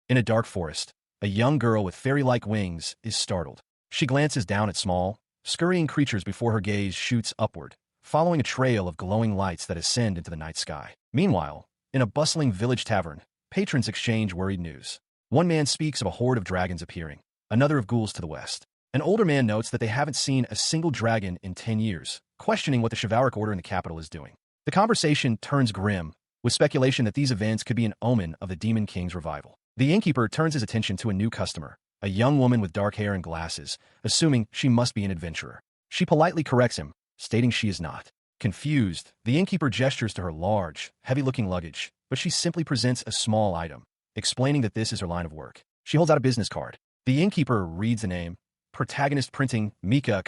In a dark forest, a young girl with fairy-like wings is startled. She glances down at small, scurrying creatures before her gaze shoots upward, following a trail of glowing lights that ascend into the night sky. Meanwhile, in a bustling village tavern, patrons exchange worried news. One man speaks of a horde of dragons appearing, another of ghouls to the west. An older man notes that they haven't seen a single dragon in 10 years, questioning what the chivalric order in the capital is doing. The conversation turns grim, with speculation that these events could be an omen of the Demon King's revival. The innkeeper turns his attention to a new customer, a young woman with dark hair and glasses, assuming she must be an adventurer. She politely corrects him, stating she is not. Confused, the innkeeper gestures to her large, heavy-looking luggage, but she simply presents a small item, explaining that this is her line of work. She holds out a business card. The innkeeper reads the name, Protagonist Printing, Mika.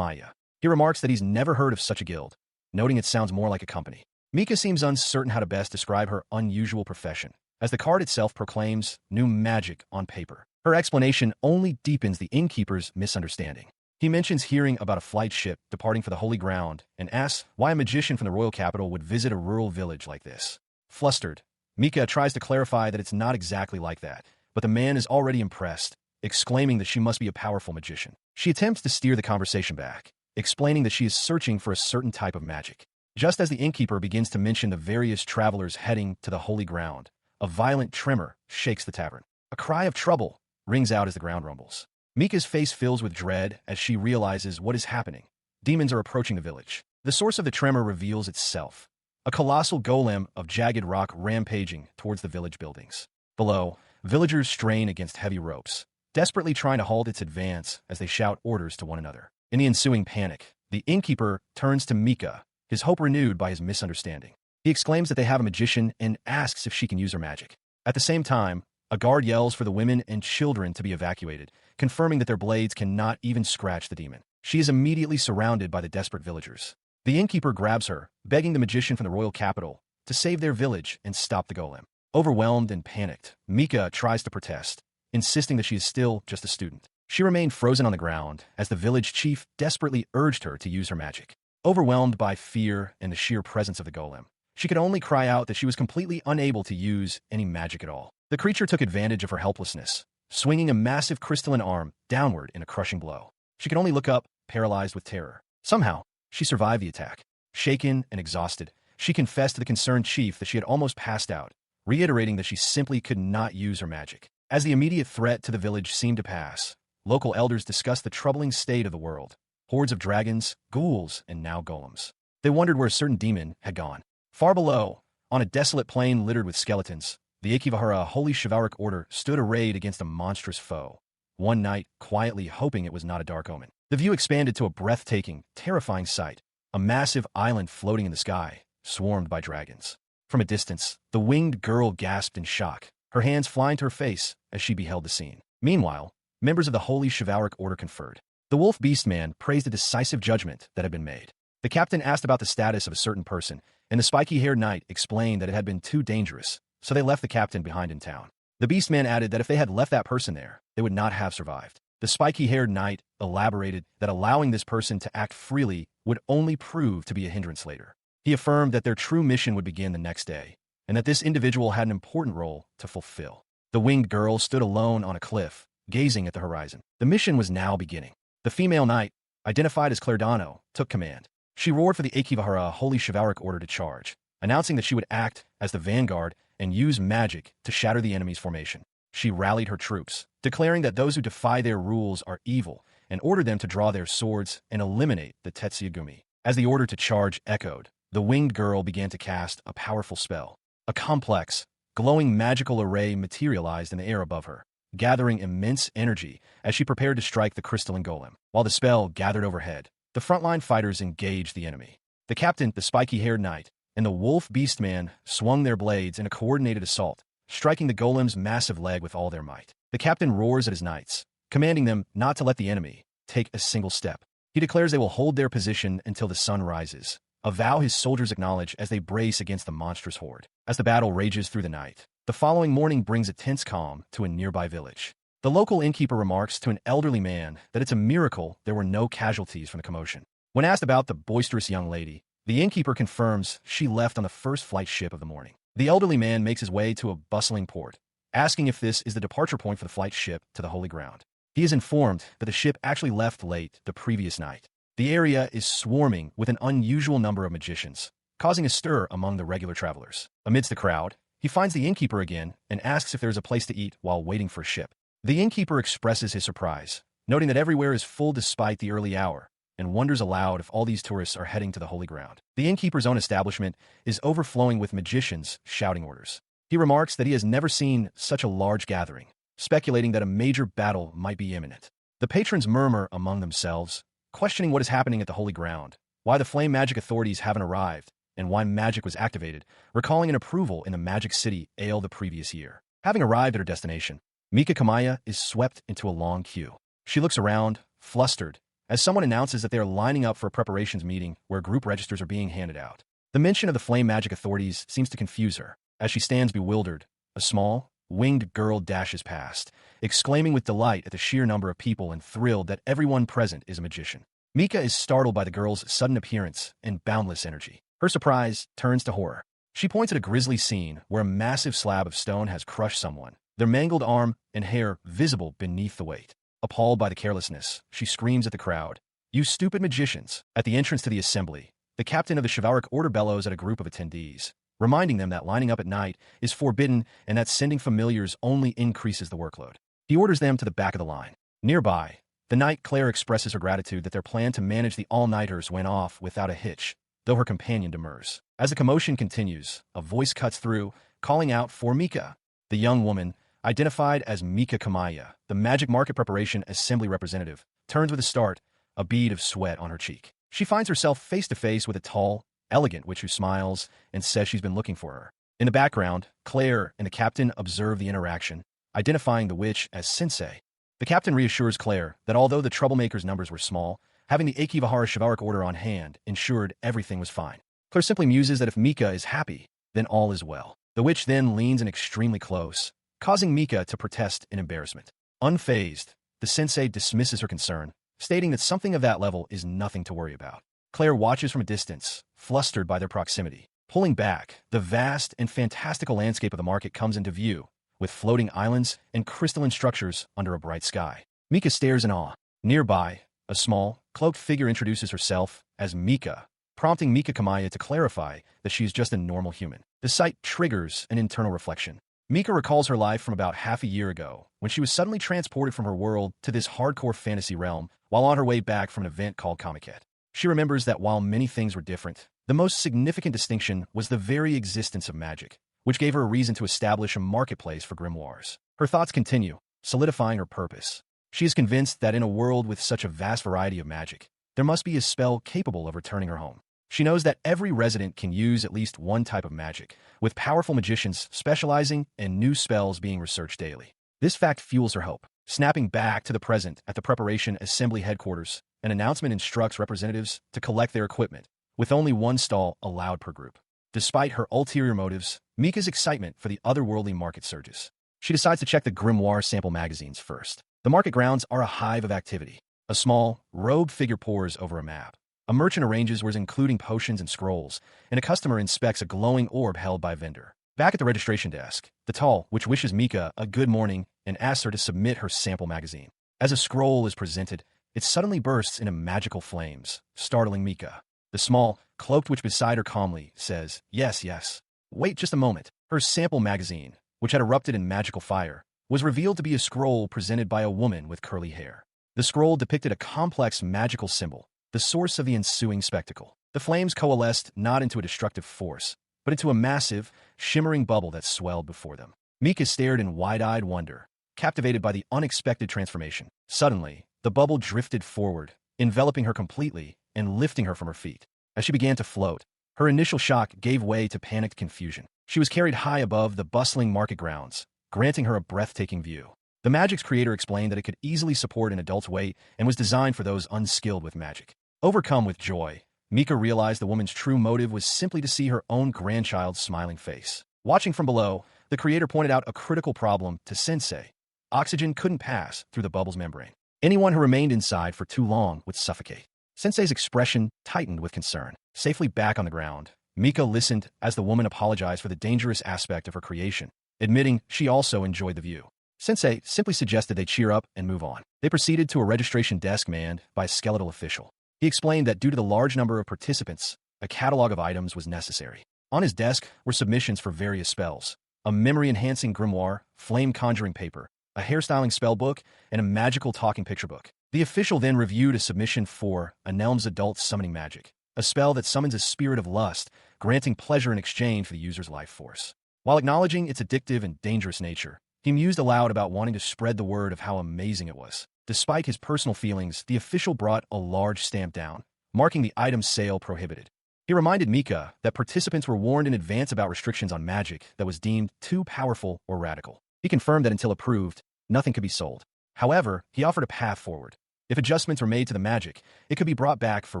He remarks that he's never heard of such a guild, noting it sounds more like a company. Mika seems uncertain how to best describe her unusual profession, as the card itself proclaims new magic on paper. Her explanation only deepens the innkeeper's misunderstanding. He mentions hearing about a flight ship departing for the Holy Ground and asks why a magician from the royal capital would visit a rural village like this. Flustered, Mika tries to clarify that it's not exactly like that, but the man is already impressed, exclaiming that she must be a powerful magician. She attempts to steer the conversation back, explaining that she is searching for a certain type of magic. Just as the innkeeper begins to mention the various travelers heading to the Holy Ground, a violent tremor shakes the tavern. A cry of trouble rings out as the ground rumbles. Mika's face fills with dread as she realizes what is happening. Demons are approaching the village. The source of the tremor reveals itself. A colossal golem of jagged rock rampaging towards the village buildings. Below, villagers strain against heavy ropes, desperately trying to halt its advance as they shout orders to one another. In the ensuing panic, the innkeeper turns to Mika, his hope renewed by his misunderstanding. He exclaims that they have a magician and asks if she can use her magic. At the same time, a guard yells for the women and children to be evacuated, confirming that their blades cannot even scratch the demon. She is immediately surrounded by the desperate villagers. The innkeeper grabs her, begging the magician from the royal capital to save their village and stop the golem. Overwhelmed and panicked, Mika tries to protest, insisting that she is still just a student. She remained frozen on the ground as the village chief desperately urged her to use her magic. Overwhelmed by fear and the sheer presence of the golem, she could only cry out that she was completely unable to use any magic at all. The creature took advantage of her helplessness, swinging a massive crystalline arm downward in a crushing blow. She could only look up, paralyzed with terror. Somehow, she survived the attack. Shaken and exhausted, she confessed to the concerned chief that she had almost passed out, reiterating that she simply could not use her magic. As the immediate threat to the village seemed to pass, local elders discussed the troubling state of the world. Hordes of dragons, ghouls, and now golems. They wondered where a certain demon had gone. Far below, on a desolate plain littered with skeletons, the Ikivahara Holy Chivalric Order stood arrayed against a monstrous foe. One knight quietly hoping it was not a dark omen. The view expanded to a breathtaking, terrifying sight. A massive island floating in the sky, swarmed by dragons. From a distance, the winged girl gasped in shock, her hands flying to her face as she beheld the scene. Meanwhile, members of the Holy Chivalric Order conferred. The wolf beastman praised the decisive judgment that had been made. The captain asked about the status of a certain person, and the spiky-haired knight explained that it had been too dangerous, so they left the captain behind in town. The beastman added that if they had left that person there, they would not have survived. The spiky-haired knight elaborated that allowing this person to act freely would only prove to be a hindrance later. He affirmed that their true mission would begin the next day, and that this individual had an important role to fulfill. The winged girl stood alone on a cliff, gazing at the horizon. The mission was now beginning. The female knight, identified as Claredano, took command. She roared for the Ikivahara Holy Chivalric Order to charge, announcing that she would act as the vanguard and use magic to shatter the enemy's formation. She rallied her troops, declaring that those who defy their rules are evil, and ordered them to draw their swords and eliminate the Tetsuyagumi. As the order to charge echoed, the winged girl began to cast a powerful spell. A complex, glowing magical array materialized in the air above her, gathering immense energy as she prepared to strike the crystalline golem. While the spell gathered overhead, the frontline fighters engaged the enemy. The captain, the spiky-haired knight, and the wolf beastman swung their blades in a coordinated assault, striking the golem's massive leg with all their might. The captain roars at his knights, commanding them not to let the enemy take a single step. He declares they will hold their position until the sun rises, a vow his soldiers acknowledge as they brace against the monstrous horde. As the battle rages through the night, the following morning brings a tense calm to a nearby village. The local innkeeper remarks to an elderly man that it's a miracle there were no casualties from the commotion. When asked about the boisterous young lady, the innkeeper confirms she left on the first flight ship of the morning. The elderly man makes his way to a bustling port, asking if this is the departure point for the flight ship to the Holy Ground. He is informed that the ship actually left late the previous night. The area is swarming with an unusual number of magicians, causing a stir among the regular travelers. Amidst the crowd, he finds the innkeeper again and asks if there is a place to eat while waiting for a ship. The innkeeper expresses his surprise, noting that everywhere is full despite the early hour, and wonders aloud if all these tourists are heading to the Holy Ground. The innkeeper's own establishment is overflowing with magicians shouting orders. He remarks that he has never seen such a large gathering, speculating that a major battle might be imminent. The patrons murmur among themselves, questioning what is happening at the Holy Ground, why the flame magic authorities haven't arrived, and why magic was activated, recalling an approval in the Magic City Ale the previous year. Having arrived at her destination, Mika Kamaya is swept into a long queue. She looks around, flustered, as someone announces that they are lining up for a preparations meeting where group registers are being handed out. The mention of the flame magic authorities seems to confuse her. As she stands bewildered, a small, winged girl dashes past, exclaiming with delight at the sheer number of people and thrilled that everyone present is a magician. Mika is startled by the girl's sudden appearance and boundless energy. Her surprise turns to horror. She points at a grisly scene where a massive slab of stone has crushed someone, their mangled arm and hair visible beneath the weight. Appalled by the carelessness, she screams at the crowd, "You stupid magicians!" At the entrance to the assembly, the captain of the chivalric order bellows at a group of attendees, reminding them that lining up at night is forbidden and that sending familiars only increases the workload. He orders them to the back of the line. Nearby, the knight Claire expresses her gratitude that their plan to manage the all-nighters went off without a hitch, though her companion demurs. As the commotion continues, a voice cuts through, calling out for Mika. The young woman, identified as Mika Kamaya, the Magic Market Preparation Assembly representative, turns with a start, a bead of sweat on her cheek. She finds herself face-to-face with a tall, elegant witch who smiles and says she's been looking for her. In the background, Claire and the captain observe the interaction, identifying the witch as Sensei. The captain reassures Claire that although the troublemakers' numbers were small, having the Akivahara chivalric order on hand ensured everything was fine. Claire simply muses that if Mika is happy, then all is well. The witch then leans in extremely close, causing Mika to protest in embarrassment. Unfazed, the sensei dismisses her concern, stating that something of that level is nothing to worry about. Claire watches from a distance, flustered by their proximity. Pulling back, the vast and fantastical landscape of the market comes into view, with floating islands and crystalline structures under a bright sky. Mika stares in awe. Nearby, a small, cloaked figure introduces herself as Mika, prompting Mika Kamaya to clarify that she is just a normal human. The sight triggers an internal reflection. Mika recalls her life from about half a year ago, when she was suddenly transported from her world to this hardcore fantasy realm while on her way back from an event called Comiket. She remembers that while many things were different, the most significant distinction was the very existence of magic, which gave her a reason to establish a marketplace for grimoires. Her thoughts continue, solidifying her purpose. She is convinced that in a world with such a vast variety of magic, there must be a spell capable of returning her home. She knows that every resident can use at least one type of magic, with powerful magicians specializing and new spells being researched daily. This fact fuels her hope. Snapping back to the present at the Preparation Assembly headquarters, an announcement instructs representatives to collect their equipment, with only one stall allowed per group. Despite her ulterior motives, Mika's excitement for the otherworldly market surges. She decides to check the grimoire sample magazines first. The market grounds are a hive of activity. A small, robed figure pores over a map. A merchant arranges wares including potions and scrolls, and a customer inspects a glowing orb held by a vendor. Back at the registration desk, the tall witch wishes Mika a good morning and asks her to submit her sample magazine. As a scroll is presented, it suddenly bursts into magical flames, startling Mika. The small, cloaked witch beside her calmly says, "Yes, yes. Wait just a moment." Her sample magazine, which had erupted in magical fire, was revealed to be a scroll presented by a woman with curly hair. The scroll depicted a complex magical symbol, the source of the ensuing spectacle. The flames coalesced not into a destructive force, but into a massive, shimmering bubble that swelled before them. Mika stared in wide-eyed wonder, captivated by the unexpected transformation. Suddenly, the bubble drifted forward, enveloping her completely and lifting her from her feet. As she began to float, her initial shock gave way to panicked confusion. She was carried high above the bustling market grounds, granting her a breathtaking view. The magic's creator explained that it could easily support an adult's weight and was designed for those unskilled with magic. Overcome with joy, Mika realized the woman's true motive was simply to see her own grandchild's smiling face. Watching from below, the creator pointed out a critical problem to Sensei. Oxygen couldn't pass through the bubble's membrane. Anyone who remained inside for too long would suffocate. Sensei's expression tightened with concern. Safely back on the ground, Mika listened as the woman apologized for the dangerous aspect of her creation, admitting she also enjoyed the view. Sensei simply suggested they cheer up and move on. They proceeded to a registration desk manned by a skeletal official. He explained that due to the large number of participants, a catalog of items was necessary. On his desk were submissions for various spells, a memory-enhancing grimoire, flame-conjuring paper, a hairstyling spell book, and a magical talking picture book. The official then reviewed a submission for Anelm's adult summoning magic, a spell that summons a spirit of lust, granting pleasure in exchange for the user's life force. While acknowledging its addictive and dangerous nature, he mused aloud about wanting to spread the word of how amazing it was. Despite his personal feelings, the official brought a large stamp down, marking the item's sale prohibited. He reminded Mika that participants were warned in advance about restrictions on magic that was deemed too powerful or radical. He confirmed that until approved, nothing could be sold. However, he offered a path forward. If adjustments were made to the magic, it could be brought back for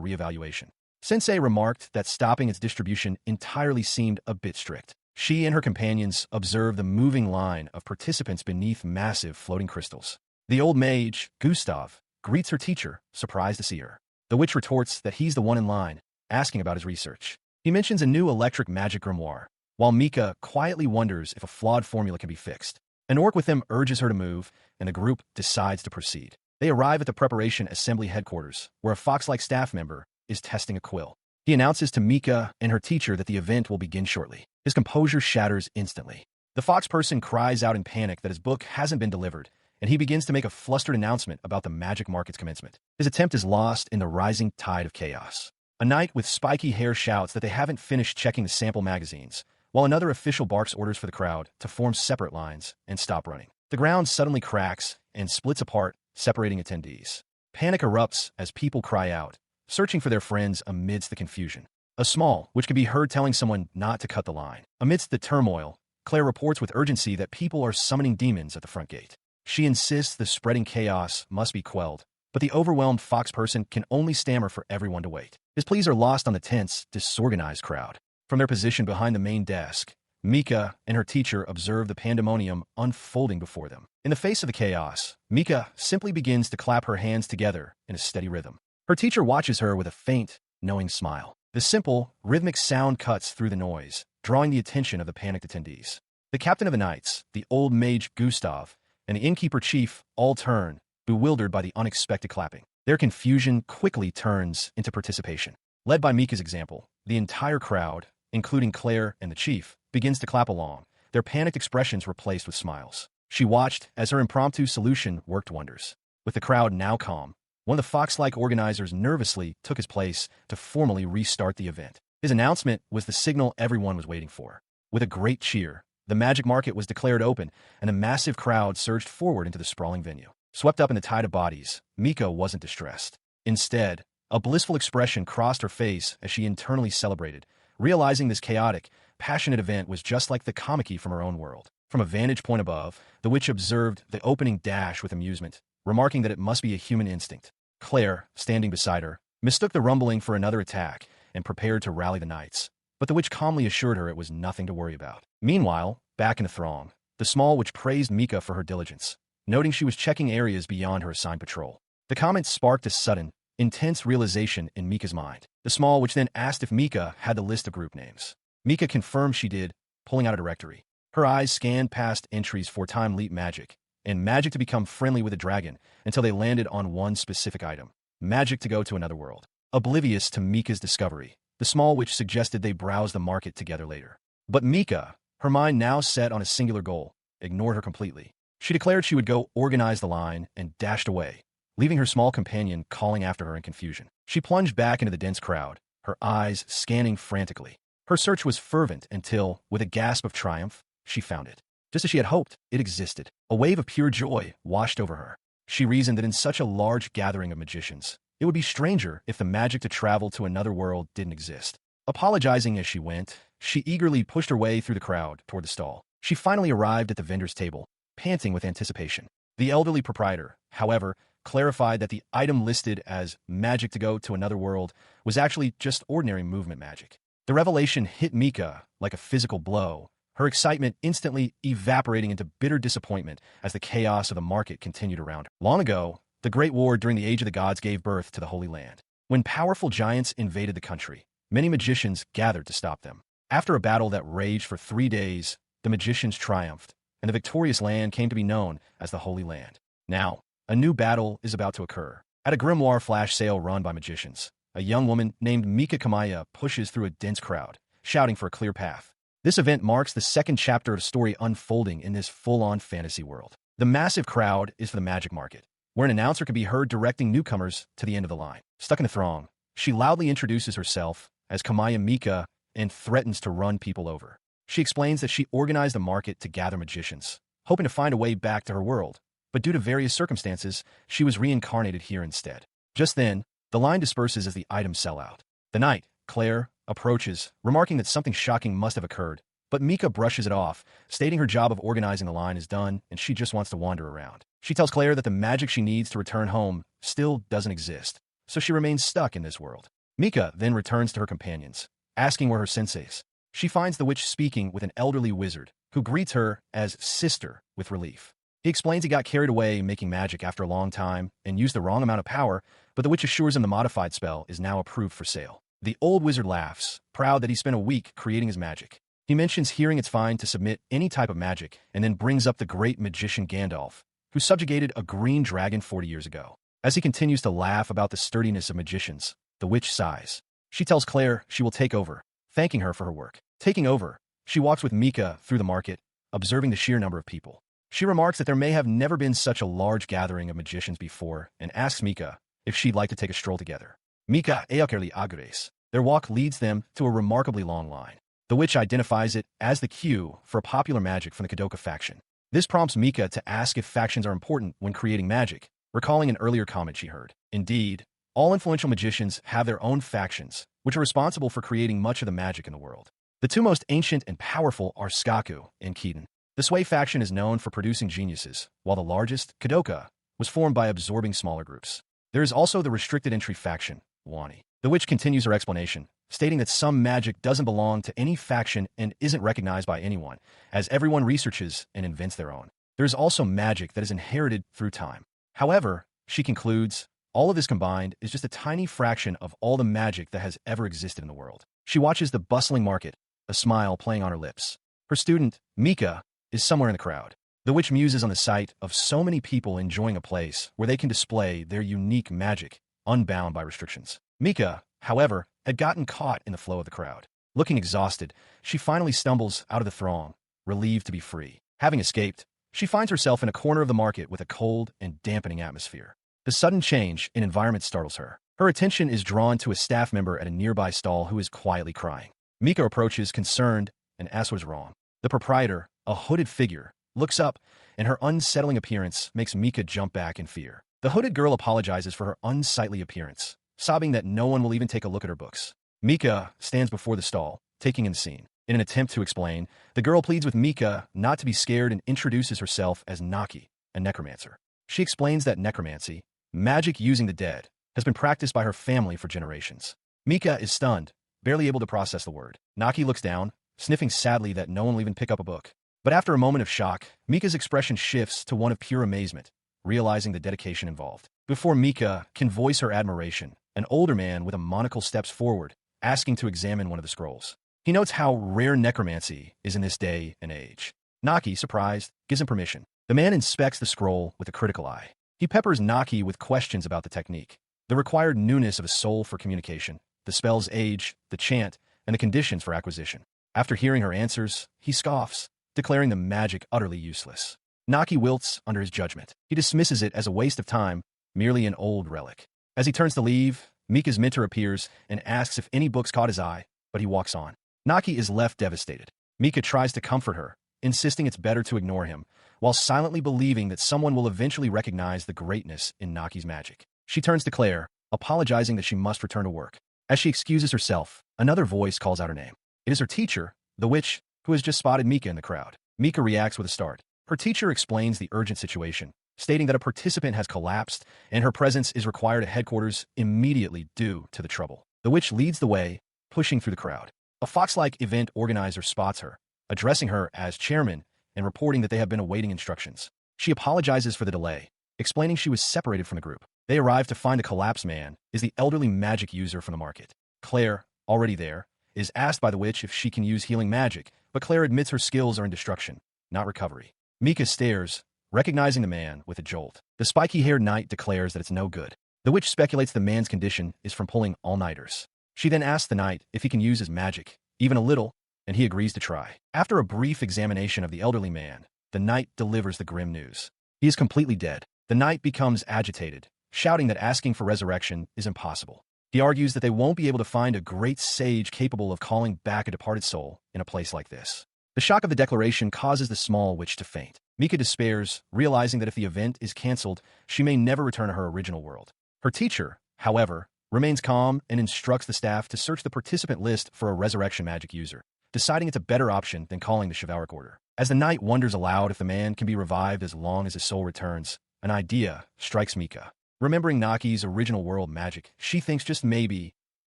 re-evaluation. Sensei remarked that stopping its distribution entirely seemed a bit strict. She and her companions observed the moving line of participants beneath massive floating crystals. The old mage, Gustav, greets her teacher, surprised to see her. The witch retorts that he's the one in line, asking about his research. He mentions a new electric magic grimoire, while Mika quietly wonders if a flawed formula can be fixed. An orc with them urges her to move, and the group decides to proceed. They arrive at the preparation assembly headquarters, where a fox-like staff member is testing a quill. He announces to Mika and her teacher that the event will begin shortly. His composure shatters instantly. The fox person cries out in panic that his book hasn't been delivered, and he begins to make a flustered announcement about the magic market's commencement. His attempt is lost in the rising tide of chaos. A knight with spiky hair shouts that they haven't finished checking the sample magazines, while another official barks orders for the crowd to form separate lines and stop running. The ground suddenly cracks and splits apart, separating attendees. Panic erupts as people cry out, searching for their friends amidst the confusion. A small, which can be heard telling someone not to cut the line. Amidst the turmoil, Claire reports with urgency that people are summoning demons at the front gate. She insists the spreading chaos must be quelled, but the overwhelmed fox person can only stammer for everyone to wait. His pleas are lost on the tense, disorganized crowd. From their position behind the main desk, Mika and her teacher observe the pandemonium unfolding before them. In the face of the chaos, Mika simply begins to clap her hands together in a steady rhythm. Her teacher watches her with a faint, knowing smile. The simple, rhythmic sound cuts through the noise, drawing the attention of the panicked attendees. The captain of the knights, the old mage Gustav, and the innkeeper chief all turn, bewildered by the unexpected clapping. Their confusion quickly turns into participation. Led by Mika's example, the entire crowd, including Claire and the chief, begins to clap along, their panicked expressions replaced with smiles. She watched as her impromptu solution worked wonders. With the crowd now calm, one of the fox-like organizers nervously took his place to formally restart the event. His announcement was the signal everyone was waiting for. With a great cheer, the magic market was declared open, and a massive crowd surged forward into the sprawling venue. Swept up in the tide of bodies, Mika wasn't distressed. Instead, a blissful expression crossed her face as she internally celebrated, realizing this chaotic, passionate event was just like the comic from her own world. From a vantage point above, the witch observed the opening dash with amusement, remarking that it must be a human instinct. Claire, standing beside her, mistook the rumbling for another attack and prepared to rally the knights, but the witch calmly assured her it was nothing to worry about. Meanwhile, back in the throng, the small witch praised Mika for her diligence, noting she was checking areas beyond her assigned patrol. The comment sparked a sudden, intense realization in Mika's mind. The small witch then asked if Mika had the list of group names. Mika confirmed she did, pulling out a directory. Her eyes scanned past entries for time leap magic, and magic to become friendly with a dragon until they landed on one specific item. Magic to go to another world. Oblivious to Mika's discovery, the small witch suggested they browse the market together later. But Mika, her mind now set on a singular goal, ignored her completely. She declared she would go organize the line and dashed away, leaving her small companion calling after her in confusion. She plunged back into the dense crowd, her eyes scanning frantically. Her search was fervent until, with a gasp of triumph, she found it. Just as she had hoped, it existed. A wave of pure joy washed over her. She reasoned that in such a large gathering of magicians, it would be stranger if the magic to travel to another world didn't exist. Apologizing as she went, she eagerly pushed her way through the crowd toward the stall. She finally arrived at the vendor's table, panting with anticipation. The elderly proprietor, however, clarified that the item listed as magic to go to another world was actually just ordinary movement magic. The revelation hit Mika like a physical blow, her excitement instantly evaporating into bitter disappointment as the chaos of the market continued around her. Long ago, the Great War during the Age of the Gods gave birth to the Holy Land. When powerful giants invaded the country, many magicians gathered to stop them. After a battle that raged for 3 days, the magicians triumphed, and the victorious land came to be known as the Holy Land. Now, a new battle is about to occur. At a grimoire flash sale run by magicians, a young woman named Mika pushes through a dense crowd, shouting for a clear path. This event marks the second chapter of story unfolding in this full-on fantasy world. The massive crowd is for the magic market, where an announcer can be heard directing newcomers to the end of the line. Stuck in the throng, she loudly introduces herself as Kamaya Mika and threatens to run people over. She explains that she organized a market to gather magicians, hoping to find a way back to her world, but due to various circumstances, she was reincarnated here instead. Just then, the line disperses as the items sell out. The knight, Claire, approaches, remarking that something shocking must have occurred, but Mika brushes it off, stating her job of organizing the line is done and she just wants to wander around. She tells Claire that the magic she needs to return home still doesn't exist, so she remains stuck in this world. Mika then returns to her companions, asking where her senseis. She finds the witch speaking with an elderly wizard, who greets her as sister with relief. He explains he got carried away making magic after a long time and used the wrong amount of power, but the witch assures him the modified spell is now approved for sale. The old wizard laughs, proud that he spent a week creating his magic. He mentions hearing it's fine to submit any type of magic and then brings up the great magician Gandalf, who subjugated a green dragon 40 years ago. As he continues to laugh about the sturdiness of magicians, the witch sighs. She tells Claire she will take over, thanking her for her work. Taking over, she walks with Mika through the market, observing the sheer number of people. She remarks that there may have never been such a large gathering of magicians before and asks Mika if she'd like to take a stroll together. Mika eagerly agrees. Their walk leads them to a remarkably long line. The witch identifies it as the queue for popular magic from the Kadoka faction. This prompts Mika to ask if factions are important when creating magic, recalling an earlier comment she heard. Indeed, all influential magicians have their own factions, which are responsible for creating much of the magic in the world. The two most ancient and powerful are Skaku and Keaton. The Sway faction is known for producing geniuses, while the largest, Kadoka, was formed by absorbing smaller groups. There is also the restricted entry faction, Wani. The witch continues her explanation, stating that some magic doesn't belong to any faction and isn't recognized by anyone, as everyone researches and invents their own. There is also magic that is inherited through time. However, she concludes, all of this combined is just a tiny fraction of all the magic that has ever existed in the world. She watches the bustling market, a smile playing on her lips. Her student, Mika, is somewhere in the crowd. The witch muses on the sight of so many people enjoying a place where they can display their unique magic, unbound by restrictions. Mika, however, had gotten caught in the flow of the crowd. Looking exhausted, she finally stumbles out of the throng, relieved to be free. Having escaped, she finds herself in a corner of the market with a cold and dampening atmosphere. The sudden change in environment startles her. Her attention is drawn to a staff member at a nearby stall who is quietly crying. Mika approaches, concerned, and asks what is wrong. The proprietor, a hooded figure, looks up, and her unsettling appearance makes Mika jump back in fear. The hooded girl apologizes for her unsightly appearance, sobbing that no one will even take a look at her books. Mika stands before the stall, taking in the scene. In an attempt to explain, the girl pleads with Mika not to be scared and introduces herself as Naki, a necromancer. She explains that necromancy, magic using the dead, has been practiced by her family for generations. Mika is stunned, barely able to process the word. Naki looks down, sniffing sadly that no one will even pick up a book. But after a moment of shock, Mika's expression shifts to one of pure amazement, realizing the dedication involved. Before Mika can voice her admiration, an older man with a monocle steps forward, asking to examine one of the scrolls. He notes how rare necromancy is in this day and age. Naki, surprised, gives him permission. The man inspects the scroll with a critical eye. He peppers Naki with questions about the technique, the required newness of a soul for communication, the spell's age, the chant, and the conditions for acquisition. After hearing her answers, he scoffs, declaring the magic utterly useless. Naki wilts under his judgment. He dismisses it as a waste of time, merely an old relic. As he turns to leave, Mika's mentor appears and asks if any books caught his eye, but he walks on. Naki is left devastated. Mika tries to comfort her, insisting it's better to ignore him, while silently believing that someone will eventually recognize the greatness in Naki's magic. She turns to Claire, apologizing that she must return to work. As she excuses herself, another voice calls out her name. It is her teacher, the witch, who has just spotted Mika in the crowd. Mika reacts with a start. Her teacher explains the urgent situation, stating that a participant has collapsed and her presence is required at headquarters immediately due to the trouble. The witch leads the way, pushing through the crowd. A fox-like event organizer spots her, addressing her as chairman and reporting that they have been awaiting instructions. She apologizes for the delay, explaining she was separated from the group. They arrive to find the collapsed man is the elderly magic user from the market. Claire, already there, is asked by the witch if she can use healing magic, but Claire admits her skills are in destruction, not recovery. Mika stares, recognizing the man with a jolt. The spiky-haired knight declares that it's no good. The witch speculates the man's condition is from pulling all-nighters. She then asks the knight if he can use his magic, even a little, and he agrees to try. After a brief examination of the elderly man, the knight delivers the grim news. He is completely dead. The knight becomes agitated, shouting that asking for resurrection is impossible. He argues that they won't be able to find a great sage capable of calling back a departed soul in a place like this. The shock of the declaration causes the small witch to faint. Mika despairs, realizing that if the event is cancelled, she may never return to her original world. Her teacher, however, remains calm and instructs the staff to search the participant list for a resurrection magic user, deciding it's a better option than calling the chivalric order. As the knight wonders aloud if the man can be revived as long as his soul returns, an idea strikes Mika. Remembering Naki's original world magic, she thinks just maybe,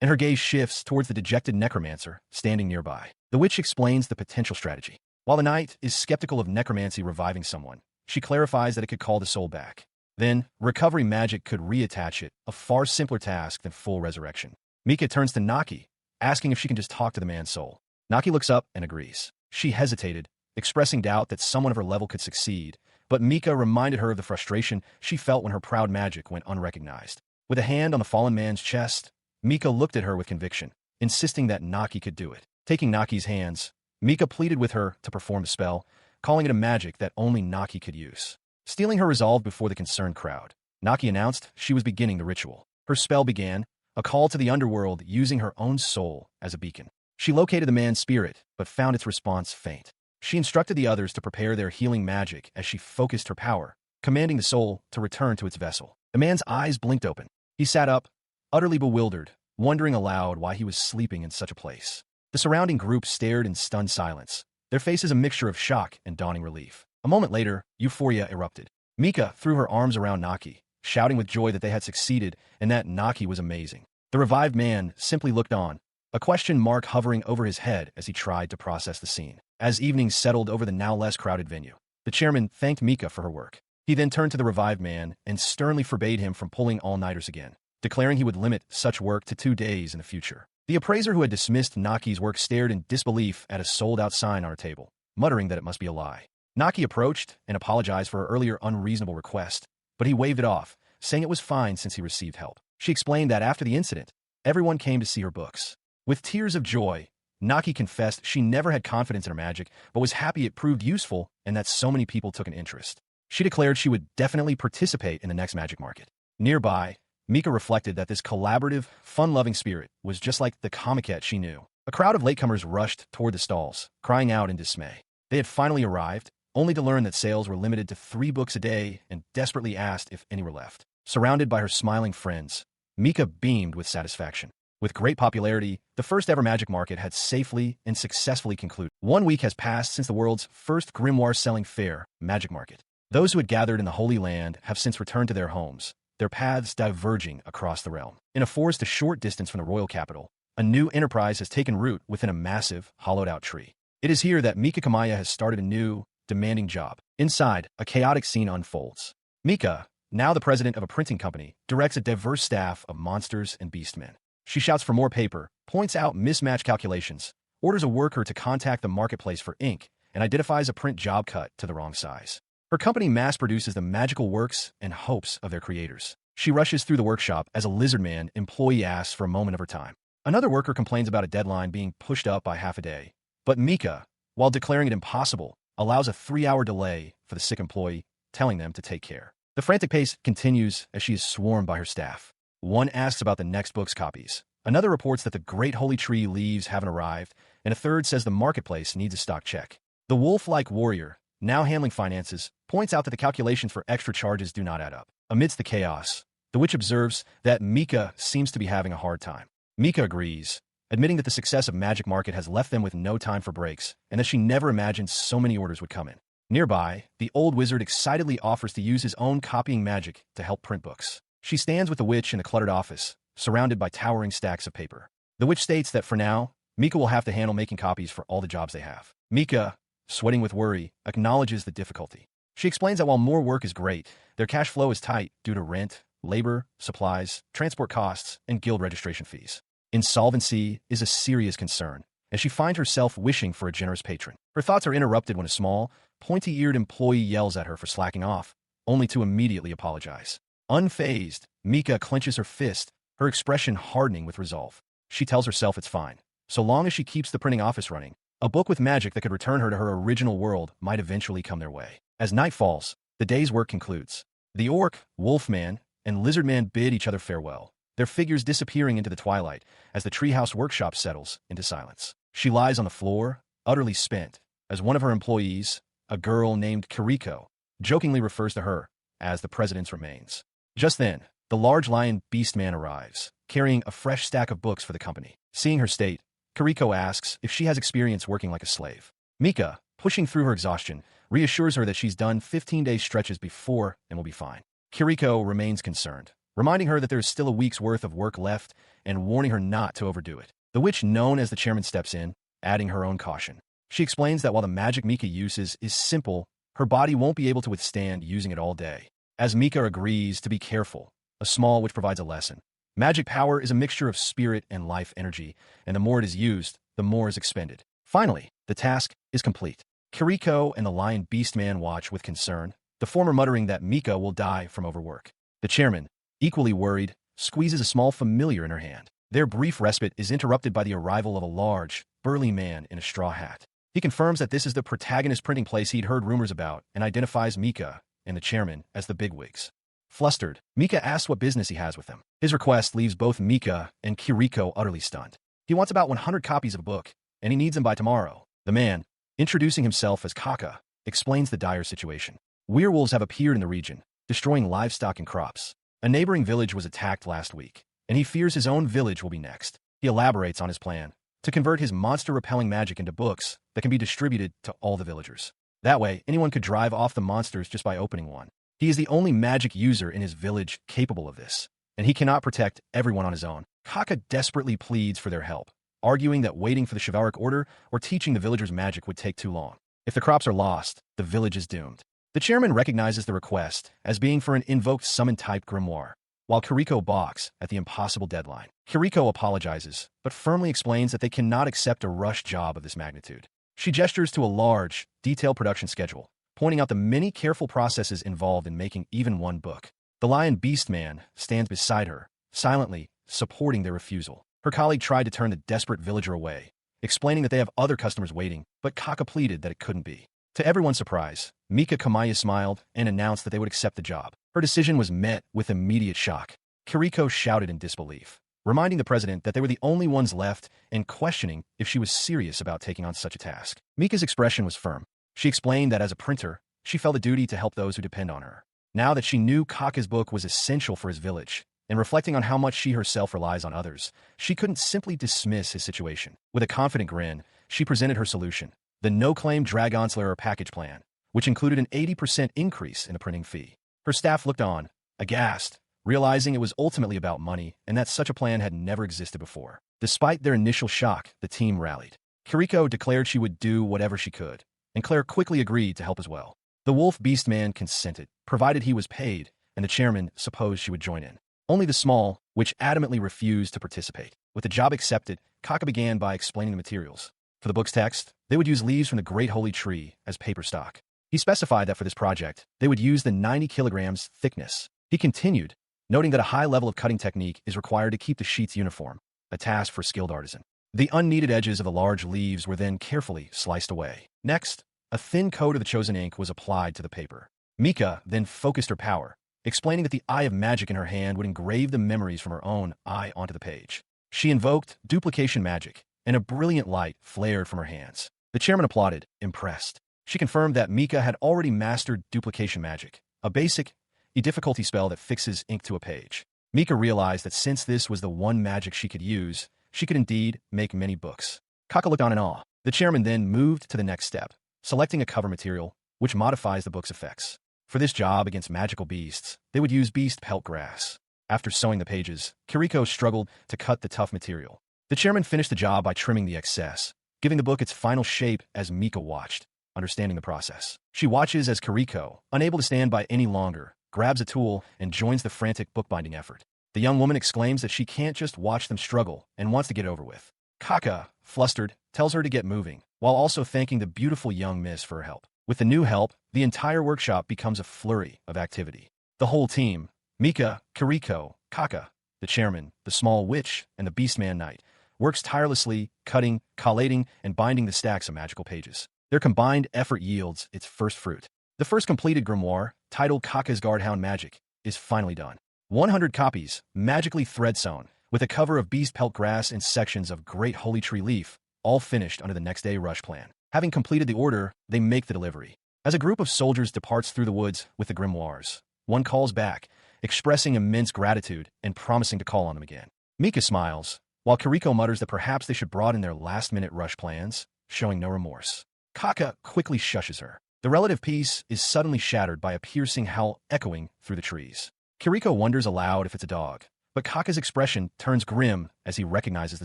and her gaze shifts towards the dejected necromancer standing nearby. The witch explains the potential strategy. While the knight is skeptical of necromancy reviving someone, she clarifies that it could call the soul back. Then, recovery magic could reattach it, a far simpler task than full resurrection. Mika turns to Naki, asking if she can just talk to the man's soul. Naki looks up and agrees. She hesitated, expressing doubt that someone of her level could succeed, but Mika reminded her of the frustration she felt when her proud magic went unrecognized. With a hand on the fallen man's chest, Mika looked at her with conviction, insisting that Naki could do it. Taking Naki's hands, Mika pleaded with her to perform the spell, calling it a magic that only Naki could use. Stealing her resolve before the concerned crowd, Naki announced she was beginning the ritual. Her spell began, a call to the underworld using her own soul as a beacon. She located the man's spirit, but found its response faint. She instructed the others to prepare their healing magic as she focused her power, commanding the soul to return to its vessel. The man's eyes blinked open. He sat up, utterly bewildered, wondering aloud why he was sleeping in such a place. The surrounding group stared in stunned silence, their faces a mixture of shock and dawning relief. A moment later, euphoria erupted. Mika threw her arms around Naki, shouting with joy that they had succeeded and that Naki was amazing. The revived man simply looked on, a question mark hovering over his head as he tried to process the scene. As evening settled over the now less crowded venue, the chairman thanked Mika for her work. He then turned to the revived man and sternly forbade him from pulling all-nighters again, declaring he would limit such work to 2 days in the future. The appraiser who had dismissed Naki's work stared in disbelief at a sold-out sign on her table, muttering that it must be a lie. Naki approached and apologized for her earlier unreasonable request, but he waved it off, saying it was fine since he received help. She explained that after the incident, everyone came to see her books. With tears of joy, Naki confessed she never had confidence in her magic, but was happy it proved useful and that so many people took an interest. She declared she would definitely participate in the next magic market. Nearby, Mika reflected that this collaborative, fun-loving spirit was just like the comiquette she knew. A crowd of latecomers rushed toward the stalls, crying out in dismay. They had finally arrived, only to learn that sales were limited to 3 books a day and desperately asked if any were left. Surrounded by her smiling friends, Mika beamed with satisfaction. With great popularity, the first-ever magic market had safely and successfully concluded. 1 week has passed since the world's first grimoire-selling fair, Magic Market. Those who had gathered in the Holy Land have since returned to their homes, their paths diverging across the realm. In a forest a short distance from the royal capital, a new enterprise has taken root within a massive, hollowed-out tree. It is here that Mika Kamaya has started a new, demanding job. Inside, a chaotic scene unfolds. Mika, now the president of a printing company, directs a diverse staff of monsters and beastmen. She shouts for more paper, points out mismatched calculations, orders a worker to contact the marketplace for ink, and identifies a print job cut to the wrong size. Her company mass-produces the magical works and hopes of their creators. She rushes through the workshop as a lizard man employee asks for a moment of her time. Another worker complains about a deadline being pushed up by half a day. But Mika, while declaring it impossible, allows a 3-hour delay for the sick employee, telling them to take care. The frantic pace continues as she is swarmed by her staff. One asks about the next book's copies. Another reports that the Great Holy Tree leaves haven't arrived, and a third says the marketplace needs a stock check. The wolf-like warrior, now handling finances, points out that the calculations for extra charges do not add up. Amidst the chaos, the witch observes that Mika seems to be having a hard time. Mika agrees, admitting that the success of Magic Market has left them with no time for breaks, and that she never imagined so many orders would come in. Nearby, the old wizard excitedly offers to use his own copying magic to help print books. She stands with the witch in the cluttered office, surrounded by towering stacks of paper. The witch states that for now, Mika will have to handle making copies for all the jobs they have. Mika, sweating with worry, acknowledges the difficulty. She explains that while more work is great, their cash flow is tight due to rent, labor, supplies, transport costs, and guild registration fees. Insolvency is a serious concern, and she finds herself wishing for a generous patron. Her thoughts are interrupted when a small, pointy-eared employee yells at her for slacking off, only to immediately apologize. Unfazed, Mika clenches her fist, her expression hardening with resolve. She tells herself it's fine, so long as she keeps the printing office running. A book with magic that could return her to her original world might eventually come their way. As night falls, the day's work concludes. The orc, wolfman, and lizardman bid each other farewell, their figures disappearing into the twilight as the treehouse workshop settles into silence. She lies on the floor, utterly spent, as one of her employees, a girl named Kiriko, jokingly refers to her as the president's remains. Just then, the large lion beast man arrives, carrying a fresh stack of books for the company. Seeing her state, Kiriko asks if she has experience working like a slave. Mika, pushing through her exhaustion, reassures her that she's done 15-day stretches before and will be fine. Kiriko remains concerned, reminding her that there is still a week's worth of work left and warning her not to overdo it. The witch known as the chairman steps in, adding her own caution. She explains that while the magic Mika uses is simple, her body won't be able to withstand using it all day. As Mika agrees to be careful, a small witch provides a lesson. Magic power is a mixture of spirit and life energy, and the more it is used, the more is expended. Finally, the task is complete. Kiriko and the lion beast man watch with concern, the former muttering that Mika will die from overwork. The chairman, equally worried, squeezes a small familiar in her hand. Their brief respite is interrupted by the arrival of a large, burly man in a straw hat. He confirms that this is the protagonist printing place he'd heard rumors about and identifies Mika and the chairman as the bigwigs. Flustered, Mika asks what business he has with them. His request leaves both Mika and Kiriko utterly stunned. He wants about 100 copies of a book, and he needs them by tomorrow. The man, introducing himself as Kaka, explains the dire situation. Werewolves have appeared in the region, destroying livestock and crops. A neighboring village was attacked last week, and he fears his own village will be next. He elaborates on his plan to convert his monster-repelling magic into books that can be distributed to all the villagers. That way, anyone could drive off the monsters just by opening one. He is the only magic user in his village capable of this, and he cannot protect everyone on his own. Kaka desperately pleads for their help, arguing that waiting for the chivalric order or teaching the villagers magic would take too long. If the crops are lost, the village is doomed. The chairman recognizes the request as being for an invoked summon-type grimoire, while Kiriko balks at the impossible deadline. Kiriko apologizes, but firmly explains that they cannot accept a rush job of this magnitude. She gestures to a large, detailed production schedule, pointing out the many careful processes involved in making even one book. The lion beast man stands beside her, silently supporting their refusal. Her colleague tried to turn the desperate villager away, explaining that they have other customers waiting, but Kaka pleaded that it couldn't be. To everyone's surprise, Mika Kamaya smiled and announced that they would accept the job. Her decision was met with immediate shock. Kiriko shouted in disbelief, reminding the president that they were the only ones left and questioning if she was serious about taking on such a task. Mika's expression was firm. She explained that as a printer, she felt a duty to help those who depend on her. Now that she knew Kaka's book was essential for his village, and reflecting on how much she herself relies on others, she couldn't simply dismiss his situation. With a confident grin, she presented her solution, the no-claim Dragonslayer package plan, which included an 80% increase in the printing fee. Her staff looked on, aghast, realizing it was ultimately about money and that such a plan had never existed before. Despite their initial shock, the team rallied. Kiriko declared she would do whatever she could, and Claire quickly agreed to help as well. The wolf beast man consented, provided he was paid, and the chairman supposed she would join in. Only the small, which adamantly refused to participate. With the job accepted, Kaka began by explaining the materials. For the book's text, they would use leaves from the Great Holy Tree as paper stock. He specified that for this project, they would use the 90 kilograms thickness. He continued, noting that a high level of cutting technique is required to keep the sheets uniform, a task for a skilled artisan. The unneeded edges of the large leaves were then carefully sliced away. Next, a thin coat of the chosen ink was applied to the paper. Mika then focused her power, explaining that the eye of magic in her hand would engrave the memories from her own eye onto the page. She invoked duplication magic, and a brilliant light flared from her hands. The chairman applauded, impressed. She confirmed that Mika had already mastered duplication magic, a basic, difficulty spell that fixes ink to a page. Mika realized that since this was the one magic she could use, she could indeed make many books. Kaka looked on in awe. The chairman then moved to the next step, selecting a cover material, which modifies the book's effects. For this job against magical beasts, they would use beast pelt grass. After sewing the pages, Kiriko struggled to cut the tough material. The chairman finished the job by trimming the excess, giving the book its final shape as Mika watched, understanding the process. She watches as Kiriko, unable to stand by any longer, grabs a tool and joins the frantic bookbinding effort. The young woman exclaims that she can't just watch them struggle and wants to get it over with. Kaka, flustered, tells her to get moving, while also thanking the beautiful young miss for her help. With the new help, the entire workshop becomes a flurry of activity. The whole team, Mika, Kiriko, Kaka, the chairman, the small witch, and the beastman knight, works tirelessly, cutting, collating, and binding the stacks of magical pages. Their combined effort yields its first fruit. The first completed grimoire, titled Kaka's Guardhound Magic, is finally done. 100 copies, magically thread-sewn, with a cover of beast pelt grass and sections of great holy tree leaf, all finished under the next-day rush plan. Having completed the order, they make the delivery. As a group of soldiers departs through the woods with the grimoires, one calls back, expressing immense gratitude and promising to call on them again. Mika smiles, while Kiriko mutters that perhaps they should broaden their last-minute rush plans, showing no remorse. Kaka quickly shushes her. The relative peace is suddenly shattered by a piercing howl echoing through the trees. Kiriko wonders aloud if it's a dog, but Kaka's expression turns grim as he recognizes the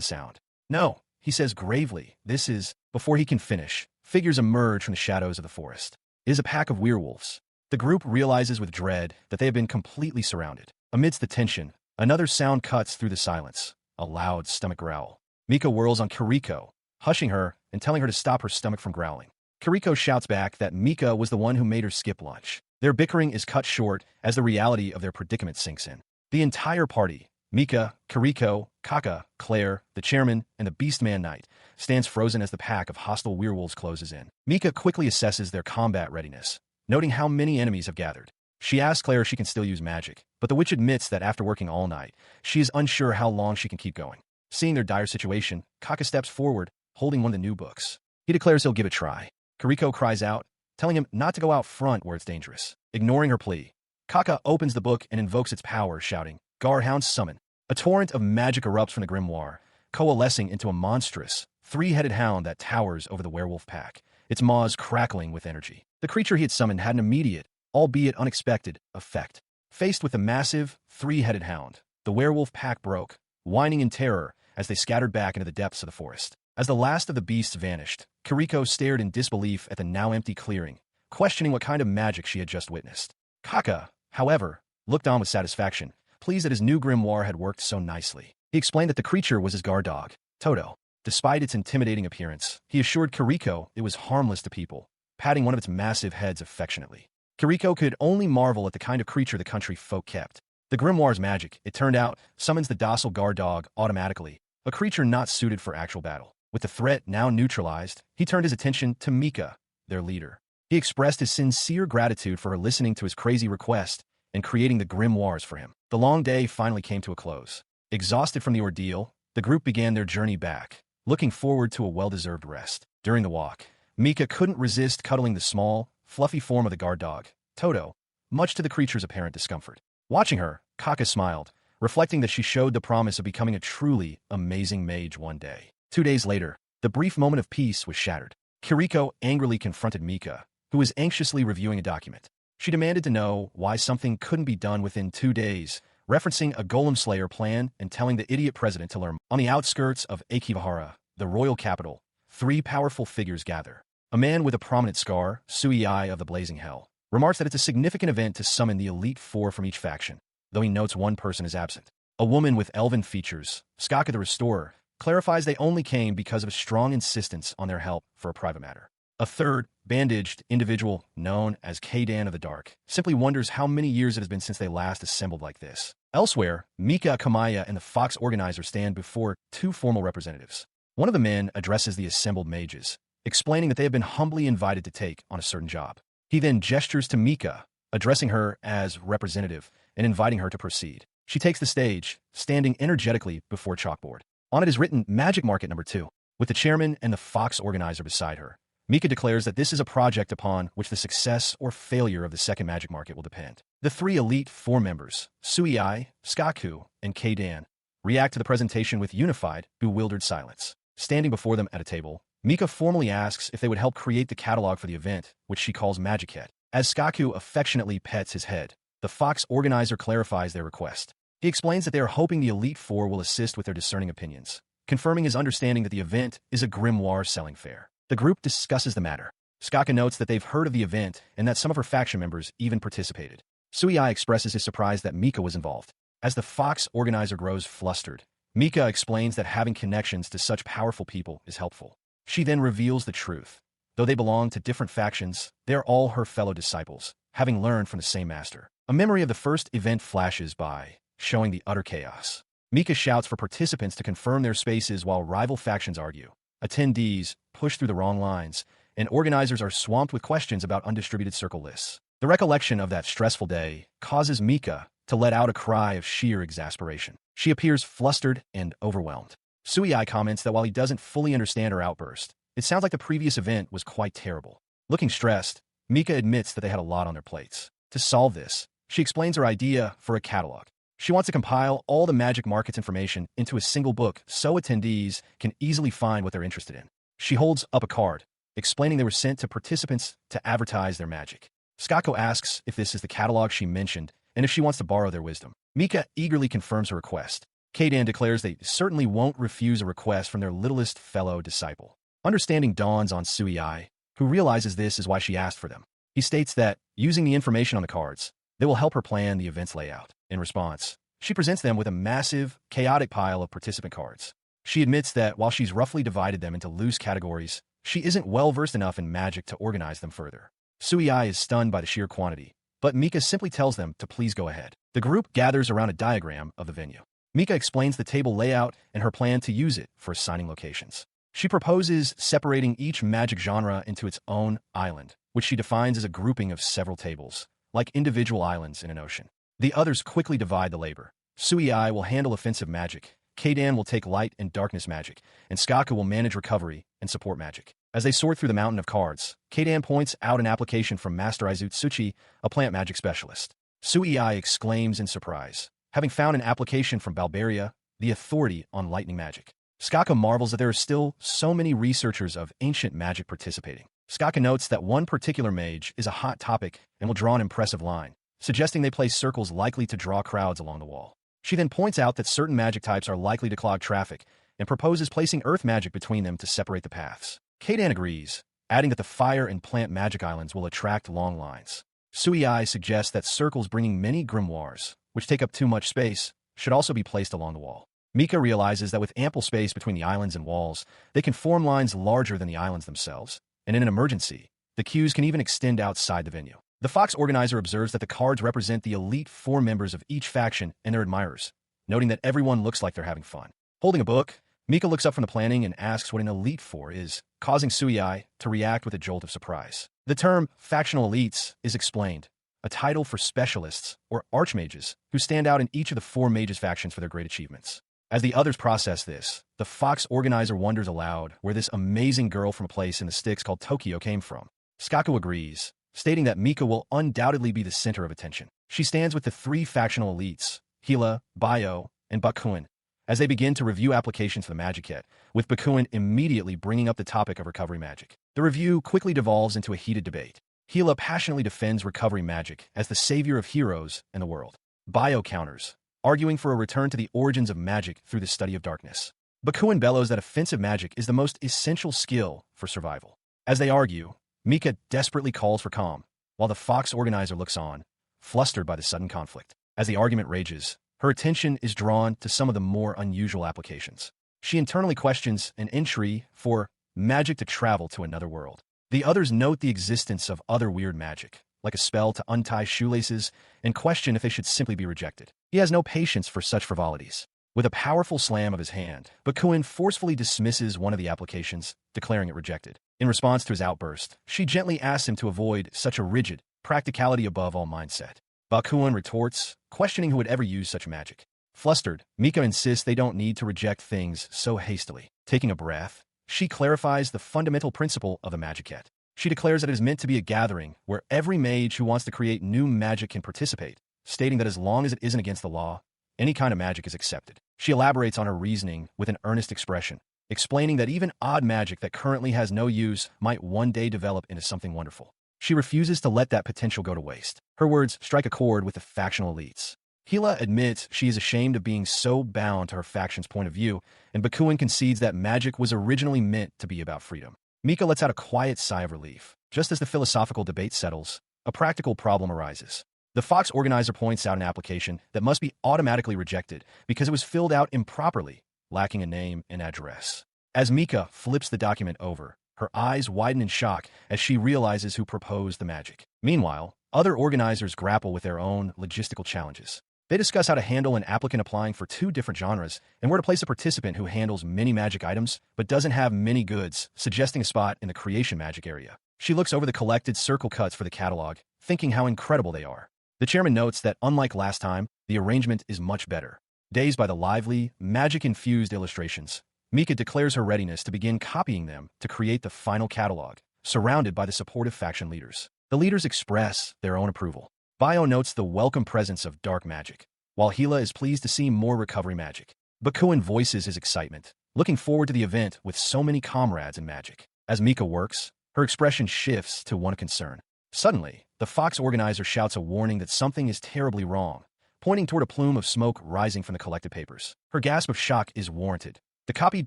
sound. No, he says gravely, this is... Before he can finish, figures emerge from the shadows of the forest. It is a pack of werewolves. The group realizes with dread that they have been completely surrounded. Amidst the tension, another sound cuts through the silence, a loud stomach growl. Mika whirls on Kiriko, hushing her and telling her to stop her stomach from growling. Kiriko shouts back that Mika was the one who made her skip lunch. Their bickering is cut short as the reality of their predicament sinks in. The entire party, Mika, Kiriko, Kaka, Claire, the chairman, and the beastman knight, stands frozen as the pack of hostile werewolves closes in. Mika quickly assesses their combat readiness, noting how many enemies have gathered. She asks Claire if she can still use magic, but the witch admits that after working all night, she is unsure how long she can keep going. Seeing their dire situation, Kaka steps forward, holding one of the new books. He declares he'll give it a try. Kiriko cries out, telling him not to go out front where it's dangerous. Ignoring her plea, Kaka opens the book and invokes its power, shouting, Guardhound summon. A torrent of magic erupts from the grimoire, coalescing into a monstrous, three-headed hound that towers over the werewolf pack, its maws crackling with energy. The creature he had summoned had an immediate, albeit unexpected, effect. Faced with the massive, three-headed hound, the werewolf pack broke, whining in terror as they scattered back into the depths of the forest. As the last of the beasts vanished, Kiriko stared in disbelief at the now empty clearing, questioning what kind of magic she had just witnessed. Kaka, however, looked on with satisfaction, pleased that his new grimoire had worked so nicely. He explained that the creature was his guard dog, Toto. Despite its intimidating appearance, he assured Kiriko it was harmless to people, patting one of its massive heads affectionately. Kiriko could only marvel at the kind of creature the country folk kept. The grimoire's magic, it turned out, summons the docile guard dog automatically, a creature not suited for actual battle. With the threat now neutralized, he turned his attention to Mika, their leader. He expressed his sincere gratitude for her listening to his crazy request and creating the grimoires for him. The long day finally came to a close. Exhausted from the ordeal, the group began their journey back, looking forward to a well-deserved rest. During the walk, Mika couldn't resist cuddling the small, fluffy form of the guard dog, Toto, much to the creature's apparent discomfort. Watching her, Kaka smiled, reflecting that she showed the promise of becoming a truly amazing mage one day. 2 days later, the brief moment of peace was shattered. Kiriko angrily confronted Mika, who was anxiously reviewing a document. She demanded to know why something couldn't be done within 2 days, referencing a Golem Slayer plan and telling the idiot president to learn. On the outskirts of Akibahara, the royal capital, 3 powerful figures gather. A man with a prominent scar, Suiai of the Blazing Hell, remarks that it's a significant event to summon the Elite Four from each faction, though he notes one person is absent. A woman with elven features, Skaka the Restorer, clarifies they only came because of a strong insistence on their help for a private matter. A third, bandaged individual, known as Kaidan of the Dark, simply wonders how many years it has been since they last assembled like this. Elsewhere, Mika, Kamaya, and the Fox organizer stand before 2 formal representatives. One of the men addresses the assembled mages, explaining that they have been humbly invited to take on a certain job. He then gestures to Mika, addressing her as representative and inviting her to proceed. She takes the stage, standing energetically before chalkboard. On it is written Magic Market Number 2, with the chairman and the Fox organizer beside her. Mika declares that this is a project upon which the success or failure of the second Magic Market will depend. The 3 Elite Four members, Suiai, Skaku, and Kaidan, react to the presentation with unified, bewildered silence. Standing before them at a table, Mika formally asks if they would help create the catalog for the event, which she calls Magic Head. As Skaku affectionately pets his head, the Fox organizer clarifies their request. He explains that they are hoping the Elite Four will assist with their discerning opinions, confirming his understanding that the event is a grimoire selling fair. The group discusses the matter. Skaka notes that they've heard of the event and that some of her faction members even participated. Suiai expresses his surprise that Mika was involved. As the Fox organizer grows flustered, Mika explains that having connections to such powerful people is helpful. She then reveals the truth. Though they belong to different factions, they are all her fellow disciples, having learned from the same master. A memory of the first event flashes by, showing the utter chaos. Mika shouts for participants to confirm their spaces while rival factions argue. Attendees push through the wrong lines, and organizers are swamped with questions about undistributed circle lists. The recollection of that stressful day causes Mika to let out a cry of sheer exasperation. She appears flustered and overwhelmed. Suiai comments that while he doesn't fully understand her outburst, it sounds like the previous event was quite terrible. Looking stressed, Mika admits that they had a lot on their plates. To solve this, she explains her idea for a catalog. She wants to compile all the magic markets information into a single book so attendees can easily find what they're interested in. She holds up a card, explaining they were sent to participants to advertise their magic. Skako asks if this is the catalog she mentioned and if she wants to borrow their wisdom. Mika eagerly confirms her request. Kaidan declares they certainly won't refuse a request from their littlest fellow disciple. Understanding dawns on Suiai, who realizes this is why she asked for them. He states that, using the information on the cards, they will help her plan the event's layout. In response, she presents them with a massive, chaotic pile of participant cards. She admits that while she's roughly divided them into loose categories, she isn't well-versed enough in magic to organize them further. Suiai is stunned by the sheer quantity, but Mika simply tells them to please go ahead. The group gathers around a diagram of the venue. Mika explains the table layout and her plan to use it for assigning locations. She proposes separating each magic genre into its own island, which she defines as a grouping of several tables, like individual islands in an ocean. The others quickly divide the labor. Suiai will handle offensive magic, Kaidan will take light and darkness magic, and Skaka will manage recovery and support magic. As they sort through the mountain of cards, Kaidan points out an application from Master Izutsuchi, a plant magic specialist. Suiai exclaims in surprise, having found an application from Balberia, the authority on lightning magic. Skaka marvels that there are still so many researchers of ancient magic participating. Skaka notes that one particular mage is a hot topic and will draw an impressive line, suggesting they place circles likely to draw crowds along the wall. She then points out that certain magic types are likely to clog traffic and proposes placing earth magic between them to separate the paths. Kaidan agrees, adding that the fire and plant magic islands will attract long lines. Suiai suggests that circles bringing many grimoires, which take up too much space, should also be placed along the wall. Mika realizes that with ample space between the islands and walls, they can form lines larger than the islands themselves, and in an emergency, the queues can even extend outside the venue. The Fox organizer observes that the cards represent the elite 4 members of each faction and their admirers, noting that everyone looks like they're having fun. Holding a book, Mika looks up from the planning and asks what an elite 4 is, causing Suiai to react with a jolt of surprise. The term factional elites is explained, a title for specialists or archmages who stand out in each of the 4 mages factions for their great achievements. As the others process this, the Fox organizer wonders aloud where this amazing girl from a place in the sticks called Tokyo came from. Skako agrees, stating that Mika will undoubtedly be the center of attention. She stands with the 3 factional elites, Hila, Bayo, and Bakuin, as they begin to review applications for the magic kit, with Bakuin immediately bringing up the topic of recovery magic. The review quickly devolves into a heated debate. Hila passionately defends recovery magic as the savior of heroes and the world. Bayo counters, arguing for a return to the origins of magic through the study of darkness. Bakuin bellows that offensive magic is the most essential skill for survival. As they argue, Mika desperately calls for calm, while the Fox organizer looks on, flustered by the sudden conflict. As the argument rages, her attention is drawn to some of the more unusual applications. She internally questions an entry for magic to travel to another world. The others note the existence of other weird magic, like a spell to untie shoelaces, and question if they should simply be rejected. He has no patience for such frivolities. With a powerful slam of his hand, Bakuin forcefully dismisses one of the applications, declaring it rejected. In response to his outburst, she gently asks him to avoid such a rigid, practicality above all mindset. Bakuin retorts, questioning who would ever use such magic. Flustered, Mika insists they don't need to reject things so hastily. Taking a breath, she clarifies the fundamental principle of the magic kit. She declares that it is meant to be a gathering where every mage who wants to create new magic can participate, stating that as long as it isn't against the law, any kind of magic is accepted. She elaborates on her reasoning with an earnest expression, explaining that even odd magic that currently has no use might one day develop into something wonderful. She refuses to let that potential go to waste. Her words strike a chord with the factional elites. Hila admits she is ashamed of being so bound to her faction's point of view, and Bakuin concedes that magic was originally meant to be about freedom. Mika lets out a quiet sigh of relief. Just as the philosophical debate settles, a practical problem arises. The Fox organizer points out an application that must be automatically rejected because it was filled out improperly, lacking a name and address. As Mika flips the document over, her eyes widen in shock as she realizes who proposed the magic. Meanwhile, other organizers grapple with their own logistical challenges. They discuss how to handle an applicant applying for 2 different genres and where to place a participant who handles many magic items but doesn't have many goods, suggesting a spot in the creation magic area. She looks over the collected circle cuts for the catalog, thinking how incredible they are. The chairman notes that unlike last time, the arrangement is much better. Dazed by the lively, magic-infused illustrations, Mika declares her readiness to begin copying them to create the final catalog, surrounded by the supportive faction leaders. The leaders express their own approval. Bio notes the welcome presence of dark magic, while Hila is pleased to see more recovery magic. Bakuin voices his excitement, looking forward to the event with so many comrades in magic. As Mika works, her expression shifts to one of concern. Suddenly, the Fox organizer shouts a warning that something is terribly wrong, pointing toward a plume of smoke rising from the collected papers. Her gasp of shock is warranted. The copied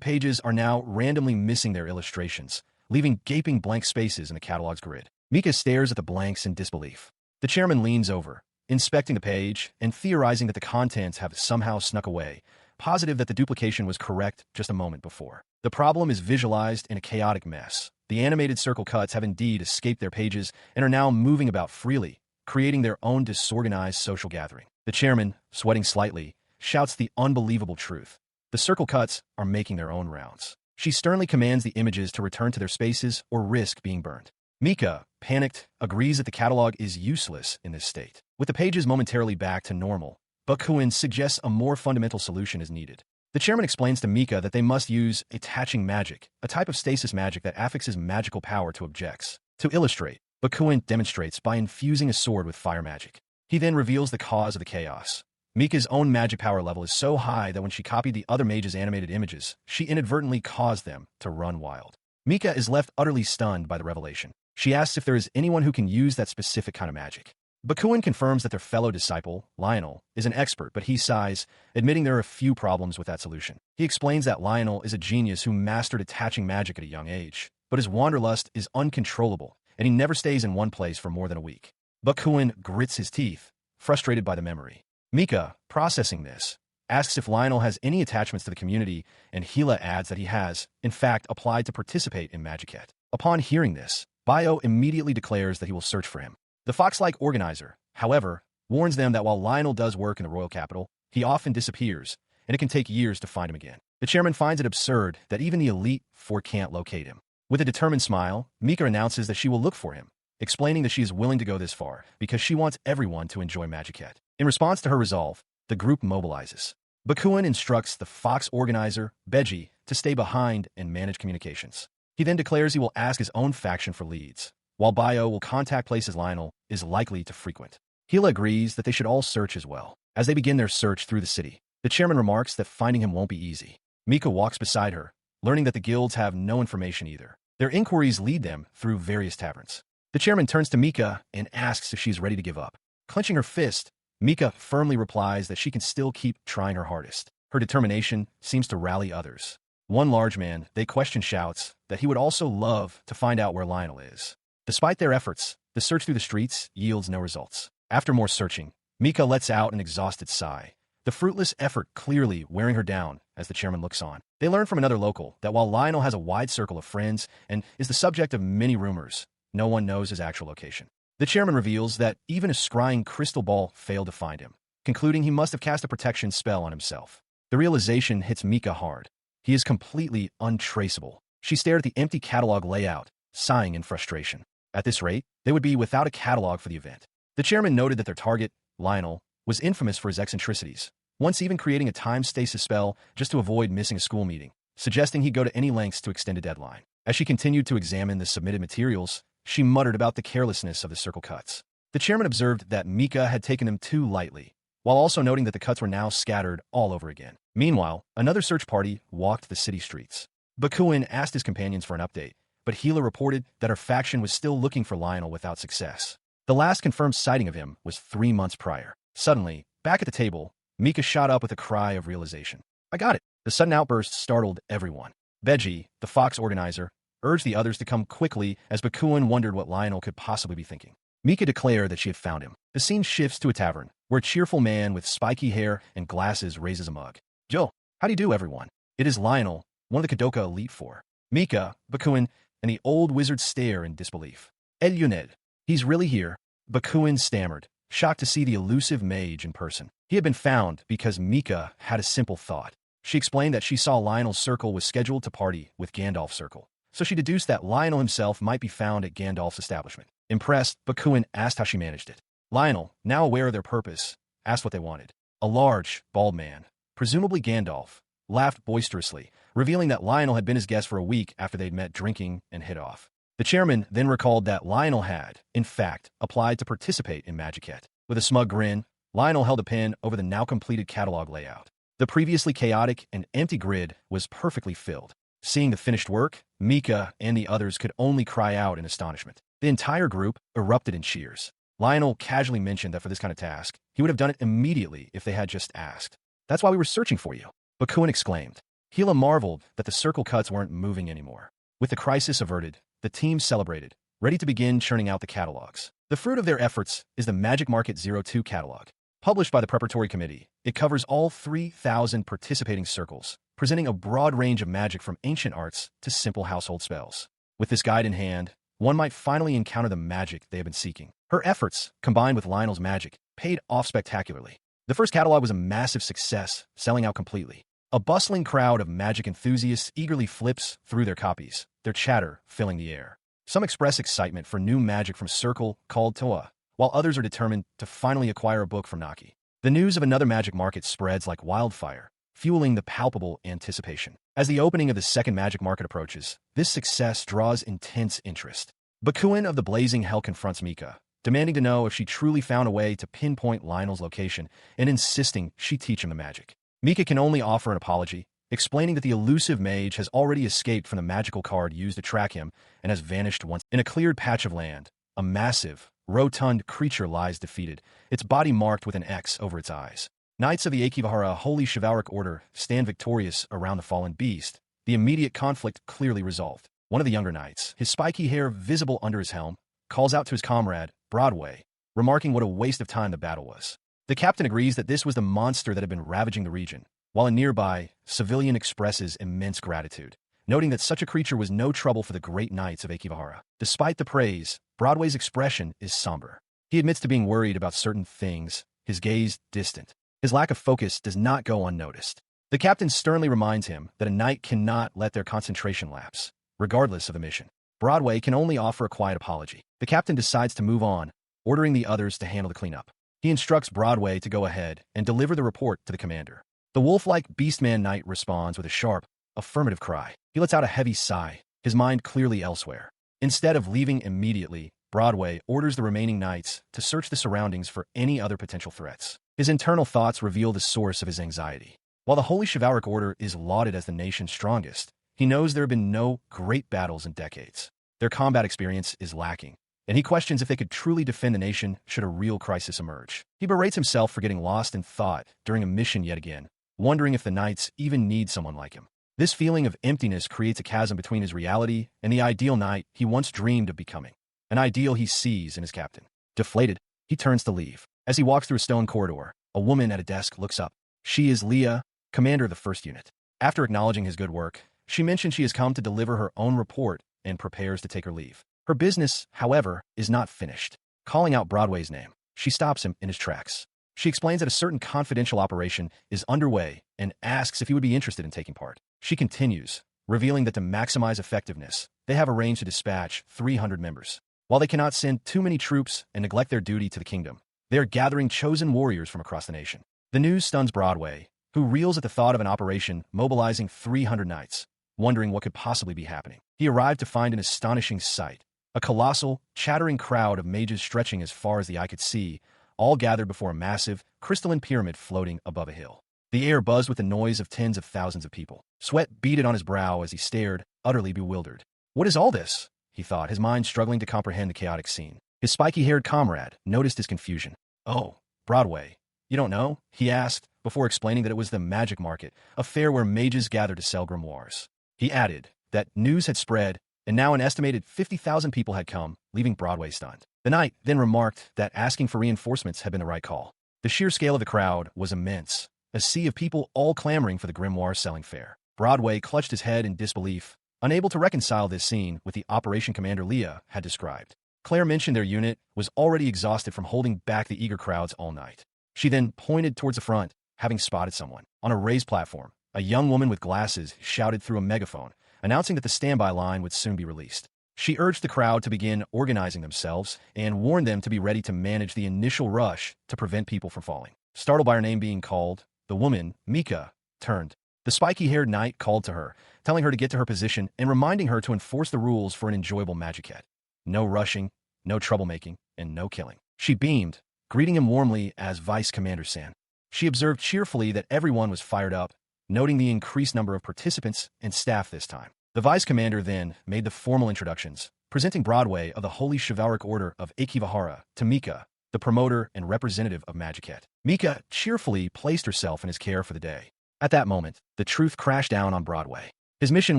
pages are now randomly missing their illustrations, leaving gaping blank spaces in the catalog's grid. Mika stares at the blanks in disbelief. The chairman leans over, inspecting the page and theorizing that the contents have somehow snuck away, positive that the duplication was correct just a moment before. The problem is visualized in a chaotic mess. The animated circle cuts have indeed escaped their pages and are now moving about freely, creating their own disorganized social gathering. The chairman, sweating slightly, shouts the unbelievable truth. The circle cuts are making their own rounds. She sternly commands the images to return to their spaces or risk being burned. Mika, panicked, agrees that the catalog is useless in this state. With the pages momentarily back to normal, Bakuin suggests a more fundamental solution is needed. The chairman explains to Mika that they must use attaching magic, a type of stasis magic that affixes magical power to objects. To illustrate, Bakuin demonstrates by infusing a sword with fire magic. He then reveals the cause of the chaos. Mika's own magic power level is so high that when she copied the other mage's animated images, she inadvertently caused them to run wild. Mika is left utterly stunned by the revelation. She asks if there is anyone who can use that specific kind of magic. Bakuin confirms that their fellow disciple, Lionel, is an expert, but he sighs, admitting there are a few problems with that solution. He explains that Lionel is a genius who mastered attaching magic at a young age, but his wanderlust is uncontrollable, and he never stays in one place for more than a week. Bakuin grits his teeth, frustrated by the memory. Mika, processing this, asks if Lionel has any attachments to the community, and Hila adds that he has, in fact, applied to participate in Magicette. Upon hearing this, Bio immediately declares that he will search for him. The fox-like organizer, however, warns them that while Lionel does work in the royal capital, he often disappears, and it can take years to find him again. The chairman finds it absurd that even the elite four can't locate him. With a determined smile, Mika announces that she will look for him, explaining that she is willing to go this far because she wants everyone to enjoy Magicette. In response to her resolve, the group mobilizes. Bakuin instructs the fox organizer, Beji, to stay behind and manage communications. He then declares he will ask his own faction for leads, while Bio will contact places Lionel is likely to frequent. Hila agrees that they should all search as well. As they begin their search through the city, the chairman remarks that finding him won't be easy. Mika walks beside her, learning that the guilds have no information either. Their inquiries lead them through various taverns. The chairman turns to Mika and asks if she's ready to give up. Clenching her fist, Mika firmly replies that she can still keep trying her hardest. Her determination seems to rally others. One large man, they question, shouts that he would also love to find out where Lionel is. Despite their efforts, the search through the streets yields no results. After more searching, Mika lets out an exhausted sigh, the fruitless effort clearly wearing her down as the chairman looks on. They learn from another local that while Lionel has a wide circle of friends and is the subject of many rumors, no one knows his actual location. The chairman reveals that even a scrying crystal ball failed to find him, concluding he must have cast a protection spell on himself. The realization hits Mika hard. He is completely untraceable. She stared at the empty catalog layout, sighing in frustration. At this rate, they would be without a catalog for the event. The chairman noted that their target, Lionel, was infamous for his eccentricities, once even creating a time stasis spell just to avoid missing a school meeting, suggesting he go to any lengths to extend a deadline. As she continued to examine the submitted materials, she muttered about the carelessness of the circle cuts. The chairman observed that Mika had taken them too lightly, while also noting that the cuts were now scattered all over again. Meanwhile, another search party walked the city streets. Bakuin asked his companions for an update, but Hila reported that her faction was still looking for Lionel without success. The last confirmed sighting of him was 3 months prior. Suddenly, back at the table, Mika shot up with a cry of realization. "I got it!" The sudden outburst startled everyone. Beji, the fox organizer, urged the others to come quickly as Bakuin wondered what Lionel could possibly be thinking. Mika declared that she had found him. The scene shifts to a tavern, where a cheerful man with spiky hair and glasses raises a mug. "Joe, how do you do, everyone? It is Lionel, one of the Kadoka Elite Four." Mika, Bakuin, and the old wizard stare in disbelief. "El Yuned, he's really here?" Bakuin stammered, shocked to see the elusive mage in person. He had been found because Mika had a simple thought. She explained that she saw Lionel's circle was scheduled to party with Gandalf's circle, so she deduced that Lionel himself might be found at Gandalf's establishment. Impressed, Bakuin asked how she managed it. Lionel, now aware of their purpose, asked what they wanted. A large, bald man, presumably Gandalf, laughed boisterously, revealing that Lionel had been his guest for a week after they'd met drinking and hit off. The chairman then recalled that Lionel had, in fact, applied to participate in ISEKAI'D. With a smug grin, Lionel held a pen over the now-completed catalog layout. The previously chaotic and empty grid was perfectly filled. Seeing the finished work, Mika and the others could only cry out in astonishment. The entire group erupted in cheers. Lionel casually mentioned that for this kind of task, he would have done it immediately if they had just asked. "That's why we were searching for you," Bakuin exclaimed. Hila marveled that the circle cuts weren't moving anymore. With the crisis averted, the team celebrated, ready to begin churning out the catalogs. The fruit of their efforts is the Magic Market 02 catalog. Published by the Preparatory Committee, it covers all 3,000 participating circles, presenting a broad range of magic from ancient arts to simple household spells. With this guide in hand, one might finally encounter the magic they have been seeking. Her efforts, combined with Lionel's magic, paid off spectacularly. The first catalog was a massive success, selling out completely. A bustling crowd of magic enthusiasts eagerly flips through their copies, their chatter filling the air. Some express excitement for new magic from a circle called Toa, while others are determined to finally acquire a book from Naki. The news of another magic market spreads like wildfire, fueling the palpable anticipation. As the opening of the second magic market approaches, this success draws intense interest. Bakuin of the Blazing Hell confronts Mika, demanding to know if she truly found a way to pinpoint Lionel's location and insisting she teach him the magic. Mika can only offer an apology, explaining that the elusive mage has already escaped from the magical card used to track him and has vanished once. In a cleared patch of land, a massive, rotund creature lies defeated, its body marked with an X over its eyes. Knights of the Ekivahara Holy Chivalric Order stand victorious around the fallen beast, the immediate conflict clearly resolved. One of the younger knights, his spiky hair visible under his helm, calls out to his comrade, Broadway, remarking what a waste of time the battle was. The captain agrees that this was the monster that had been ravaging the region, while a nearby civilian expresses immense gratitude, noting that such a creature was no trouble for the great knights of Ekivahara. Despite the praise, Broadway's expression is somber. He admits to being worried about certain things, his gaze distant. His lack of focus does not go unnoticed. The captain sternly reminds him that a knight cannot let their concentration lapse, regardless of the mission. Broadway can only offer a quiet apology. The captain decides to move on, ordering the others to handle the cleanup. He instructs Broadway to go ahead and deliver the report to the commander. The wolf-like Beastman Knight responds with a sharp, affirmative cry. He lets out a heavy sigh, his mind clearly elsewhere. Instead of leaving immediately, Broadway orders the remaining knights to search the surroundings for any other potential threats. His internal thoughts reveal the source of his anxiety. While the Holy Chivalric Order is lauded as the nation's strongest, he knows there have been no great battles in decades. Their combat experience is lacking, and he questions if they could truly defend the nation should a real crisis emerge. He berates himself for getting lost in thought during a mission yet again, wondering if the knights even need someone like him. This feeling of emptiness creates a chasm between his reality and the ideal knight he once dreamed of becoming, an ideal he sees in his captain. Deflated, he turns to leave. As he walks through a stone corridor, a woman at a desk looks up. She is Leah, commander of the first unit. After acknowledging his good work, she mentions she has come to deliver her own report and prepares to take her leave. Her business, however, is not finished. Calling out Broadway's name, she stops him in his tracks. She explains that a certain confidential operation is underway and asks if he would be interested in taking part. She continues, revealing that to maximize effectiveness, they have arranged to dispatch 300 members. While they cannot send too many troops and neglect their duty to the kingdom, they are gathering chosen warriors from across the nation. The news stuns Broadway, who reels at the thought of an operation mobilizing 300 knights, wondering what could possibly be happening. He arrived to find an astonishing sight. A colossal, chattering crowd of mages stretching as far as the eye could see, all gathered before a massive, crystalline pyramid floating above a hill. The air buzzed with the noise of tens of thousands of people. Sweat beaded on his brow as he stared, utterly bewildered. What is all this? He thought, his mind struggling to comprehend the chaotic scene. His spiky-haired comrade noticed his confusion. Oh, Broadway. You don't know? He asked, before explaining that it was the magic market, a fair where mages gathered to sell grimoires. He added that news had spread and now an estimated 50,000 people had come, leaving Broadway stunned. The knight then remarked that asking for reinforcements had been the right call. The sheer scale of the crowd was immense, a sea of people all clamoring for the grimoire selling fair. Broadway clutched his head in disbelief, unable to reconcile this scene with the operation Commander Leah had described. Claire mentioned their unit was already exhausted from holding back the eager crowds all night. She then pointed towards the front, having spotted someone. On a raised platform, a young woman with glasses shouted through a megaphone, announcing that the standby line would soon be released. She urged the crowd to begin organizing themselves and warned them to be ready to manage the initial rush to prevent people from falling. Startled by her name being called, the woman, Mika, turned. The spiky-haired knight called to her, telling her to get to her position and reminding her to enforce the rules for an enjoyable magiquette. No rushing, no troublemaking, and no killing. She beamed, greeting him warmly as Vice Commander San. She observed cheerfully that everyone was fired up, noting the increased number of participants and staff this time. The Vice Commander then made the formal introductions, presenting Broadway of the Holy Chivalric Order of Ikivahara to Mika, the promoter and representative of Magiquette. Mika cheerfully placed herself in his care for the day. At that moment, the truth crashed down on Broadway. His mission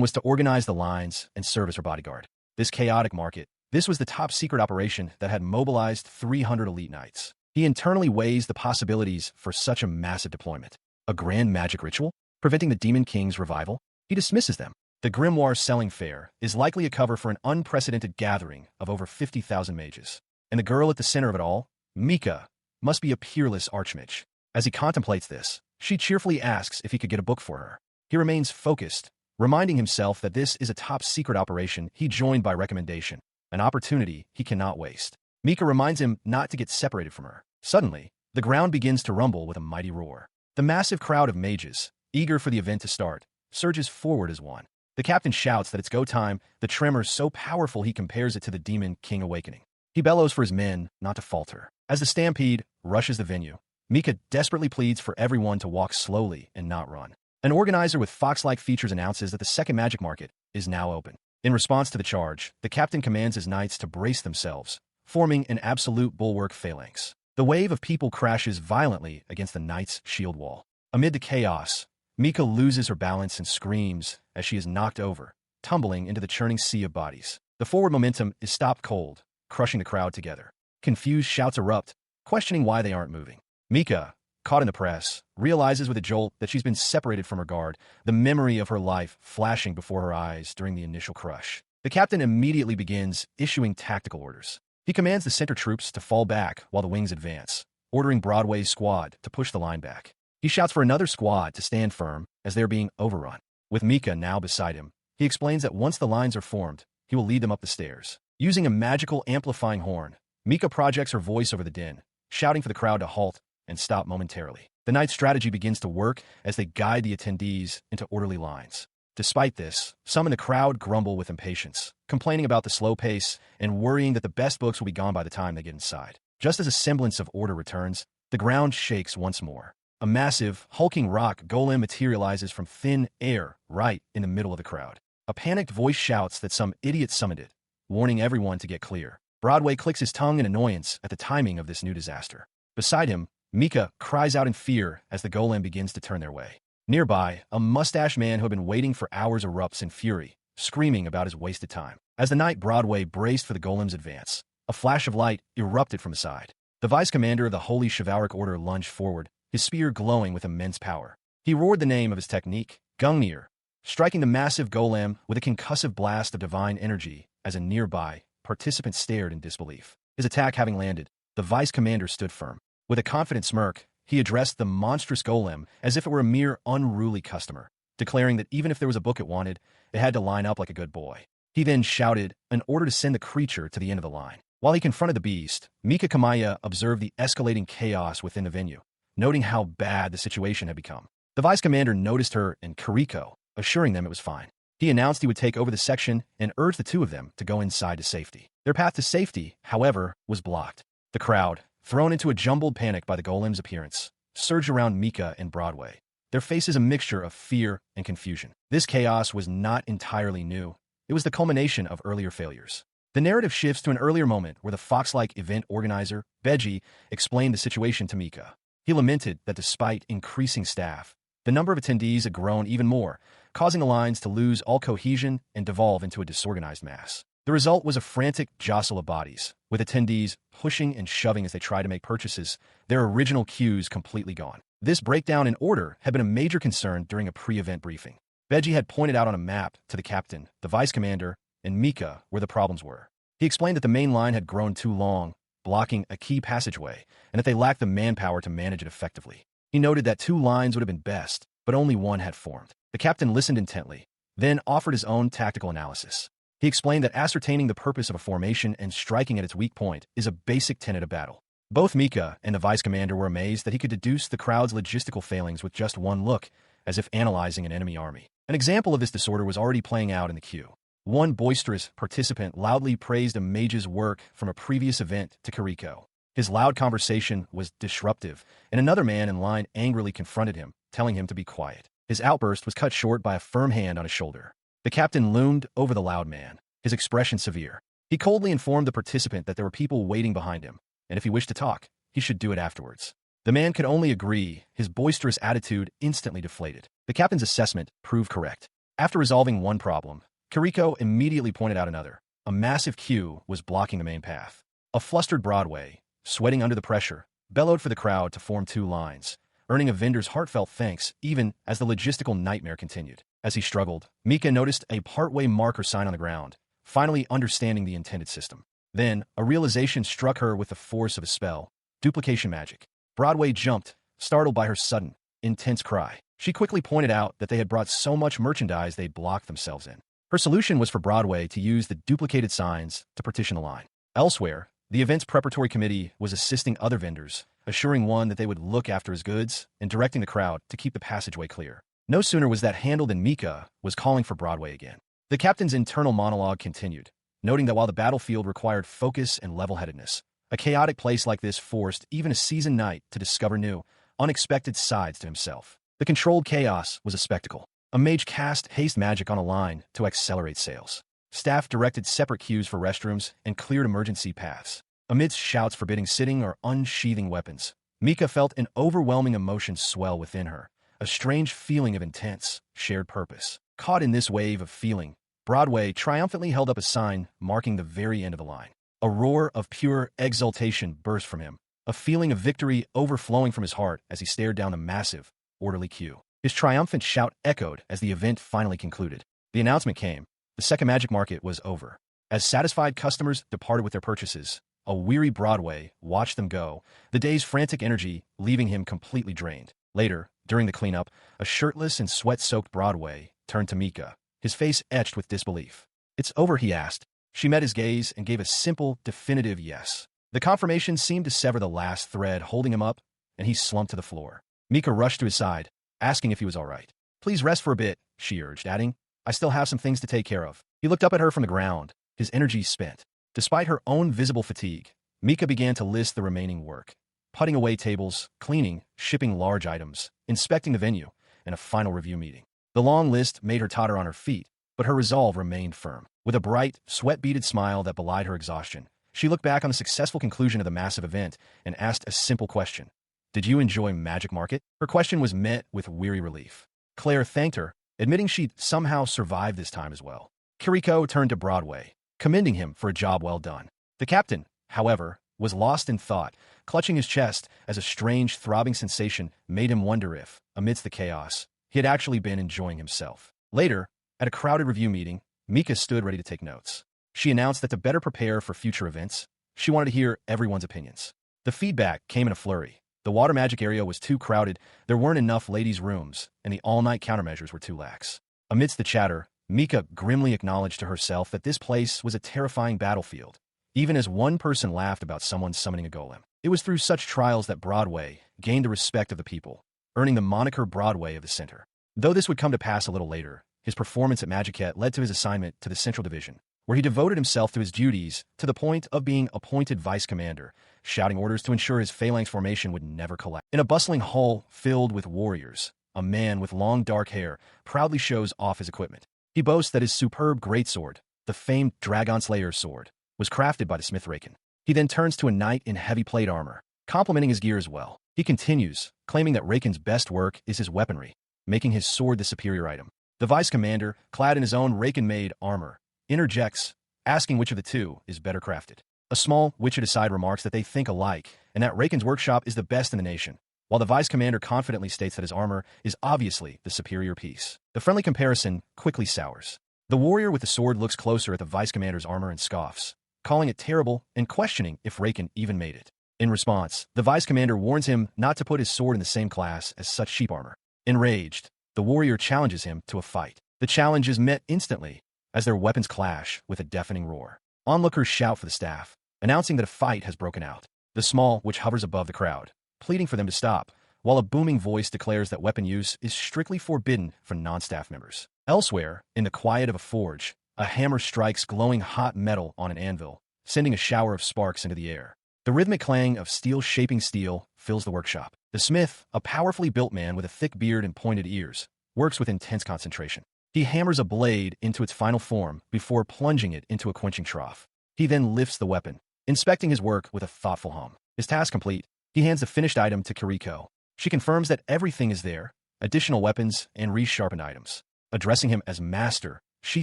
was to organize the lines and serve as her bodyguard. This chaotic market, this was the top-secret operation that had mobilized 300 elite knights. He internally weighs the possibilities for such a massive deployment. A grand magic ritual? Preventing the Demon King's revival? He dismisses them. The Grimoire Selling Fair is likely a cover for an unprecedented gathering of over 50,000 mages. And the girl at the center of it all, Mika, must be a peerless archmage. As he contemplates this, she cheerfully asks if he could get a book for her. He remains focused, reminding himself that this is a top-secret operation he joined by recommendation, an opportunity he cannot waste. Mika reminds him not to get separated from her. Suddenly, the ground begins to rumble with a mighty roar. The massive crowd of mages, eager for the event to start, surges forward as one. The captain shouts that it's go time, the tremor so powerful he compares it to the Demon King awakening. He bellows for his men not to falter. As the stampede rushes the venue, Mika desperately pleads for everyone to walk slowly and not run. An organizer with fox-like features announces that the second magic market is now open. In response to the charge, the captain commands his knights to brace themselves, forming an absolute bulwark phalanx. The wave of people crashes violently against the knight's shield wall. Amid the chaos, Mika loses her balance and screams as she is knocked over, tumbling into the churning sea of bodies. The forward momentum is stopped cold, crushing the crowd together. Confused shouts erupt, questioning why they aren't moving. Mika, caught in the press, realizes with a jolt that she's been separated from her guard, the memory of her life flashing before her eyes during the initial crush. The captain immediately begins issuing tactical orders. He commands the center troops to fall back while the wings advance, ordering Broadway's squad to push the line back. He shouts for another squad to stand firm as they're being overrun. With Mika now beside him, he explains that once the lines are formed, he will lead them up the stairs. Using a magical amplifying horn, Mika projects her voice over the din, shouting for the crowd to halt and stop momentarily. The knight's strategy begins to work as they guide the attendees into orderly lines. Despite this, some in the crowd grumble with impatience, complaining about the slow pace and worrying that the best books will be gone by the time they get inside. Just as a semblance of order returns, the ground shakes once more. A massive, hulking rock golem materializes from thin air right in the middle of the crowd. A panicked voice shouts that some idiot summoned it, warning everyone to get clear. Broadway clicks his tongue in annoyance at the timing of this new disaster. Beside him, Mika cries out in fear as the golem begins to turn their way. Nearby, a mustached man who had been waiting for hours erupts in fury, screaming about his wasted time. As the knight Broadway braced for the golem's advance, a flash of light erupted from his side. The vice commander of the Holy Chivalric Order lunged forward, his spear glowing with immense power. He roared the name of his technique, Gungnir, striking the massive golem with a concussive blast of divine energy as a nearby participant stared in disbelief. His attack having landed, the vice commander stood firm. With a confident smirk, he addressed the monstrous golem as if it were a mere unruly customer, declaring that even if there was a book it wanted, it had to line up like a good boy. He then shouted an order to send the creature to the end of the line. While he confronted the beast, Mika Kamaya observed the escalating chaos within the venue, noting how bad the situation had become. The vice commander noticed her and Kiriko, assuring them it was fine. He announced he would take over the section and urged the two of them to go inside to safety. Their path to safety, however, was blocked. The crowd, thrown into a jumbled panic by the golem's appearance, surged around Mika and Broadway, their faces a mixture of fear and confusion. This chaos was not entirely new. It was the culmination of earlier failures. The narrative shifts to an earlier moment where the fox-like event organizer, Beji, explained the situation to Mika. He lamented that despite increasing staff, The number of attendees had grown even more, causing the lines to lose all cohesion and devolve into a disorganized mass. The result was a frantic jostle of bodies, with attendees pushing and shoving as they tried to make purchases, their original queues completely gone. This breakdown in order had been a major concern during a pre-event briefing. Veggie had pointed out on a map to the captain, the vice commander, and Mika where the problems were. He explained that the main line had grown too long, blocking a key passageway, and that they lacked the manpower to manage it effectively. He noted that 2 lines would have been best, but only one had formed. The captain listened intently, then offered his own tactical analysis. He explained that ascertaining the purpose of a formation and striking at its weak point is a basic tenet of battle. Both Mika and the vice commander were amazed that he could deduce the crowd's logistical failings with just one look, as if analyzing an enemy army. An example of this disorder was already playing out in the queue. One boisterous participant loudly praised a mage's work from a previous event to Kiriko. His loud conversation was disruptive, and another man in line angrily confronted him, telling him to be quiet. His outburst was cut short by a firm hand on his shoulder. The captain loomed over the loud man, his expression severe. He coldly informed the participant that there were people waiting behind him, and if he wished to talk, he should do it afterwards. The man could only agree, his boisterous attitude instantly deflated. The captain's assessment proved correct. After resolving one problem, Kiriko immediately pointed out another. A massive queue was blocking the main path. A flustered Broadway, sweating under the pressure, bellowed for the crowd to form 2 lines, earning a vendor's heartfelt thanks even as the logistical nightmare continued. As he struggled, Mika noticed a partway marker sign on the ground, finally understanding the intended system. Then, a realization struck her with the force of a spell: duplication magic. Broadway jumped, startled by her sudden, intense cry. She quickly pointed out that they had brought so much merchandise they'd blocked themselves in. Her solution was for Broadway to use the duplicated signs to partition the line. Elsewhere, the event's preparatory committee was assisting other vendors, assuring one that they would look after his goods and directing the crowd to keep the passageway clear. No sooner was that handled than Mika was calling for Broadway again. The captain's internal monologue continued, noting that while the battlefield required focus and level-headedness, a chaotic place like this forced even a seasoned knight to discover new, unexpected sides to himself. The controlled chaos was a spectacle. A mage cast haste magic on a line to accelerate sales. Staff directed separate queues for restrooms and cleared emergency paths. Amidst shouts forbidding sitting or unsheathing weapons, Mika felt an overwhelming emotion swell within her, a strange feeling of intense, shared purpose. Caught in this wave of feeling, Broadway triumphantly held up a sign marking the very end of the line. A roar of pure exultation burst from him, a feeling of victory overflowing from his heart as he stared down the massive, orderly queue. His triumphant shout echoed as the event finally concluded. The announcement came: the second magic market was over. As satisfied customers departed with their purchases, a weary Broadway watched them go, the day's frantic energy leaving him completely drained. Later, during the cleanup, a shirtless and sweat-soaked Broadway turned to Mika, his face etched with disbelief. "It's over?" he asked. She met his gaze and gave a simple, definitive yes. The confirmation seemed to sever the last thread holding him up, and he slumped to the floor. Mika rushed to his side, asking if he was all right. "Please rest for a bit," she urged, adding, "I still have some things to take care of." He looked up at her from the ground, his energy spent. Despite her own visible fatigue, Mika began to list the remaining work: putting away tables, cleaning, shipping large items, inspecting the venue, and a final review meeting. The long list made her totter on her feet, but her resolve remained firm. With a bright, sweat-beaded smile that belied her exhaustion, she looked back on the successful conclusion of the massive event and asked a simple question: "Did you enjoy Magic Market?" Her question was met with weary relief. Claire thanked her, admitting she'd somehow survived this time as well. Kiriko turned to Broadway, commending him for a job well done. The captain, however, was lost in thought, clutching his chest as a strange, throbbing sensation made him wonder if, amidst the chaos, he had actually been enjoying himself. Later, at a crowded review meeting, Mika stood ready to take notes. She announced that to better prepare for future events, she wanted to hear everyone's opinions. The feedback came in a flurry. The water magic area was too crowded, there weren't enough ladies' rooms, and the all-night countermeasures were too lax. Amidst the chatter, Mika grimly acknowledged to herself that this place was a terrifying battlefield, even as one person laughed about someone summoning a golem. It was through such trials that Broadway gained the respect of the people, earning the moniker Broadway of the Center. Though this would come to pass a little later, his performance at Magiquette led to his assignment to the Central Division, where he devoted himself to his duties to the point of being appointed vice commander, shouting orders to ensure his phalanx formation would never collapse. In a bustling hall filled with warriors, a man with long dark hair proudly shows off his equipment. He boasts that his superb greatsword, the famed Dragon Slayer's sword, was crafted by the smith Raken. He then turns to a knight in heavy plate armor, complimenting his gear as well. He continues, claiming that Raken's best work is his weaponry. making his sword the superior item. The vice commander, clad in his own Raken-made armor, interjects, asking which of the two is better crafted. A small Wichita side remarks that they think alike, and that Raken's workshop is the best in the nation, while the vice commander confidently states that his armor is obviously the superior piece. The friendly comparison quickly sours. The warrior with the sword looks closer at the vice commander's armor and scoffs, calling it terrible and questioning if Raken even made it. In response, the vice commander warns him not to put his sword in the same class as such cheap armor. Enraged, the warrior challenges him to a fight. The challenge is met instantly, as their weapons clash with a deafening roar. Onlookers shout for the staff, announcing that a fight has broken out. The small witch hovers above the crowd, pleading for them to stop, while a booming voice declares that weapon use is strictly forbidden for non-staff members. Elsewhere, in the quiet of a forge, a hammer strikes glowing hot metal on an anvil, sending a shower of sparks into the air. The rhythmic clang of steel shaping steel fills the workshop. The smith, a powerfully built man with a thick beard and pointed ears, works with intense concentration. He hammers a blade into its final form before plunging it into a quenching trough. He then lifts the weapon, inspecting his work with a thoughtful hum. His task complete, he hands the finished item to Kiriko. She confirms that everything is there, additional weapons and resharpened items. Addressing him as master, she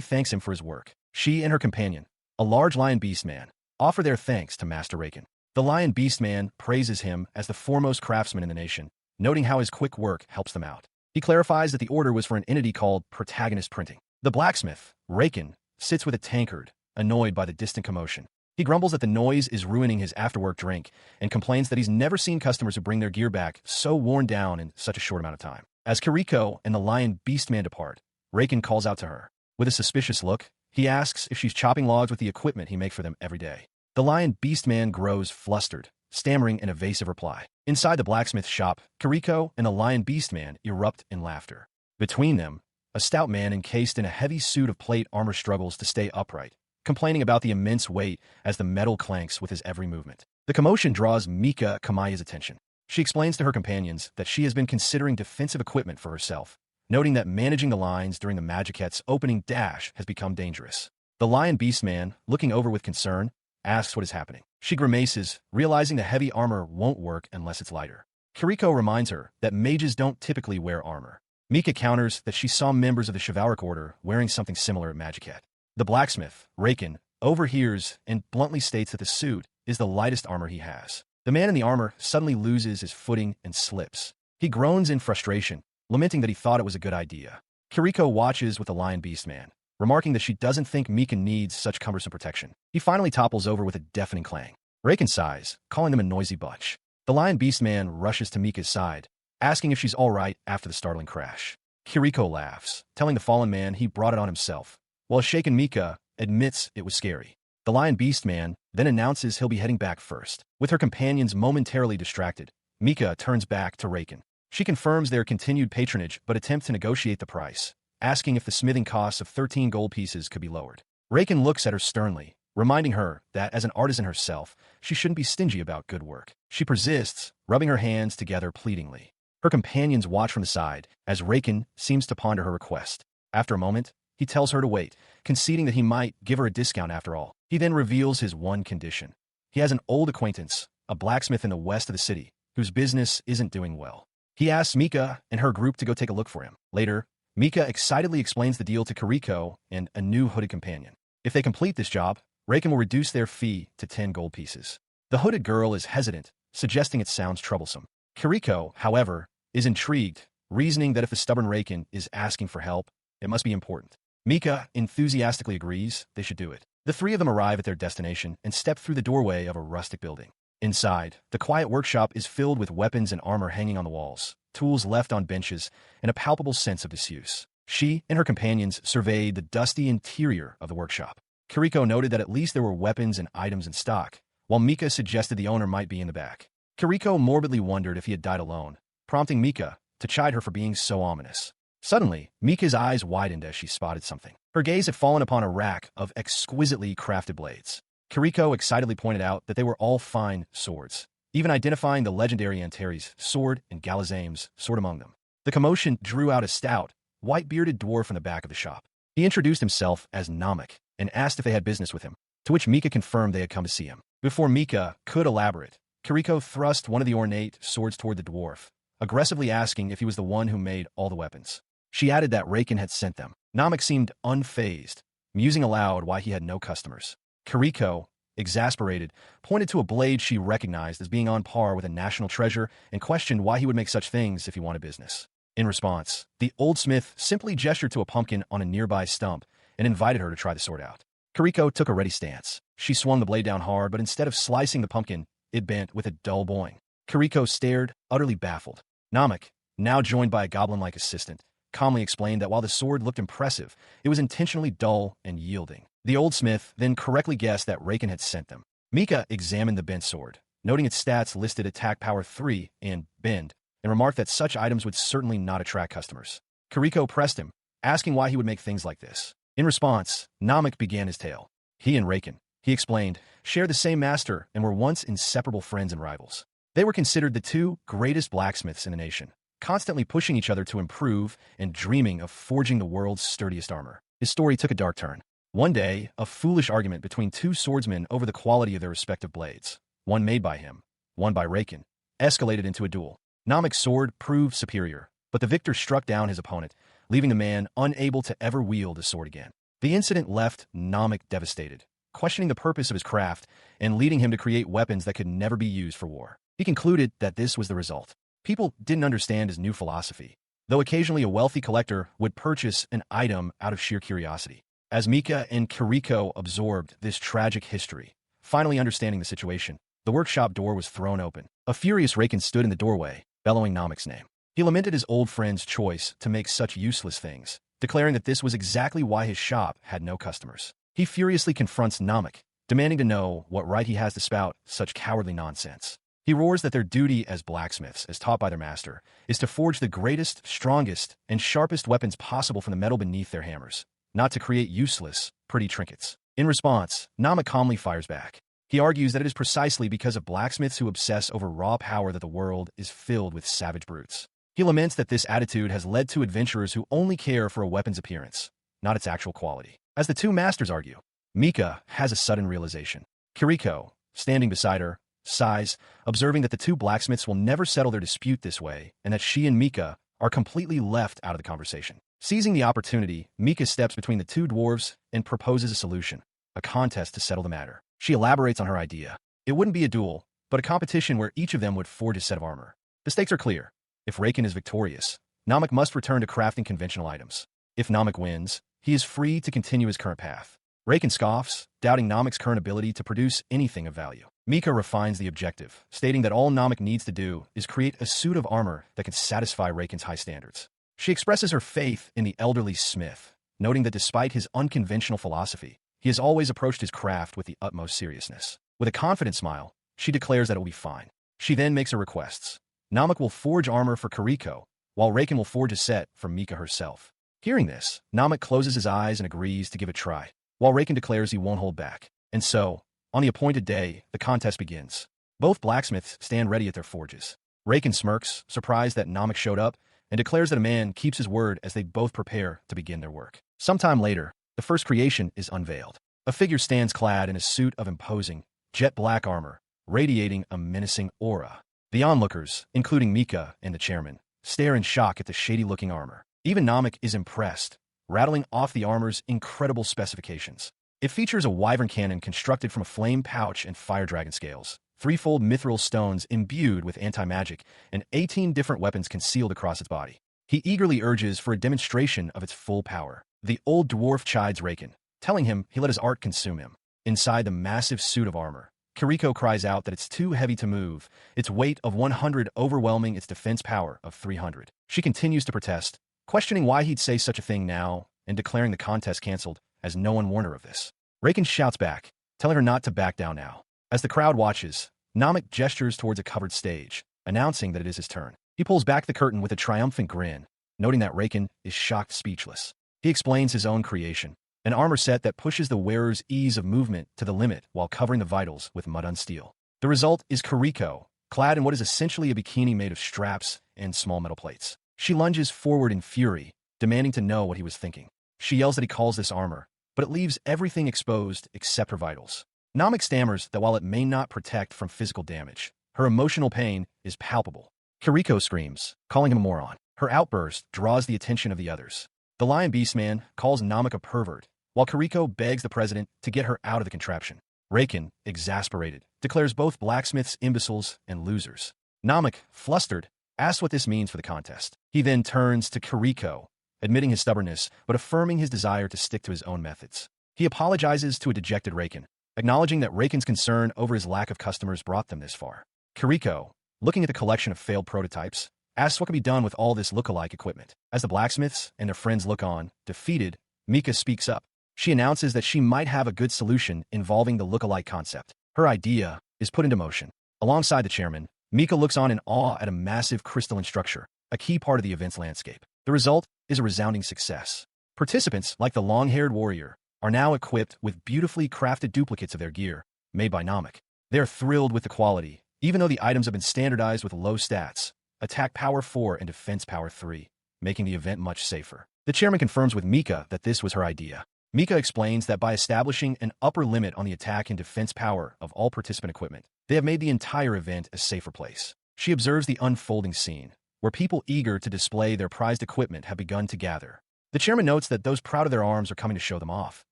thanks him for his work. She and her companion, a large lion beast man, offer their thanks to Master Raken. The lion beast man praises him as the foremost craftsman in the nation, noting how his quick work helps them out. He clarifies that the order was for an entity called Protagonist Printing. The blacksmith, Raken, sits with a tankard, annoyed by the distant commotion. He grumbles that the noise is ruining his after-work drink and complains that he's never seen customers who bring their gear back so worn down in such a short amount of time. As Kiriko and the lion beast man depart, Raken calls out to her. With a suspicious look, he asks if she's chopping logs with the equipment he makes for them every day. The lion beast man grows flustered, stammering an evasive reply. Inside the blacksmith shop, Kiriko and the lion beast man erupt in laughter. Between them, a stout man encased in a heavy suit of plate armor struggles to stay upright, complaining about the immense weight as the metal clanks with his every movement. The commotion draws Mika Kamaya's attention. She explains to her companions that she has been considering defensive equipment for herself, noting that managing the lines during the Magicette's opening dash has become dangerous. The lion beast man, looking over with concern, asks what is happening. She grimaces, realizing the heavy armor won't work unless it's lighter. Kiriko reminds her that mages don't typically wear armor. Mika counters that she saw members of the chivalric order wearing something similar at Magicette. The blacksmith, Raken, overhears and bluntly states that the suit is the lightest armor he has. The man in the armor suddenly loses his footing and slips. He groans in frustration, lamenting that he thought it was a good idea. Kiriko watches with the lion beast man, remarking that she doesn't think Mika needs such cumbersome protection. He finally topples over with a deafening clang. Raken sighs, calling them a noisy bunch. The lion beast man rushes to Mika's side, asking if she's all right after the startling crash. Kiriko laughs, telling the fallen man he brought it on himself, while shaken Mika admits it was scary. The lion beast man then announces he'll be heading back first. With her companions momentarily distracted, Mika turns back to Raken. She confirms their continued patronage but attempts to negotiate the price, asking if the smithing costs of 13 gold pieces could be lowered. Raken looks at her sternly, reminding her that as an artisan herself, she shouldn't be stingy about good work. She persists, rubbing her hands together pleadingly. Her companions watch from the side, as Raken seems to ponder her request. After a moment, he tells her to wait, conceding that he might give her a discount after all. He then reveals his one condition. He has an old acquaintance, a blacksmith in the west of the city, whose business isn't doing well. He asks Mika and her group to go take a look for him. Later, Mika excitedly explains the deal to Kiriko and a new hooded companion. If they complete this job, Raken will reduce their fee to 10 gold pieces. The hooded girl is hesitant, suggesting it sounds troublesome. Kiriko, however, is intrigued, reasoning that if the stubborn Raken is asking for help, it must be important. Mika enthusiastically agrees they should do it. The three of them arrive at their destination and step through the doorway of a rustic building. Inside, the quiet workshop is filled with weapons and armor hanging on the walls, tools left on benches, and a palpable sense of disuse. She and her companions surveyed the dusty interior of the workshop. Kiriko noted that at least there were weapons and items in stock, while Mika suggested the owner might be in the back. Kiriko morbidly wondered if he had died alone, prompting Mika to chide her for being so ominous. Suddenly, Mika's eyes widened as she spotted something. Her gaze had fallen upon a rack of exquisitely crafted blades. Kiriko excitedly pointed out that they were all fine swords, even identifying the legendary Antares sword and Galazame's sword among them. The commotion drew out a stout, white-bearded dwarf in the back of the shop. He introduced himself as Namek and asked if they had business with him, to which Mika confirmed they had come to see him. Before Mika could elaborate, Kiriko thrust one of the ornate swords toward the dwarf, aggressively asking if he was the one who made all the weapons. She added that Raken had sent them. Namek seemed unfazed, musing aloud why he had no customers. Kiriko, exasperated, pointed to a blade she recognized as being on par with a national treasure and questioned why he would make such things if he wanted business. In response, the old smith simply gestured to a pumpkin on a nearby stump and invited her to try the sword out. Kiriko took a ready stance. She swung the blade down hard, but instead of slicing the pumpkin, it bent with a dull boing. Kiriko stared, utterly baffled. Namek, now joined by a goblin-like assistant, calmly explained that while the sword looked impressive, it was intentionally dull and yielding. The old smith then correctly guessed that Raken had sent them. Mika examined the bent sword, noting its stats listed attack power 3 and bend, and remarked that such items would certainly not attract customers. Kiriko pressed him, asking why he would make things like this. In response, Namek began his tale. He and Raken, he explained, shared the same master and were once inseparable friends and rivals. They were considered the two greatest blacksmiths in the nation, constantly pushing each other to improve and dreaming of forging the world's sturdiest armor. His story took a dark turn. One day, a foolish argument between two swordsmen over the quality of their respective blades, one made by him, one by Raken, escalated into a duel. Namek's sword proved superior, but the victor struck down his opponent, leaving the man unable to ever wield a sword again. The incident left Namek devastated, questioning the purpose of his craft and leading him to create weapons that could never be used for war. He concluded that this was the result. People didn't understand his new philosophy, though occasionally a wealthy collector would purchase an item out of sheer curiosity. As Mika and Kiriko absorbed this tragic history, finally understanding the situation, the workshop door was thrown open. A furious Raken stood in the doorway, bellowing Namek's name. He lamented his old friend's choice to make such useless things, declaring that this was exactly why his shop had no customers. He furiously confronts Namek, demanding to know what right he has to spout such cowardly nonsense. He roars that their duty as blacksmiths, as taught by their master, is to forge the greatest, strongest, and sharpest weapons possible from the metal beneath their hammers, not to create useless, pretty trinkets. In response, Namek calmly fires back. He argues that it is precisely because of blacksmiths who obsess over raw power that the world is filled with savage brutes. He laments that this attitude has led to adventurers who only care for a weapon's appearance, not its actual quality. As the two masters argue, Mika has a sudden realization. Kiriko, standing beside her, sighs, observing that the two blacksmiths will never settle their dispute this way and that she and Mika are completely left out of the conversation. Seizing the opportunity, Mika steps between the two dwarves and proposes a solution, a contest to settle the matter. She elaborates on her idea. It wouldn't be a duel, but a competition where each of them would forge a set of armor. The stakes are clear. If Raken is victorious, Namek must return to crafting conventional items. If Namek wins, he is free to continue his current path. Raken scoffs, doubting Namek's current ability to produce anything of value. Mika refines the objective, stating that all Namek needs to do is create a suit of armor that can satisfy Raken's high standards. She expresses her faith in the elderly smith, noting that despite his unconventional philosophy, he has always approached his craft with the utmost seriousness. With a confident smile, she declares that it will be fine. She then makes her requests. Namek will forge armor for Kiriko, while Raken will forge a set for Mika herself. Hearing this, Namek closes his eyes and agrees to give it a try, while Raken declares he won't hold back. And so, on the appointed day, the contest begins. Both blacksmiths stand ready at their forges. Raken smirks, surprised that Namek showed up, and declares that a man keeps his word as they both prepare to begin their work. Sometime later, the first creation is unveiled. A figure stands clad in a suit of imposing, jet-black armor, radiating a menacing aura. The onlookers, including Mika and the chairman, stare in shock at the shady-looking armor. Even Namek is impressed, rattling off the armor's incredible specifications. It features a wyvern cannon constructed from a flame pouch and fire dragon scales, threefold mithril stones imbued with anti-magic, and 18 different weapons concealed across its body. He eagerly urges for a demonstration of its full power. The old dwarf chides Raken, telling him he let his art consume him. Inside the massive suit of armor, Kiriko cries out that it's too heavy to move, its weight of 100 overwhelming its defense power of 300. She continues to protest, questioning why he'd say such a thing now, and declaring the contest cancelled, as no one warned her of this. Raken shouts back, telling her not to back down now. As the crowd watches, Namek gestures towards a covered stage, announcing that it is his turn. He pulls back the curtain with a triumphant grin, noting that Raken is shocked speechless. He explains his own creation, an armor set that pushes the wearer's ease of movement to the limit while covering the vitals with mud on steel. The result is Kiriko, clad in what is essentially a bikini made of straps and small metal plates. She lunges forward in fury, demanding to know what he was thinking. She yells that he calls this armor, but it leaves everything exposed except her vitals. Namek stammers that while it may not protect from physical damage, her emotional pain is palpable. Kiriko screams, calling him a moron. Her outburst draws the attention of the others. The Lion Beast Man calls Namek a pervert, while Kiriko begs the president to get her out of the contraption. Raken, exasperated, declares both blacksmiths imbeciles and losers. Namek, flustered, asks what this means for the contest. He then turns to Kiriko, admitting his stubbornness, but affirming his desire to stick to his own methods. He apologizes to a dejected Raken, acknowledging that Raken's concern over his lack of customers brought them this far. Kiriko, looking at the collection of failed prototypes, asks what can be done with all this look-alike equipment. As the blacksmiths and their friends look on, defeated, Mika speaks up. She announces that she might have a good solution involving the look-alike concept. Her idea is put into motion. Alongside the chairman, Mika looks on in awe at a massive crystalline structure, a key part of the event's landscape. The result is a resounding success. Participants, like the long-haired warrior, are now equipped with beautifully crafted duplicates of their gear, made by Namek. They are thrilled with the quality, even though the items have been standardized with low stats, attack power 4 and defense power 3, making the event much safer. The chairman confirms with Mika that this was her idea. Mika explains that by establishing an upper limit on the attack and defense power of all participant equipment, they have made the entire event a safer place. She observes the unfolding scene, where people eager to display their prized equipment have begun to gather. The chairman notes that those proud of their arms are coming to show them off,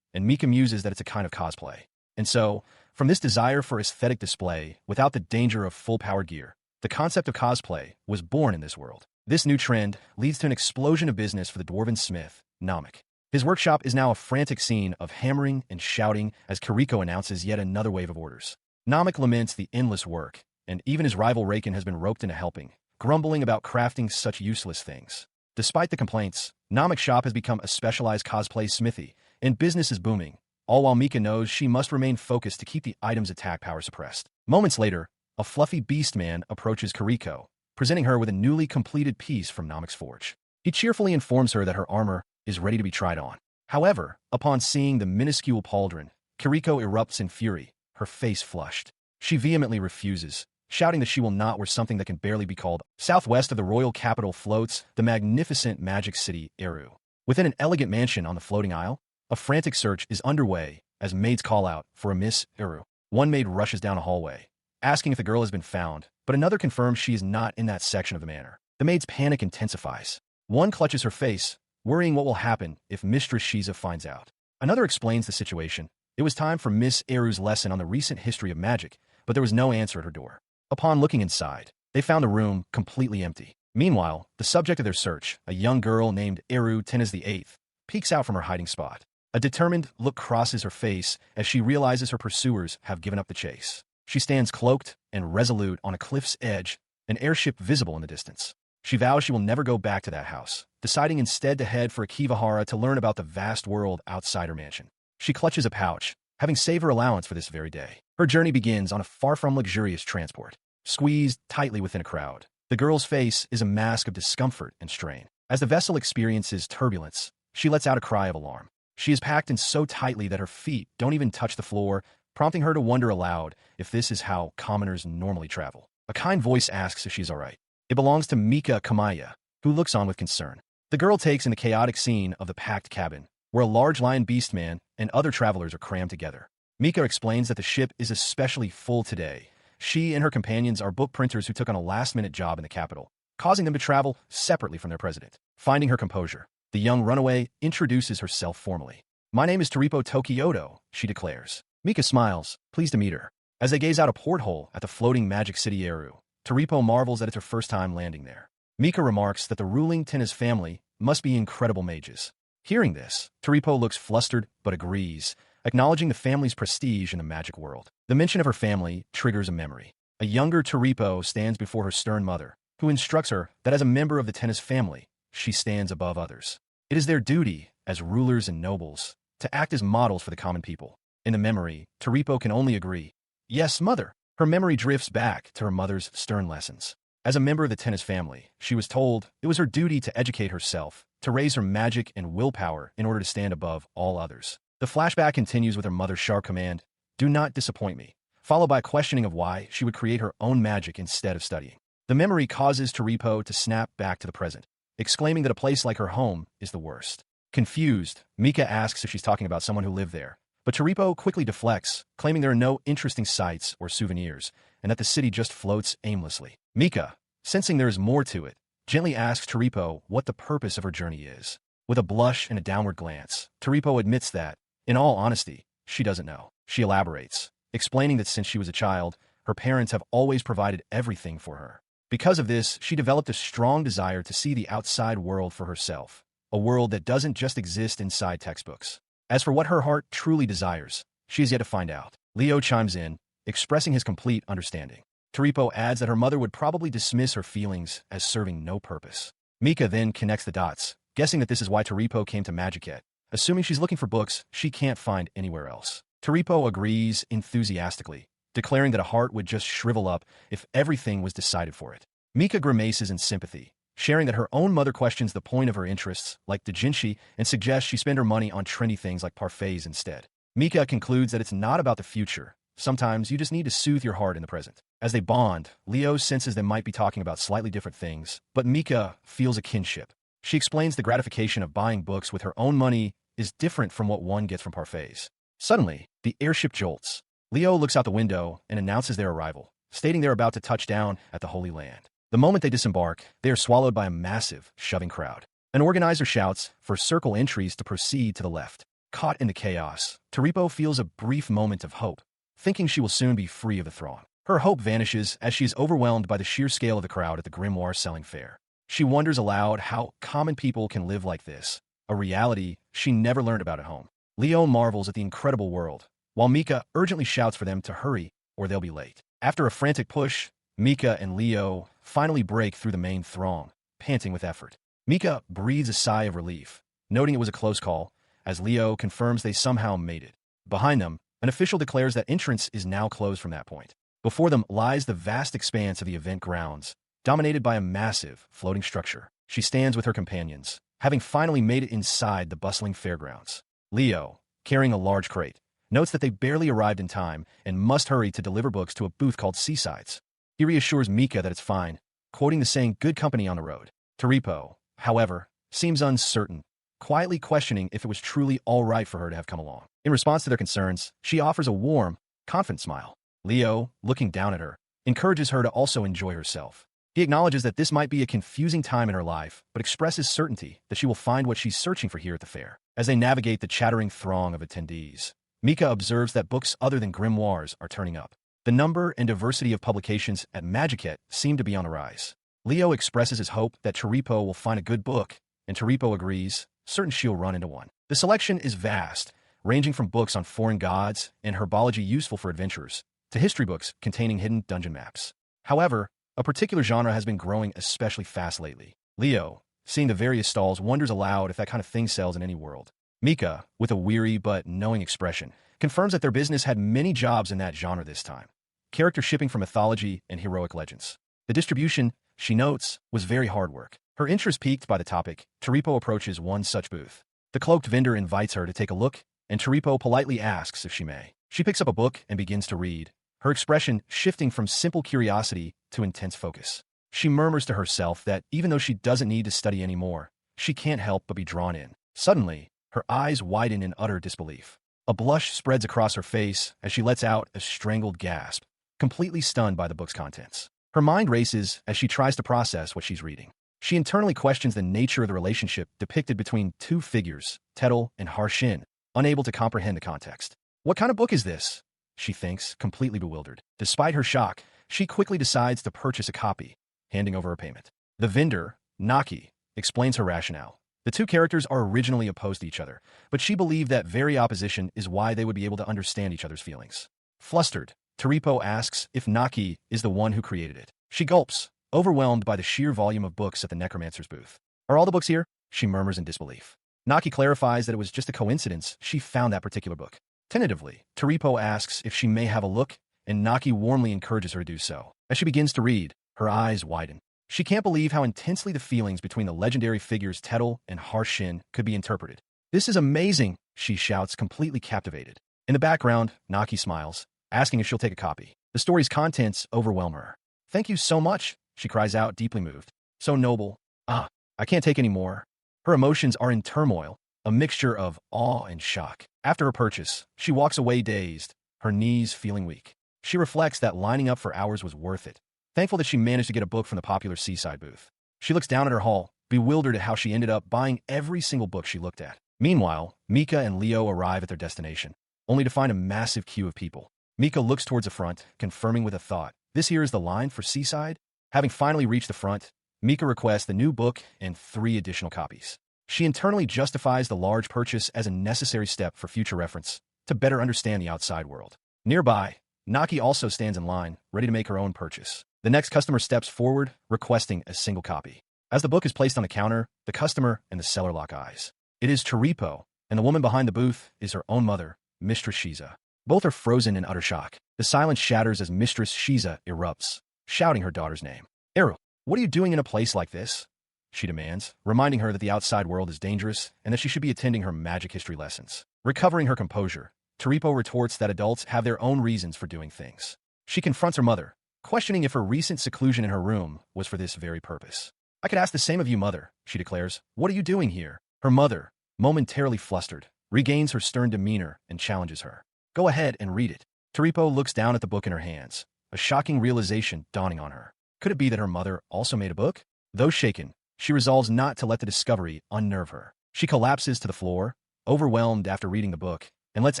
and Mika muses that it's a kind of cosplay. And so, from this desire for aesthetic display without the danger of full-power gear, the concept of cosplay was born in this world. This new trend leads to an explosion of business for the dwarven smith, Namek. His workshop is now a frantic scene of hammering and shouting as Kiriko announces yet another wave of orders. Namek laments the endless work, and even his rival Raken has been roped into helping, grumbling about crafting such useless things. Despite the complaints, Namek's shop has become a specialized cosplay smithy, and business is booming, all while Mika knows she must remain focused to keep the item's attack power suppressed. Moments later, a fluffy beast man approaches Kiriko, presenting her with a newly completed piece from Namek's forge. He cheerfully informs her that her armor is ready to be tried on. However, upon seeing the minuscule pauldron, Kiriko erupts in fury, her face flushed. She vehemently refuses, shouting that she will not wear something that can barely be called. Southwest of the royal capital floats the magnificent magic city, Eru. Within an elegant mansion on the floating isle, a frantic search is underway as maids call out for a Miss Eru. One maid rushes down a hallway, asking if the girl has been found, but another confirms she is not in that section of the manor. The maid's panic intensifies. One clutches her face, worrying what will happen if Mistress Shiza finds out. Another explains the situation. It was time for Miss Eru's lesson on the recent history of magic, but there was no answer at her door. Upon looking inside, they found the room completely empty. Meanwhile, the subject of their search, a young girl named Eru Tenez VIII, peeks out from her hiding spot. A determined look crosses her face as she realizes her pursuers have given up the chase. She stands cloaked and resolute on a cliff's edge, an airship visible in the distance. She vows she will never go back to that house, deciding instead to head for Akivahara to learn about the vast world outside her mansion. She clutches a pouch, having saved her allowance for this very day. Her journey begins on a far-from-luxurious transport. Squeezed tightly within a crowd, the girl's face is a mask of discomfort and strain. As the vessel experiences turbulence, she lets out a cry of alarm. She is packed in so tightly that her feet don't even touch the floor, prompting her to wonder aloud if this is how commoners normally travel. A kind voice asks if she's all right. It belongs to Mika Kamaya, who looks on with concern. The girl takes in the chaotic scene of the packed cabin, where a large lion beast man and other travelers are crammed together. Mika explains that the ship is especially full today. She and her companions are book printers who took on a last-minute job in the capital, causing them to travel separately from their president. Finding her composure, the young runaway introduces herself formally. "My name is Toripo Tokioto," she declares. Mika smiles, pleased to meet her. As they gaze out a porthole at the floating magic city Eru, Toripo marvels that it's her first time landing there. Mika remarks that the ruling Tenez family must be incredible mages. Hearing this, Toripo looks flustered but agrees, acknowledging the family's prestige in the magic world. The mention of her family triggers a memory. A younger Toripo stands before her stern mother, who instructs her that as a member of the Tenez family, she stands above others. It is their duty, as rulers and nobles, to act as models for the common people. In the memory, Toripo can only agree, "Yes, mother." Her memory drifts back to her mother's stern lessons. As a member of the Tenez family, she was told it was her duty to educate herself, to raise her magic and willpower in order to stand above all others. The flashback continues with her mother's sharp command, "Do not disappoint me," followed by a questioning of why she would create her own magic instead of studying. The memory causes Toripo to snap back to the present, exclaiming that a place like her home is the worst. Confused, Mika asks if she's talking about someone who lived there, but Toripo quickly deflects, claiming there are no interesting sights or souvenirs, and that the city just floats aimlessly. Mika, sensing there is more to it, gently asks Taripo what the purpose of her journey is. With a blush and a downward glance, Taripo admits that, in all honesty, she doesn't know. She elaborates, explaining that since she was a child, her parents have always provided everything for her. Because of this, she developed a strong desire to see the outside world for herself, a world that doesn't just exist inside textbooks. As for what her heart truly desires, she is yet to find out. Leo chimes in, expressing his complete understanding. Taripo adds that her mother would probably dismiss her feelings as serving no purpose. Mika then connects the dots, guessing that this is why Taripo came to ISEKAI'D. Assuming she's looking for books she can't find anywhere else. Taripo agrees enthusiastically, declaring that a heart would just shrivel up if everything was decided for it. Mika grimaces in sympathy, sharing that her own mother questions the point of her interests, like doujinshi, and suggests she spend her money on trendy things like parfaits instead. Mika concludes that it's not about the future. Sometimes you just need to soothe your heart in the present. As they bond, Leo senses they might be talking about slightly different things, but Mika feels a kinship. She explains the gratification of buying books with her own money is different from what one gets from parfaits. Suddenly, the airship jolts. Leo looks out the window and announces their arrival, stating they're about to touch down at the Holy Land. The moment they disembark, they are swallowed by a massive, shoving crowd. An organizer shouts for circle entries to proceed to the left. Caught in the chaos, Taripo feels a brief moment of hope, thinking she will soon be free of the throng. Her hope vanishes as she is overwhelmed by the sheer scale of the crowd at the grimoire selling fair. She wonders aloud how common people can live like this, a reality she never learned about at home. Leo marvels at the incredible world, while Mika urgently shouts for them to hurry or they'll be late. After a frantic push, Mika and Leo finally break through the main throng, panting with effort. Mika breathes a sigh of relief, noting it was a close call, as Leo confirms they somehow made it. Behind them, an official declares that entrance is now closed from that point. Before them lies the vast expanse of the event grounds, dominated by a massive, floating structure. She stands with her companions, having finally made it inside the bustling fairgrounds. Leo, carrying a large crate, notes that they barely arrived in time and must hurry to deliver books to a booth called Seasides. He reassures Mika that it's fine, quoting the saying, "Good company on the road." Taripo, however, seems uncertain, quietly questioning if it was truly all right for her to have come along. In response to their concerns, she offers a warm, confident smile. Leo, looking down at her, encourages her to also enjoy herself. He acknowledges that this might be a confusing time in her life, but expresses certainty that she will find what she's searching for here at the fair. As they navigate the chattering throng of attendees, Mika observes that books other than grimoires are turning up. The number and diversity of publications at ISEKAI'D seem to be on the rise. Leo expresses his hope that Taripo will find a good book, and Taripo agrees, certain she'll run into one. The selection is vast, ranging from books on foreign gods and herbology useful for adventurers, to history books containing hidden dungeon maps. However, a particular genre has been growing especially fast lately. Leo, seeing the various stalls, wonders aloud if that kind of thing sells in any world. Mika, with a weary but knowing expression, confirms that their business had many jobs in that genre this time. Character shipping for mythology and heroic legends. The distribution, she notes, was very hard work. Her interest piqued by the topic, Taripo approaches one such booth. The cloaked vendor invites her to take a look, and Taripo politely asks if she may. She picks up a book and begins to read, her expression shifting from simple curiosity to intense focus. She murmurs to herself that even though she doesn't need to study anymore, she can't help but be drawn in. Suddenly, her eyes widen in utter disbelief. A blush spreads across her face as she lets out a strangled gasp, completely stunned by the book's contents. Her mind races as she tries to process what she's reading. She internally questions the nature of the relationship depicted between two figures, Tettle and Harshin, unable to comprehend the context. What kind of book is this? She thinks, completely bewildered. Despite her shock, she quickly decides to purchase a copy, handing over her payment. The vendor, Naki, explains her rationale. The two characters are originally opposed to each other, but she believed that very opposition is why they would be able to understand each other's feelings. Flustered, Taripo asks if Naki is the one who created it. She gulps, overwhelmed by the sheer volume of books at the necromancer's booth. Are all the books here? She murmurs in disbelief. Naki clarifies that it was just a coincidence she found that particular book. Tentatively, Taripo asks if she may have a look, and Naki warmly encourages her to do so. As she begins to read, her eyes widen. She can't believe how intensely the feelings between the legendary figures Tettle and Harshin could be interpreted. "This is amazing," she shouts, completely captivated. In the background, Naki smiles, asking if she'll take a copy. The story's contents overwhelm her. "Thank you so much," she cries out, deeply moved. "So noble. I can't take any more." Her emotions are in turmoil, a mixture of awe and shock. After her purchase, she walks away dazed, her knees feeling weak. She reflects that lining up for hours was worth it, thankful that she managed to get a book from the popular seaside booth. She looks down at her haul, bewildered at how she ended up buying every single book she looked at. Meanwhile, Mika and Leo arrive at their destination, only to find a massive queue of people. Mika looks towards the front, confirming with a thought, "This here is the line for Seaside?" Having finally reached the front, Mika requests the new book and 3 additional copies. She internally justifies the large purchase as a necessary step for future reference to better understand the outside world. Nearby, Naki also stands in line, ready to make her own purchase. The next customer steps forward, requesting a single copy. As the book is placed on the counter, the customer and the seller lock eyes. It is Taripo, and the woman behind the booth is her own mother, Mistress Shiza. Both are frozen in utter shock. The silence shatters as Mistress Shiza erupts, shouting her daughter's name. "Eru, what are you doing in a place like this?" she demands, reminding her that the outside world is dangerous and that she should be attending her magic history lessons. Recovering her composure, Taripo retorts that adults have their own reasons for doing things. She confronts her mother, questioning if her recent seclusion in her room was for this very purpose. "I could ask the same of you, mother," she declares. "What are you doing here?" Her mother, momentarily flustered, regains her stern demeanor and challenges her. "Go ahead and read it." Taripo looks down at the book in her hands, a shocking realization dawning on her. Could it be that her mother also made a book? Though shaken, she resolves not to let the discovery unnerve her. She collapses to the floor, overwhelmed after reading the book, and lets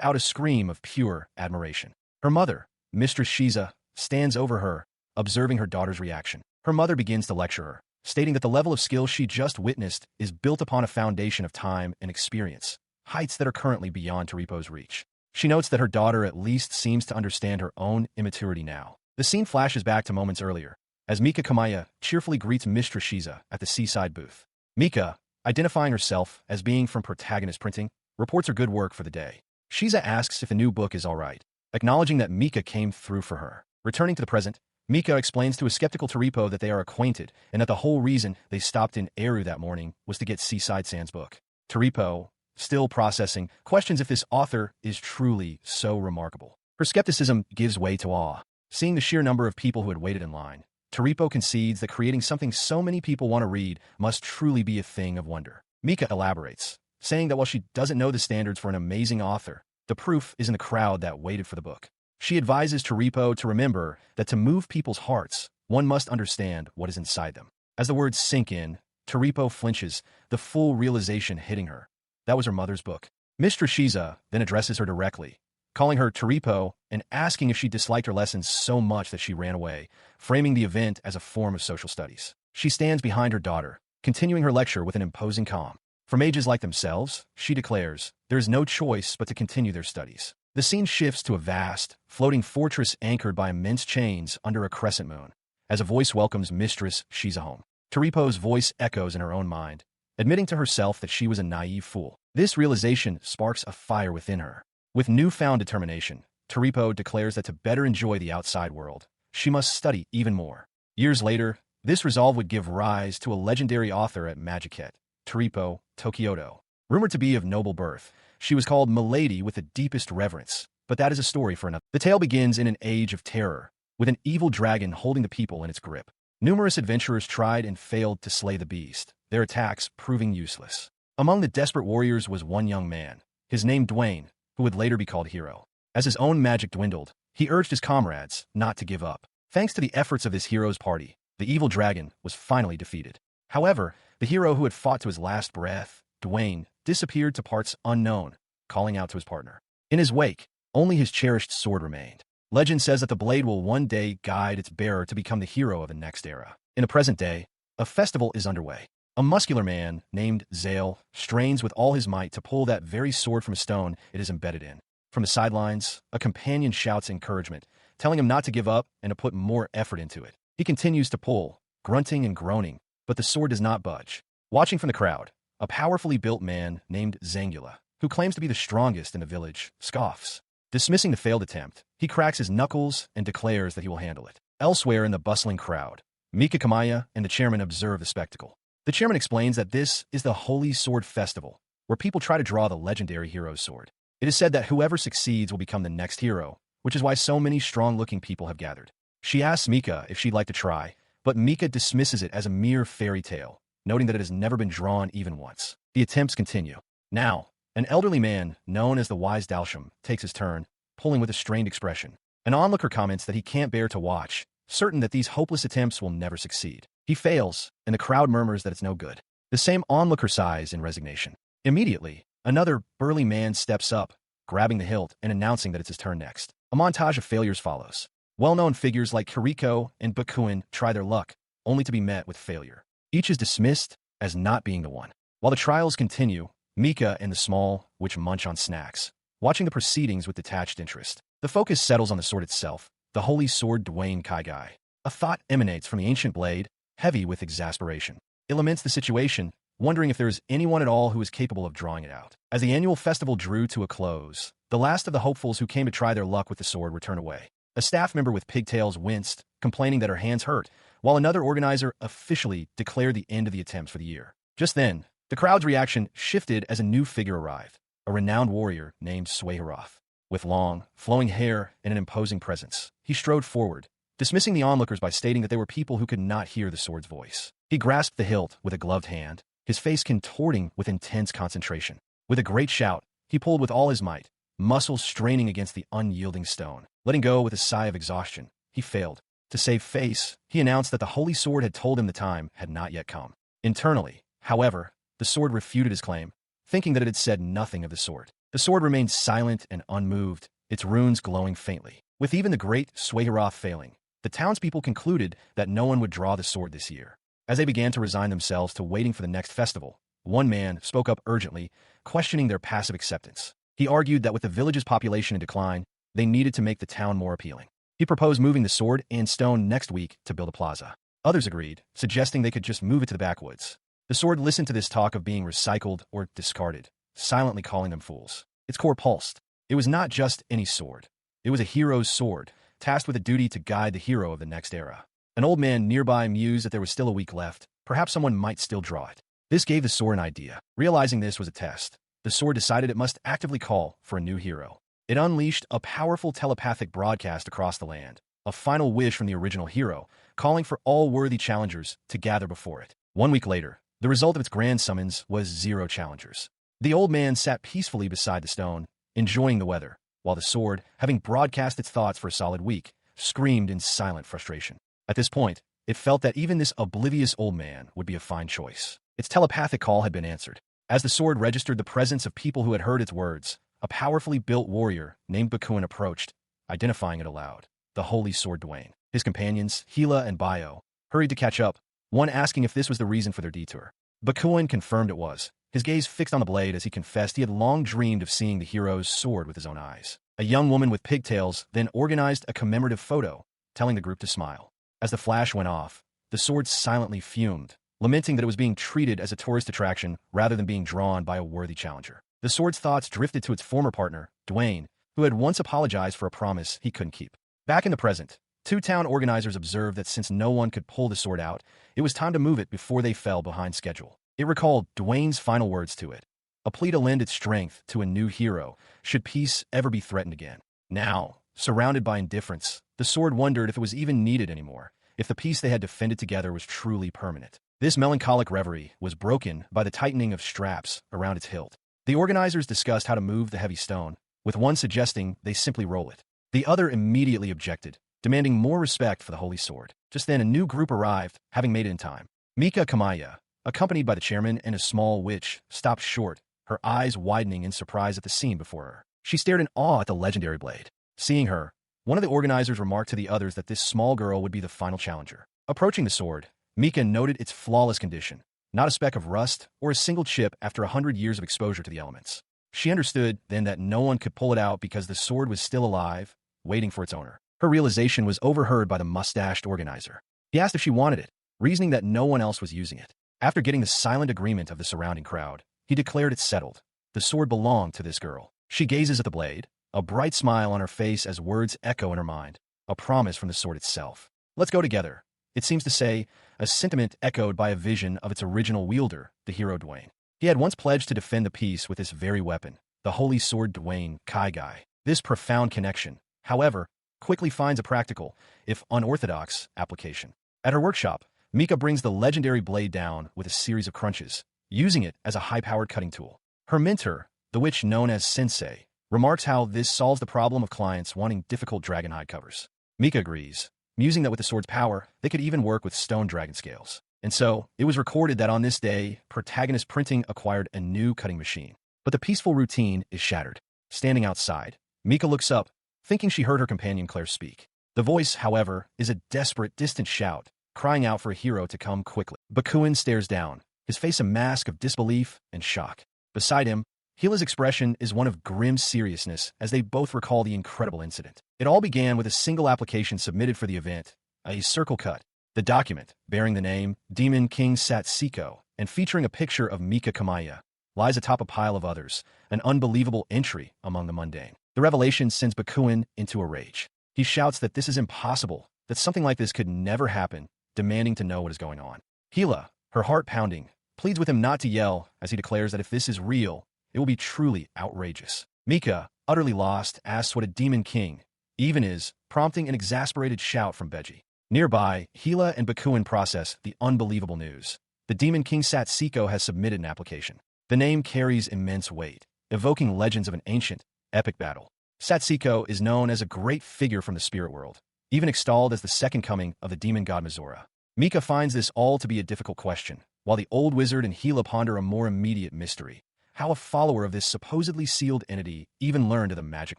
out a scream of pure admiration. Her mother, Mistress Shiza, stands over her, observing her daughter's reaction. Her mother begins to lecture her, stating that the level of skill she just witnessed is built upon a foundation of time and experience, heights that are currently beyond Taripo's reach. She notes that her daughter at least seems to understand her own immaturity now. The scene flashes back to moments earlier, as Mika Kamaya cheerfully greets Mistress Shiza at the seaside booth. Mika, identifying herself as being from Protagonist Printing, reports her good work for the day. Shiza asks if the new book is all right, acknowledging that Mika came through for her. Returning to the present, Mika explains to a skeptical Taripo that they are acquainted and that the whole reason they stopped in Eru that morning was to get Seaside Sand's book. Taripo, still processing, questions if this author is truly so remarkable. Her skepticism gives way to awe. Seeing the sheer number of people who had waited in line, Taripo concedes that creating something so many people want to read must truly be a thing of wonder. Mika elaborates, saying that while she doesn't know the standards for an amazing author, the proof is in the crowd that waited for the book. She advises Taripo to remember that to move people's hearts, one must understand what is inside them. As the words sink in, Taripo flinches, the full realization hitting her. That was her mother's book. Mistress Shiza then addresses her directly, calling her Taripo and asking if she disliked her lessons so much that she ran away, framing the event as a form of social studies. She stands behind her daughter, continuing her lecture with an imposing calm. For mages like themselves, she declares, there is no choice but to continue their studies. The scene shifts to a vast, floating fortress anchored by immense chains under a crescent moon, as a voice welcomes Mistress Shiza home. Taripo's voice echoes in her own mind, admitting to herself that she was a naive fool. This realization sparks a fire within her. With newfound determination, Taripo declares that to better enjoy the outside world, she must study even more. Years later, this resolve would give rise to a legendary author at Magiket, Taripo Tokioto. Rumored to be of noble birth, she was called Milady with the deepest reverence, but that is a story for another. The tale begins in an age of terror, with an evil dragon holding the people in its grip. Numerous adventurers tried and failed to slay the beast, their attacks proving useless. Among the desperate warriors was one young man, his name Dwayne, who would later be called Hero. As his own magic dwindled, he urged his comrades not to give up. Thanks to the efforts of this hero's party, the evil dragon was finally defeated. However, the hero who had fought to his last breath, Dwayne, disappeared to parts unknown, calling out to his partner. In his wake, only his cherished sword remained. Legend says that the blade will one day guide its bearer to become the hero of the next era. In the present day, a festival is underway. A muscular man named Zale strains with all his might to pull that very sword from a stone it is embedded in. From the sidelines, a companion shouts encouragement, telling him not to give up and to put more effort into it. He continues to pull, grunting and groaning, but the sword does not budge. Watching from the crowd, a powerfully built man named Zangula, who claims to be the strongest in the village, scoffs. Dismissing the failed attempt, he cracks his knuckles and declares that he will handle it. Elsewhere in the bustling crowd, Mika Kamaya and the chairman observe the spectacle. The chairman explains that this is the Holy Sword Festival, where people try to draw the legendary hero's sword. It is said that whoever succeeds will become the next hero, which is why so many strong-looking people have gathered. She asks Mika if she'd like to try, but Mika dismisses it as a mere fairy tale, noting that it has never been drawn even once. The attempts continue. Now, an elderly man, known as the Wise Dalsham, takes his turn, pulling with a strained expression. An onlooker comments that he can't bear to watch, certain that these hopeless attempts will never succeed. He fails, and the crowd murmurs that it's no good. The same onlooker sighs in resignation. Immediately, another burly man steps up, grabbing the hilt and announcing that it's his turn next. A montage of failures follows. Well-known figures like Kiriko and Bakuin try their luck, only to be met with failure. Each is dismissed as not being the one. While the trials continue, Mika and the small witch munch on snacks, watching the proceedings with detached interest. The focus settles on the sword itself, the holy sword Dwayne Kaigai. A thought emanates from the ancient blade, heavy with exasperation. It laments the situation, wondering if there is anyone at all who is capable of drawing it out. As the annual festival drew to a close, the last of the hopefuls who came to try their luck with the sword were turned away. A staff member with pigtails winced, complaining that her hands hurt, while another organizer officially declared the end of the attempts for the year. Just then, the crowd's reaction shifted as a new figure arrived, a renowned warrior named Sueharoth. With long, flowing hair and an imposing presence, he strode forward, dismissing the onlookers by stating that they were people who could not hear the sword's voice. He grasped the hilt with a gloved hand, his face contorting with intense concentration. With a great shout, he pulled with all his might, muscles straining against the unyielding stone. Letting go with a sigh of exhaustion, he failed. To save face, he announced that the holy sword had told him the time had not yet come. Internally, however, the sword refuted his claim, thinking that it had said nothing of the sword. The sword remained silent and unmoved, its runes glowing faintly. With even the great Sueharoth failing, the townspeople concluded that no one would draw the sword this year. As they began to resign themselves to waiting for the next festival, one man spoke up urgently, questioning their passive acceptance. He argued that with the village's population in decline, they needed to make the town more appealing. He proposed moving the sword and stone next week to build a plaza. Others agreed, suggesting they could just move it to the backwoods. The sword listened to this talk of being recycled or discarded, silently calling them fools. Its core pulsed. It was not just any sword. It was a hero's sword, tasked with a duty to guide the hero of the next era. An old man nearby mused that there was still a week left. Perhaps someone might still draw it. This gave the sword an idea. Realizing this was a test, the sword decided it must actively call for a new hero. It unleashed a powerful telepathic broadcast across the land, a final wish from the original hero, calling for all worthy challengers to gather before it. 1 week later, the result of its grand summons was 0 challengers. The old man sat peacefully beside the stone, enjoying the weather, while the sword, having broadcast its thoughts for a solid week, screamed in silent frustration. At this point, it felt that even this oblivious old man would be a fine choice. Its telepathic call had been answered. As the sword registered the presence of people who had heard its words, a powerfully built warrior named Bakuin approached, identifying it aloud, the holy sword Dwayne. His companions, Hila and Bio, hurried to catch up, one asking if this was the reason for their detour. Bakuin confirmed it was, his gaze fixed on the blade as he confessed he had long dreamed of seeing the hero's sword with his own eyes. A young woman with pigtails then organized a commemorative photo, telling the group to smile. As the flash went off, the sword silently fumed, lamenting that it was being treated as a tourist attraction rather than being drawn by a worthy challenger. The sword's thoughts drifted to its former partner, Dwayne, who had once apologized for a promise he couldn't keep. Back in the present, 2 town organizers observed that since no one could pull the sword out, it was time to move it before they fell behind schedule. It recalled Dwayne's final words to it, a plea to lend its strength to a new hero, should peace ever be threatened again. Now, surrounded by indifference, the sword wondered if it was even needed anymore, if the peace they had defended together was truly permanent. This melancholic reverie was broken by the tightening of straps around its hilt. The organizers discussed how to move the heavy stone, with one suggesting they simply roll it. The other immediately objected, demanding more respect for the holy sword. Just then, a new group arrived, having made it in time. Mika Kamaya, accompanied by the chairman and a small witch, stopped short, her eyes widening in surprise at the scene before her. She stared in awe at the legendary blade. Seeing her, one of the organizers remarked to the others that this small girl would be the final challenger. Approaching the sword, Mika noted its flawless condition, not a speck of rust or a single chip after 100 years of exposure to the elements. She understood then that no one could pull it out because the sword was still alive, waiting for its owner. Her realization was overheard by the mustached organizer. He asked if she wanted it, reasoning that no one else was using it. After getting the silent agreement of the surrounding crowd, he declared it settled. The sword belonged to this girl. She gazes at the blade, a bright smile on her face as words echo in her mind, a promise from the sword itself. Let's go together. It seems to say, a sentiment echoed by a vision of its original wielder, the hero Dwayne. He had once pledged to defend the peace with this very weapon, the holy sword Dwayne Kaigai. This profound connection, however, quickly finds a practical, if unorthodox, application. At her workshop, Mika brings the legendary blade down with a series of crunches, using it as a high-powered cutting tool. Her mentor, the witch known as Sensei, remarks how this solves the problem of clients wanting difficult dragonhide covers. Mika agrees, musing that with the sword's power, they could even work with stone dragon scales. And so, it was recorded that on this day, Protagonist Printing acquired a new cutting machine. But the peaceful routine is shattered. Standing outside, Mika looks up, thinking she heard her companion Claire speak. The voice, however, is a desperate, distant shout, crying out for a hero to come quickly. Bakuin stares down, his face a mask of disbelief and shock. Beside him, Hila's expression is one of grim seriousness as they both recall the incredible incident. It all began with a single application submitted for the event, a circle cut. The document, bearing the name Demon King Satsuko and featuring a picture of Mika Kamaya, lies atop a pile of others, an unbelievable entry among the mundane. The revelation sends Bakuin into a rage. He shouts that this is impossible, that something like this could never happen, demanding to know what is going on. Hila, her heart pounding, pleads with him not to yell as he declares that if this is real, it will be truly outrageous. Mika, utterly lost, asks what a demon king even is, prompting an exasperated shout from Beji. Nearby, Hila and Bakuin process the unbelievable news. The demon king Satsuko has submitted an application. The name carries immense weight, evoking legends of an ancient, epic battle. Satsuko is known as a great figure from the spirit world, even extolled as the second coming of the demon god Mizora. Mika finds this all to be a difficult question, while the old wizard and Hila ponder a more immediate mystery: how a follower of this supposedly sealed entity even learned of the magic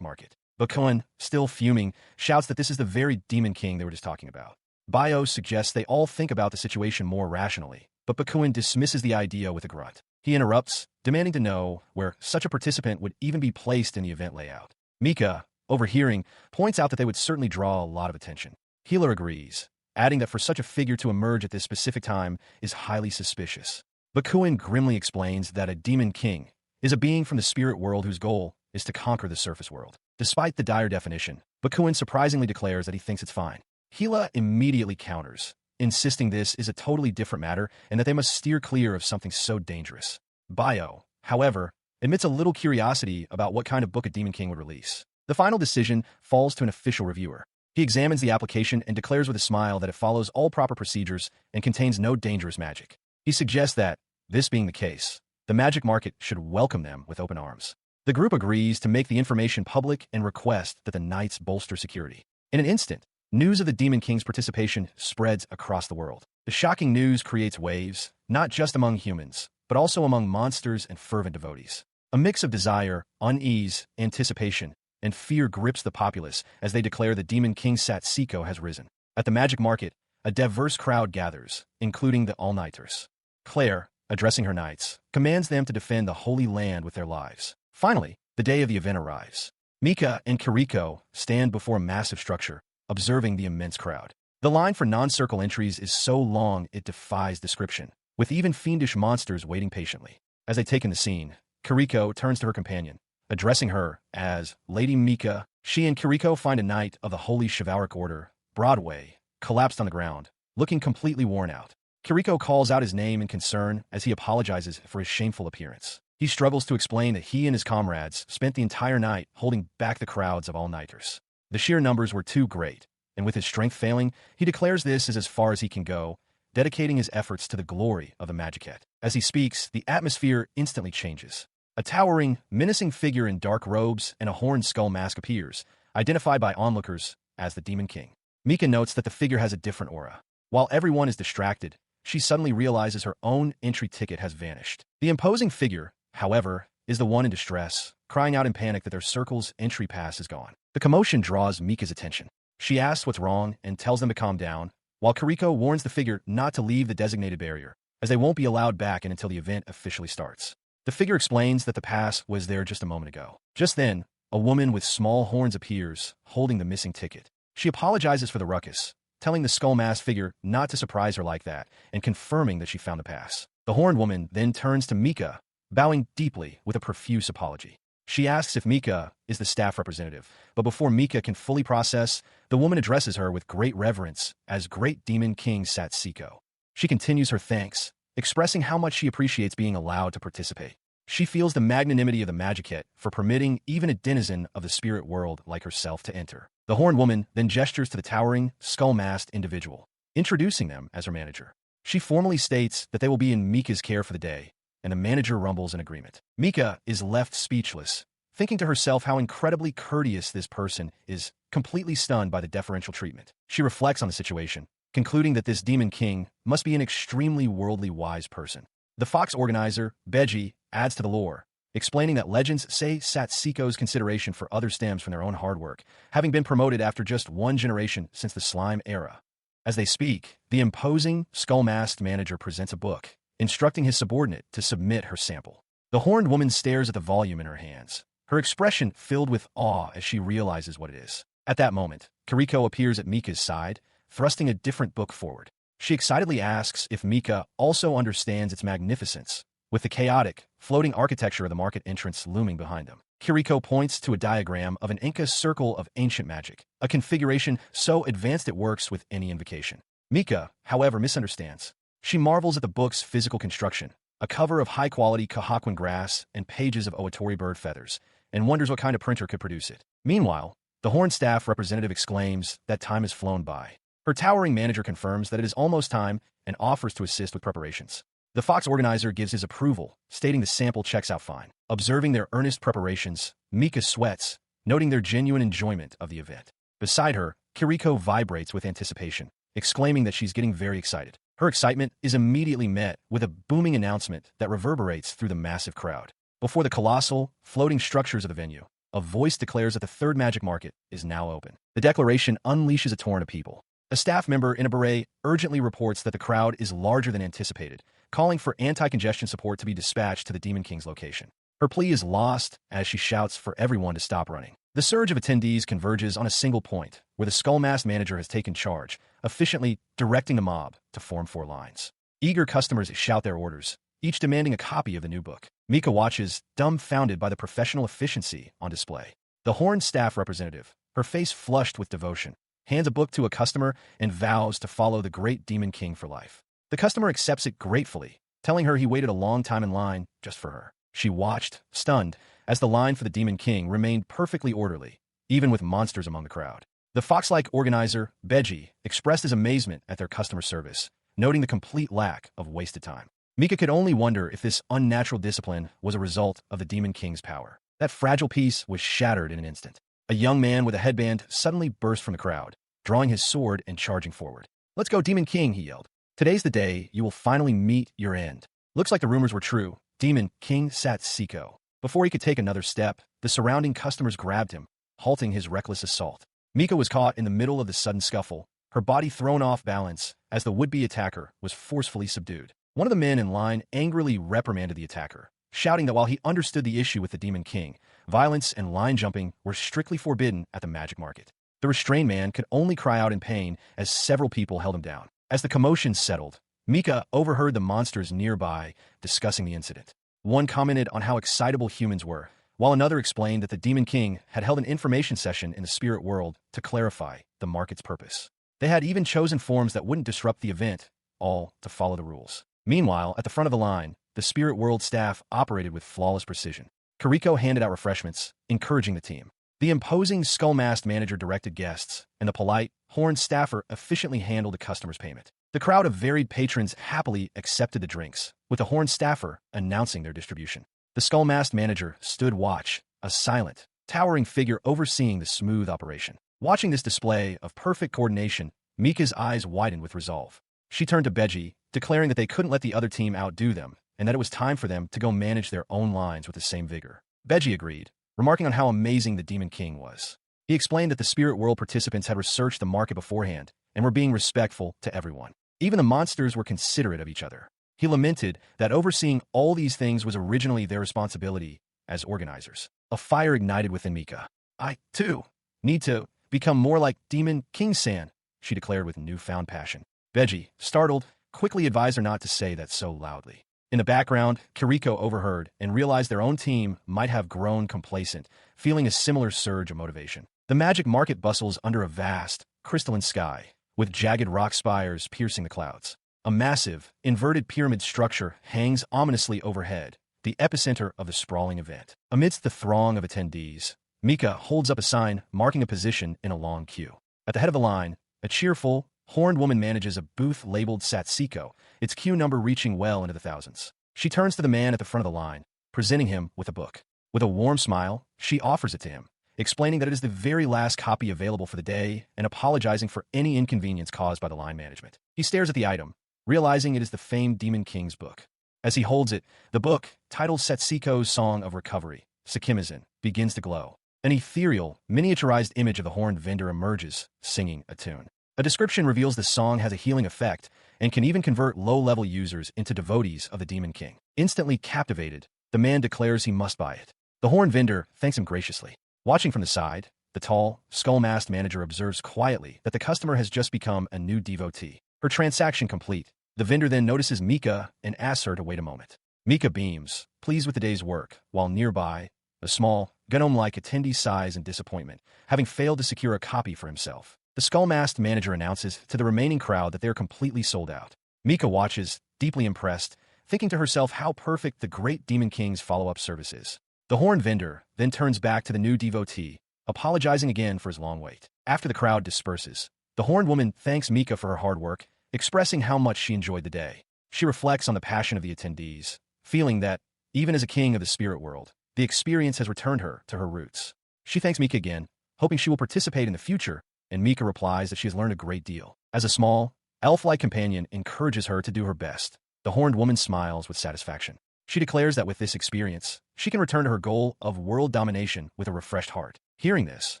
market. Bakuin, still fuming, shouts that this is the very demon king they were just talking about. Bio suggests they all think about the situation more rationally, but Bakuin dismisses the idea with a grunt. He interrupts, demanding to know where such a participant would even be placed in the event layout. Mika, overhearing, points out that they would certainly draw a lot of attention. Healer agrees, adding that for such a figure to emerge at this specific time is highly suspicious. Bakuin grimly explains that a demon king is a being from the spirit world whose goal is to conquer the surface world. Despite the dire definition, Bakuin surprisingly declares that he thinks it's fine. Hila immediately counters, insisting this is a totally different matter and that they must steer clear of something so dangerous. Bio, however, admits a little curiosity about what kind of book a demon king would release. The final decision falls to an official reviewer. He examines the application and declares with a smile that it follows all proper procedures and contains no dangerous magic. He suggests that, this being the case, the magic market should welcome them with open arms. The group agrees to make the information public and request that the knights bolster security. In an instant, news of the Demon King's participation spreads across the world. The shocking news creates waves, not just among humans, but also among monsters and fervent devotees. A mix of desire, unease, anticipation, and fear grips the populace as they declare the Demon King Satsuko has risen. At the magic market, a diverse crowd gathers, including the all-nighters. Claire, addressing her knights, commands them to defend the holy land with their lives. Finally, the day of the event arrives. Mika and Kiriko stand before a massive structure, observing the immense crowd. The line for non-circle entries is so long it defies description, with even fiendish monsters waiting patiently. As they take in the scene, Kiriko turns to her companion, addressing her as Lady Mika. She and Kiriko find a knight of the Holy Chivalric Order, Broadway, collapsed on the ground, looking completely worn out. Kiriko calls out his name in concern as he apologizes for his shameful appearance. He struggles to explain that he and his comrades spent the entire night holding back the crowds of all-nighters. The sheer numbers were too great, and with his strength failing, he declares this is as far as he can go, dedicating his efforts to the glory of the Magicat. As he speaks, the atmosphere instantly changes. A towering, menacing figure in dark robes and a horned skull mask appears, identified by onlookers as the Demon King. Mika notes that the figure has a different aura. While everyone is distracted, she suddenly realizes her own entry ticket has vanished. The imposing figure, however, is the one in distress, crying out in panic that their circle's entry pass is gone. The commotion draws Mika's attention. She asks what's wrong and tells them to calm down, while Kiriko warns the figure not to leave the designated barrier, as they won't be allowed back in until the event officially starts. The figure explains that the pass was there just a moment ago. Just then, a woman with small horns appears, holding the missing ticket. She apologizes for the ruckus, telling the skull-masked figure not to surprise her like that, and confirming that she found the pass. The horned woman then turns to Mika, bowing deeply with a profuse apology. She asks if Mika is the staff representative, but before Mika can fully process, the woman addresses her with great reverence as Great Demon King Satsuko. She continues her thanks, expressing how much she appreciates being allowed to participate. She feels the magnanimity of the Magicat for permitting even a denizen of the spirit world like herself to enter. The horned woman then gestures to the towering, skull-masked individual, introducing them as her manager. She formally states that they will be in Mika's care for the day, and the manager rumbles in agreement. Mika is left speechless, thinking to herself how incredibly courteous this person is, completely stunned by the deferential treatment. She reflects on the situation, concluding that this demon king must be an extremely worldly wise person. The fox organizer, Beji, adds to the lore, explaining that legends say Satsuko's consideration for others stems from their own hard work, having been promoted after just one generation since the slime era. As they speak, the imposing, skull-masked manager presents a book, instructing his subordinate to submit her sample. The horned woman stares at the volume in her hands, her expression filled with awe as she realizes what it is. At that moment, Kiriko appears at Mika's side, thrusting a different book forward. She excitedly asks if Mika also understands its magnificence, with the chaotic, floating architecture of the market entrance looming behind them. Kiriko points to a diagram of an Inca circle of ancient magic, a configuration so advanced it works with any invocation. Mika, however, misunderstands. She marvels at the book's physical construction, a cover of high-quality Kahakuan grass and pages of Owatori bird feathers, and wonders what kind of printer could produce it. Meanwhile, the Horned Staff representative exclaims that time has flown by. Her towering manager confirms that it is almost time and offers to assist with preparations. The Fox organizer gives his approval, stating the sample checks out fine. Observing their earnest preparations, Mika sweats, noting their genuine enjoyment of the event. Beside her, Kiriko vibrates with anticipation, exclaiming that she's getting very excited. Her excitement is immediately met with a booming announcement that reverberates through the massive crowd. Before the colossal, floating structures of the venue, a voice declares that the third magic market is now open. The declaration unleashes a torrent of people. A staff member in a beret urgently reports that the crowd is larger than anticipated, calling for anti-congestion support to be dispatched to the Demon King's location. Her plea is lost as she shouts for everyone to stop running. The surge of attendees converges on a single point, where the skull-masked manager has taken charge, efficiently directing the mob to form 4 lines. Eager customers shout their orders, each demanding a copy of the new book. Mika watches, dumbfounded by the professional efficiency on display. The Horned Staff representative, her face flushed with devotion, hands a book to a customer and vows to follow the great Demon King for life. The customer accepts it gratefully, telling her he waited a long time in line just for her. She watched, stunned, as the line for the Demon King remained perfectly orderly, even with monsters among the crowd. The fox-like organizer, Beji, expressed his amazement at their customer service, noting the complete lack of wasted time. Mika could only wonder if this unnatural discipline was a result of the Demon King's power. That fragile piece was shattered in an instant. A young man with a headband suddenly burst from the crowd, drawing his sword and charging forward. "Let's go, Demon King," he yelled. "Today's the day you will finally meet your end." Looks like the rumors were true. Demon King Satsuko. Before he could take another step, the surrounding customers grabbed him, halting his reckless assault. Mika was caught in the middle of the sudden scuffle, her body thrown off balance as the would-be attacker was forcefully subdued. One of the men in line angrily reprimanded the attacker, shouting that while he understood the issue with the Demon King, violence and line jumping were strictly forbidden at the magic market. The restrained man could only cry out in pain as several people held him down. As the commotion settled, Mika overheard the monsters nearby discussing the incident. One commented on how excitable humans were, while another explained that the Demon King had held an information session in the spirit world to clarify the market's purpose. They had even chosen forms that wouldn't disrupt the event, all to follow the rules. Meanwhile, at the front of the line, the spirit world staff operated with flawless precision. Kiriko handed out refreshments, encouraging the team. The imposing skull-masked manager directed guests, and the polite, horned staffer efficiently handled the customer's payment. The crowd of varied patrons happily accepted the drinks, with the horned staffer announcing their distribution. The skull-masked manager stood watch, a silent, towering figure overseeing the smooth operation. Watching this display of perfect coordination, Mika's eyes widened with resolve. She turned to Beji, declaring that they couldn't let the other team outdo them, and that it was time for them to go manage their own lines with the same vigor. Beji agreed, remarking on how amazing the Demon King was. He explained that the spirit world participants had researched the market beforehand and were being respectful to everyone. Even the monsters were considerate of each other. He lamented that overseeing all these things was originally their responsibility as organizers. A fire ignited within Mika. "I, too, need to become more like Demon King-san," she declared with newfound passion. Beji, startled, quickly advised her not to say that so loudly. In the background, Kiriko overheard and realized their own team might have grown complacent, feeling a similar surge of motivation. The magic market bustles under a vast, crystalline sky, with jagged rock spires piercing the clouds. A massive, inverted pyramid structure hangs ominously overhead, the epicenter of the sprawling event. Amidst the throng of attendees, Mika holds up a sign marking a position in a long queue. At the head of the line, a cheerful, horned woman manages a booth labeled Satsuko, its queue number reaching well into the thousands. She turns to the man at the front of the line, presenting him with a book. With a warm smile, she offers it to him, explaining that it is the very last copy available for the day and apologizing for any inconvenience caused by the line management. He stares at the item, realizing it is the famed Demon King's book. As he holds it, the book, titled Setsuko's Song of Recovery, Sakimizan, begins to glow. An ethereal, miniaturized image of the horned vendor emerges, singing a tune. A description reveals the song has a healing effect and can even convert low-level users into devotees of the Demon King. Instantly captivated, the man declares he must buy it. The horned vendor thanks him graciously. Watching from the side, the tall, skull-masked manager observes quietly that the customer has just become a new devotee. Her transaction complete, the vendor then notices Mika and asks her to wait a moment. Mika beams, pleased with the day's work, while nearby, a small, gnome-like attendee sighs in disappointment, having failed to secure a copy for himself. The skull-masked manager announces to the remaining crowd that they are completely sold out. Mika watches, deeply impressed, thinking to herself how perfect the great Demon King's follow-up service is. The horned vendor then turns back to the new devotee, apologizing again for his long wait. After the crowd disperses, the horned woman thanks Mika for her hard work, expressing how much she enjoyed the day. She reflects on the passion of the attendees, feeling that, even as a king of the spirit world, the experience has returned her to her roots. She thanks Mika again, hoping she will participate in the future, and Mika replies that she has learned a great deal. As a small, elf-like companion encourages her to do her best, the horned woman smiles with satisfaction. She declares that with this experience, she can return to her goal of world domination with a refreshed heart. Hearing this,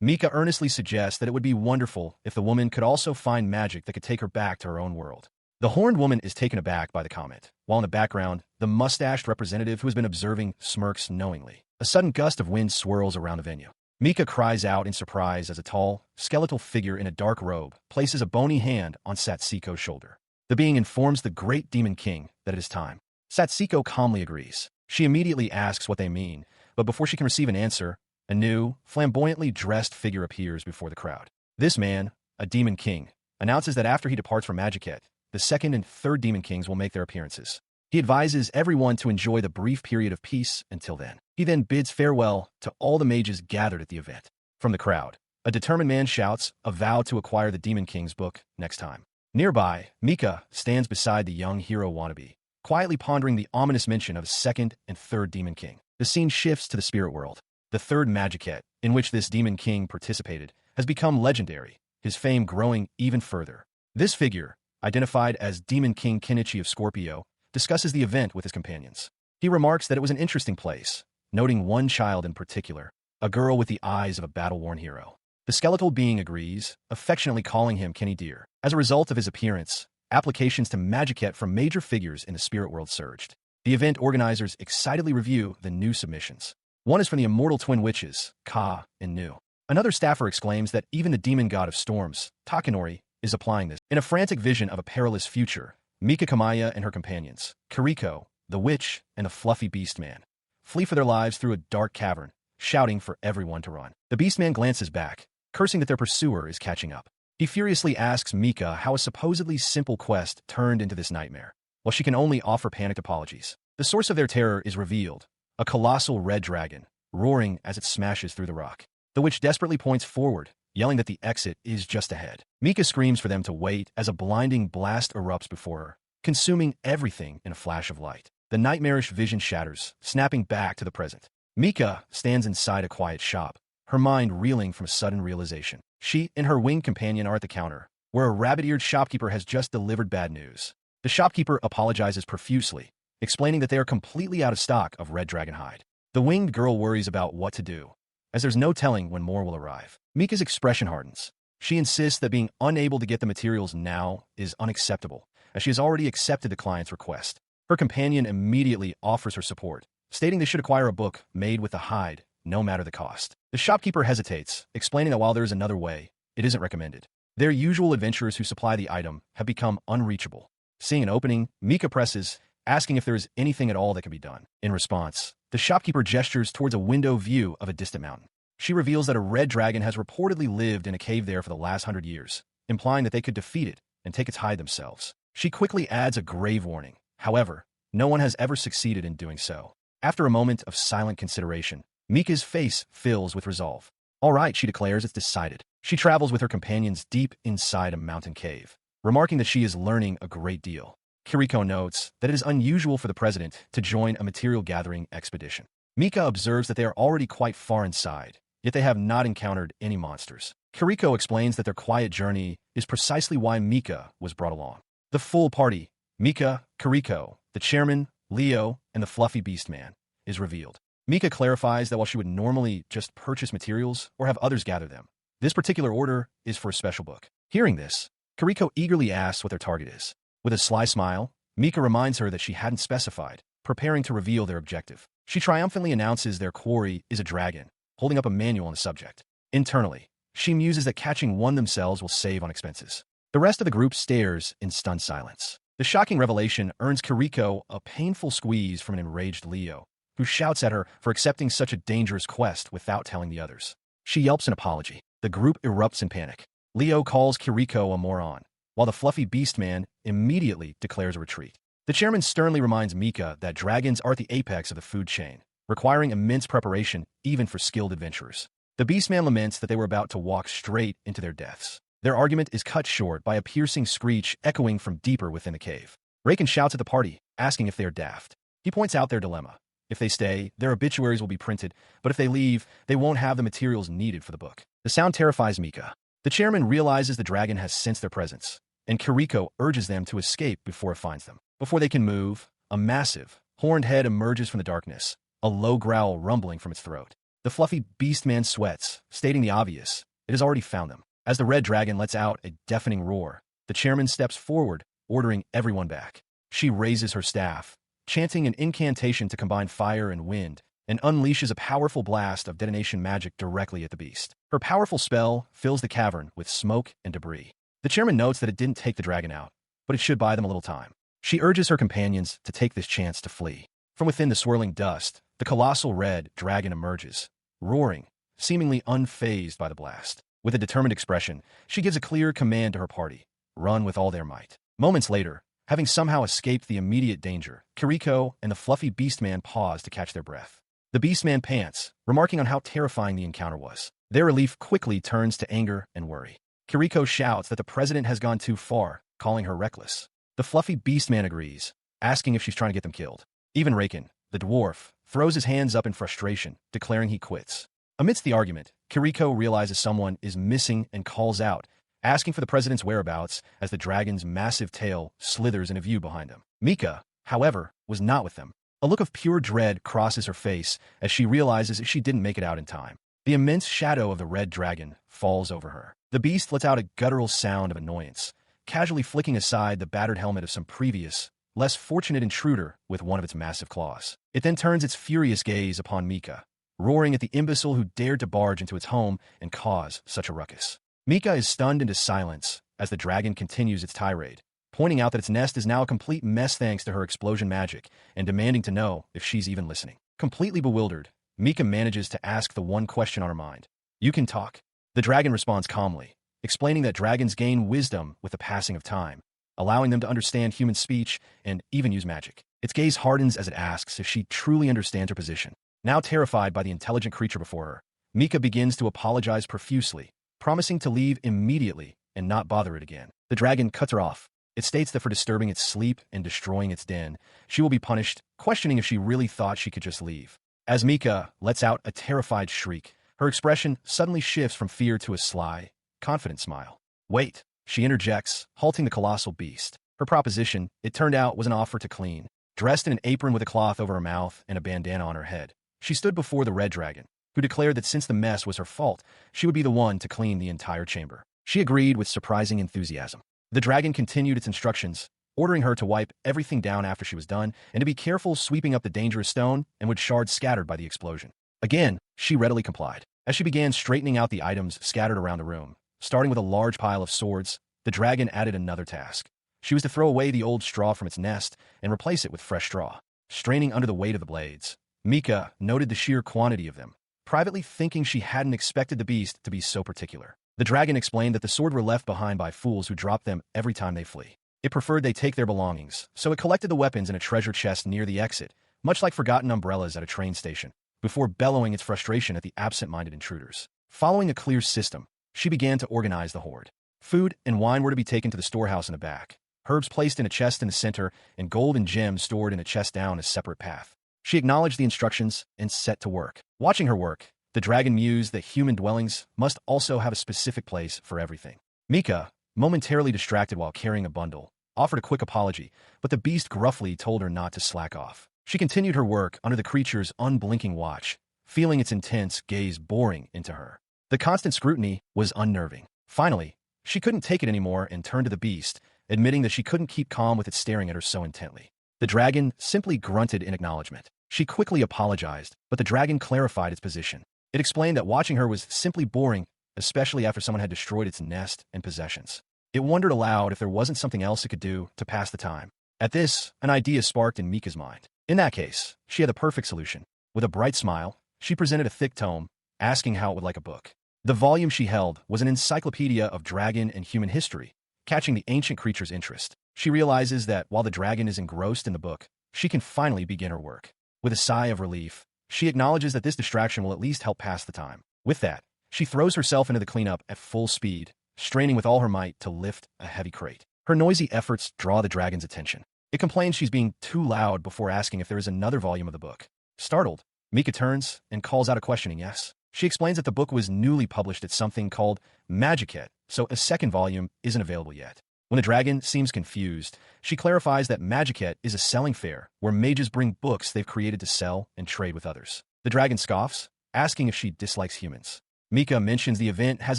Mika earnestly suggests that it would be wonderful if the woman could also find magic that could take her back to her own world. The horned woman is taken aback by the comment, while in the background, the mustached representative who has been observing smirks knowingly. A sudden gust of wind swirls around the venue. Mika cries out in surprise as a tall, skeletal figure in a dark robe places a bony hand on Satsuko's shoulder. The being informs the great Demon King that it is time. Satsuko calmly agrees. She immediately asks what they mean, but before she can receive an answer, a new, flamboyantly dressed figure appears before the crowd. This man, a Demon King, announces that after he departs from ISEKAI'D, the second and third Demon Kings will make their appearances. He advises everyone to enjoy the brief period of peace until then. He then bids farewell to all the mages gathered at the event. From the crowd, a determined man shouts a vow to acquire the Demon King's book next time. Nearby, Mika stands beside the young hero wannabe, quietly pondering the ominous mention of a second and third Demon King. The scene shifts to the spirit world. The third ISEKAI'D, in which this Demon King participated, has become legendary, his fame growing even further. This figure, identified as Demon King Kenichi of Scorpio, discusses the event with his companions. He remarks that it was an interesting place, noting one child in particular, a girl with the eyes of a battle-worn hero. The skeletal being agrees, affectionately calling him Kenny Deer. As a result of his appearance, applications to ISEKAI'D from major figures in the spirit world surged. The event organizers excitedly review the new submissions. One is from the immortal twin witches, Ka and Nu. Another staffer exclaims that even the demon god of storms, Takanori, is applying this. In a frantic vision of a perilous future, Mika Kamaya and her companions, Kiriko, the witch, and the fluffy beastman, flee for their lives through a dark cavern, shouting for everyone to run. The beastman glances back, cursing that their pursuer is catching up. He furiously asks Mika how a supposedly simple quest turned into this nightmare, while she can only offer panicked apologies. The source of their terror is revealed, a colossal red dragon, roaring as it smashes through the rock. The witch desperately points forward, yelling that the exit is just ahead. Mika screams for them to wait as a blinding blast erupts before her, consuming everything in a flash of light. The nightmarish vision shatters, snapping back to the present. Mika stands inside a quiet shop, her mind reeling from a sudden realization. She and her winged companion are at the counter, where a rabbit-eared shopkeeper has just delivered bad news. The shopkeeper apologizes profusely, explaining that they are completely out of stock of red dragon hide. The winged girl worries about what to do, as there's no telling when more will arrive. Mika's expression hardens. She insists that being unable to get the materials now is unacceptable, as she has already accepted the client's request. Her companion immediately offers her support, stating they should acquire a book made with the hide, no matter the cost. The shopkeeper hesitates, explaining that while there is another way, it isn't recommended. Their usual adventurers who supply the item have become unreachable. Seeing an opening, Mika presses, asking if there is anything at all that can be done. In response, the shopkeeper gestures towards a window view of a distant mountain. She reveals that a red dragon has reportedly lived in a cave there for the last 100 years, implying that they could defeat it and take its hide themselves. She quickly adds a grave warning. However, no one has ever succeeded in doing so. After a moment of silent consideration, Mika's face fills with resolve. All right, she declares, it's decided. She travels with her companions deep inside a mountain cave, remarking that she is learning a great deal. Kiriko notes that it is unusual for the president to join a material gathering expedition. Mika observes that they are already quite far inside, yet they have not encountered any monsters. Kiriko explains that their quiet journey is precisely why Mika was brought along. The full party, Mika, Kiriko, the chairman, Leo, and the fluffy beast man, is revealed. Mika clarifies that while she would normally just purchase materials or have others gather them, this particular order is for a special book. Hearing this, Kiriko eagerly asks what their target is. With a sly smile, Mika reminds her that she hadn't specified, preparing to reveal their objective. She triumphantly announces their quarry is a dragon, holding up a manual on the subject. Internally, she muses that catching one themselves will save on expenses. The rest of the group stares in stunned silence. The shocking revelation earns Kiriko a painful squeeze from an enraged Leo, who shouts at her for accepting such a dangerous quest without telling the others. She yelps an apology. The group erupts in panic. Leo calls Kiriko a moron, while the fluffy beast man immediately declares a retreat. The chairman sternly reminds Mika that dragons are at the apex of the food chain, requiring immense preparation even for skilled adventurers. The beast man laments that they were about to walk straight into their deaths. Their argument is cut short by a piercing screech echoing from deeper within the cave. Raken shouts at the party, asking if they are daft. He points out their dilemma. If they stay, their obituaries will be printed, but if they leave, they won't have the materials needed for the book. The sound terrifies Mika. The chairman realizes the dragon has sensed their presence, and Kiriko urges them to escape before it finds them. Before they can move, a massive, horned head emerges from the darkness, a low growl rumbling from its throat. The fluffy beast man sweats, stating the obvious. It has already found them. As the red dragon lets out a deafening roar, the chairman steps forward, ordering everyone back. She raises her staff, chanting an incantation to combine fire and wind, and unleashes a powerful blast of detonation magic directly at the beast. Her powerful spell fills the cavern with smoke and debris. The chairman notes that it didn't take the dragon out, but it should buy them a little time. She urges her companions to take this chance to flee. From within the swirling dust, the colossal red dragon emerges, roaring, seemingly unfazed by the blast. With a determined expression, she gives a clear command to her party, run with all their might. Moments later, having somehow escaped the immediate danger, Kiriko and the fluffy beastman pause to catch their breath. The beastman pants, remarking on how terrifying the encounter was. Their relief quickly turns to anger and worry. Kiriko shouts that the president has gone too far, calling her reckless. The fluffy beastman agrees, asking if she's trying to get them killed. Even Raken, the dwarf, throws his hands up in frustration, declaring he quits. Amidst the argument, Kiriko realizes someone is missing and calls out, asking for the president's whereabouts as the dragon's massive tail slithers into view behind him. Mika, however, was not with them. A look of pure dread crosses her face as she realizes she didn't make it out in time. The immense shadow of the red dragon falls over her. The beast lets out a guttural sound of annoyance, casually flicking aside the battered helmet of some previous, less fortunate intruder with one of its massive claws. It then turns its furious gaze upon Mika, roaring at the imbecile who dared to barge into its home and cause such a ruckus. Mika is stunned into silence as the dragon continues its tirade, pointing out that its nest is now a complete mess thanks to her explosion magic and demanding to know if she's even listening. Completely bewildered, Mika manages to ask the one question on her mind. "You can talk?" The dragon responds calmly, explaining that dragons gain wisdom with the passing of time, allowing them to understand human speech and even use magic. Its gaze hardens as it asks if she truly understands her position. Now terrified by the intelligent creature before her, Mika begins to apologize profusely, promising to leave immediately and not bother it again. The dragon cuts her off. It states that for disturbing its sleep and destroying its den, she will be punished, questioning if she really thought she could just leave. As Mika lets out a terrified shriek, her expression suddenly shifts from fear to a sly, confident smile. "Wait," she interjects, halting the colossal beast. Her proposition, it turned out, was an offer to clean. Dressed in an apron with a cloth over her mouth and a bandana on her head, she stood before the red dragon, who declared that since the mess was her fault, she would be the one to clean the entire chamber. She agreed with surprising enthusiasm. The dragon continued its instructions, ordering her to wipe everything down after she was done and to be careful sweeping up the dangerous stone and wood shards scattered by the explosion. Again, she readily complied. As she began straightening out the items scattered around the room, starting with a large pile of swords, the dragon added another task. She was to throw away the old straw from its nest and replace it with fresh straw. Straining under the weight of the blades, Mika noted the sheer quantity of them, privately thinking she hadn't expected the beast to be so particular. The dragon explained that the sword were left behind by fools who drop them every time they flee. It preferred they take their belongings, so it collected the weapons in a treasure chest near the exit, much like forgotten umbrellas at a train station, before bellowing its frustration at the absent-minded intruders. Following a clear system, she began to organize the hoard. Food and wine were to be taken to the storehouse in the back, herbs placed in a chest in the center, and gold and gems stored in a chest down a separate path. She acknowledged the instructions and set to work. Watching her work, the dragon mused that human dwellings must also have a specific place for everything. Mika, momentarily distracted while carrying a bundle, offered a quick apology, but the beast gruffly told her not to slack off. She continued her work under the creature's unblinking watch, feeling its intense gaze boring into her. The constant scrutiny was unnerving. Finally, she couldn't take it anymore and turned to the beast, admitting that she couldn't keep calm with it staring at her so intently. The dragon simply grunted in acknowledgement. She quickly apologized, but the dragon clarified its position. It explained that watching her was simply boring, especially after someone had destroyed its nest and possessions. It wondered aloud if there wasn't something else it could do to pass the time. At this, an idea sparked in Mika's mind. In that case, she had the perfect solution. With a bright smile, she presented a thick tome, asking how it would like a book. The volume she held was an encyclopedia of dragon and human history, catching the ancient creature's interest. She realizes that while the dragon is engrossed in the book, she can finally begin her work. With a sigh of relief, she acknowledges that this distraction will at least help pass the time. With that, she throws herself into the cleanup at full speed, straining with all her might to lift a heavy crate. Her noisy efforts draw the dragon's attention. It complains she's being too loud before asking if there is another volume of the book. Startled, Mika turns and calls out a questioning yes. She explains that the book was newly published at something called ISEKAI'D, so a second volume isn't available yet. When the dragon seems confused, she clarifies that ISEKAI'D is a selling fair where mages bring books they've created to sell and trade with others. The dragon scoffs, asking if she dislikes humans. Mika mentions the event has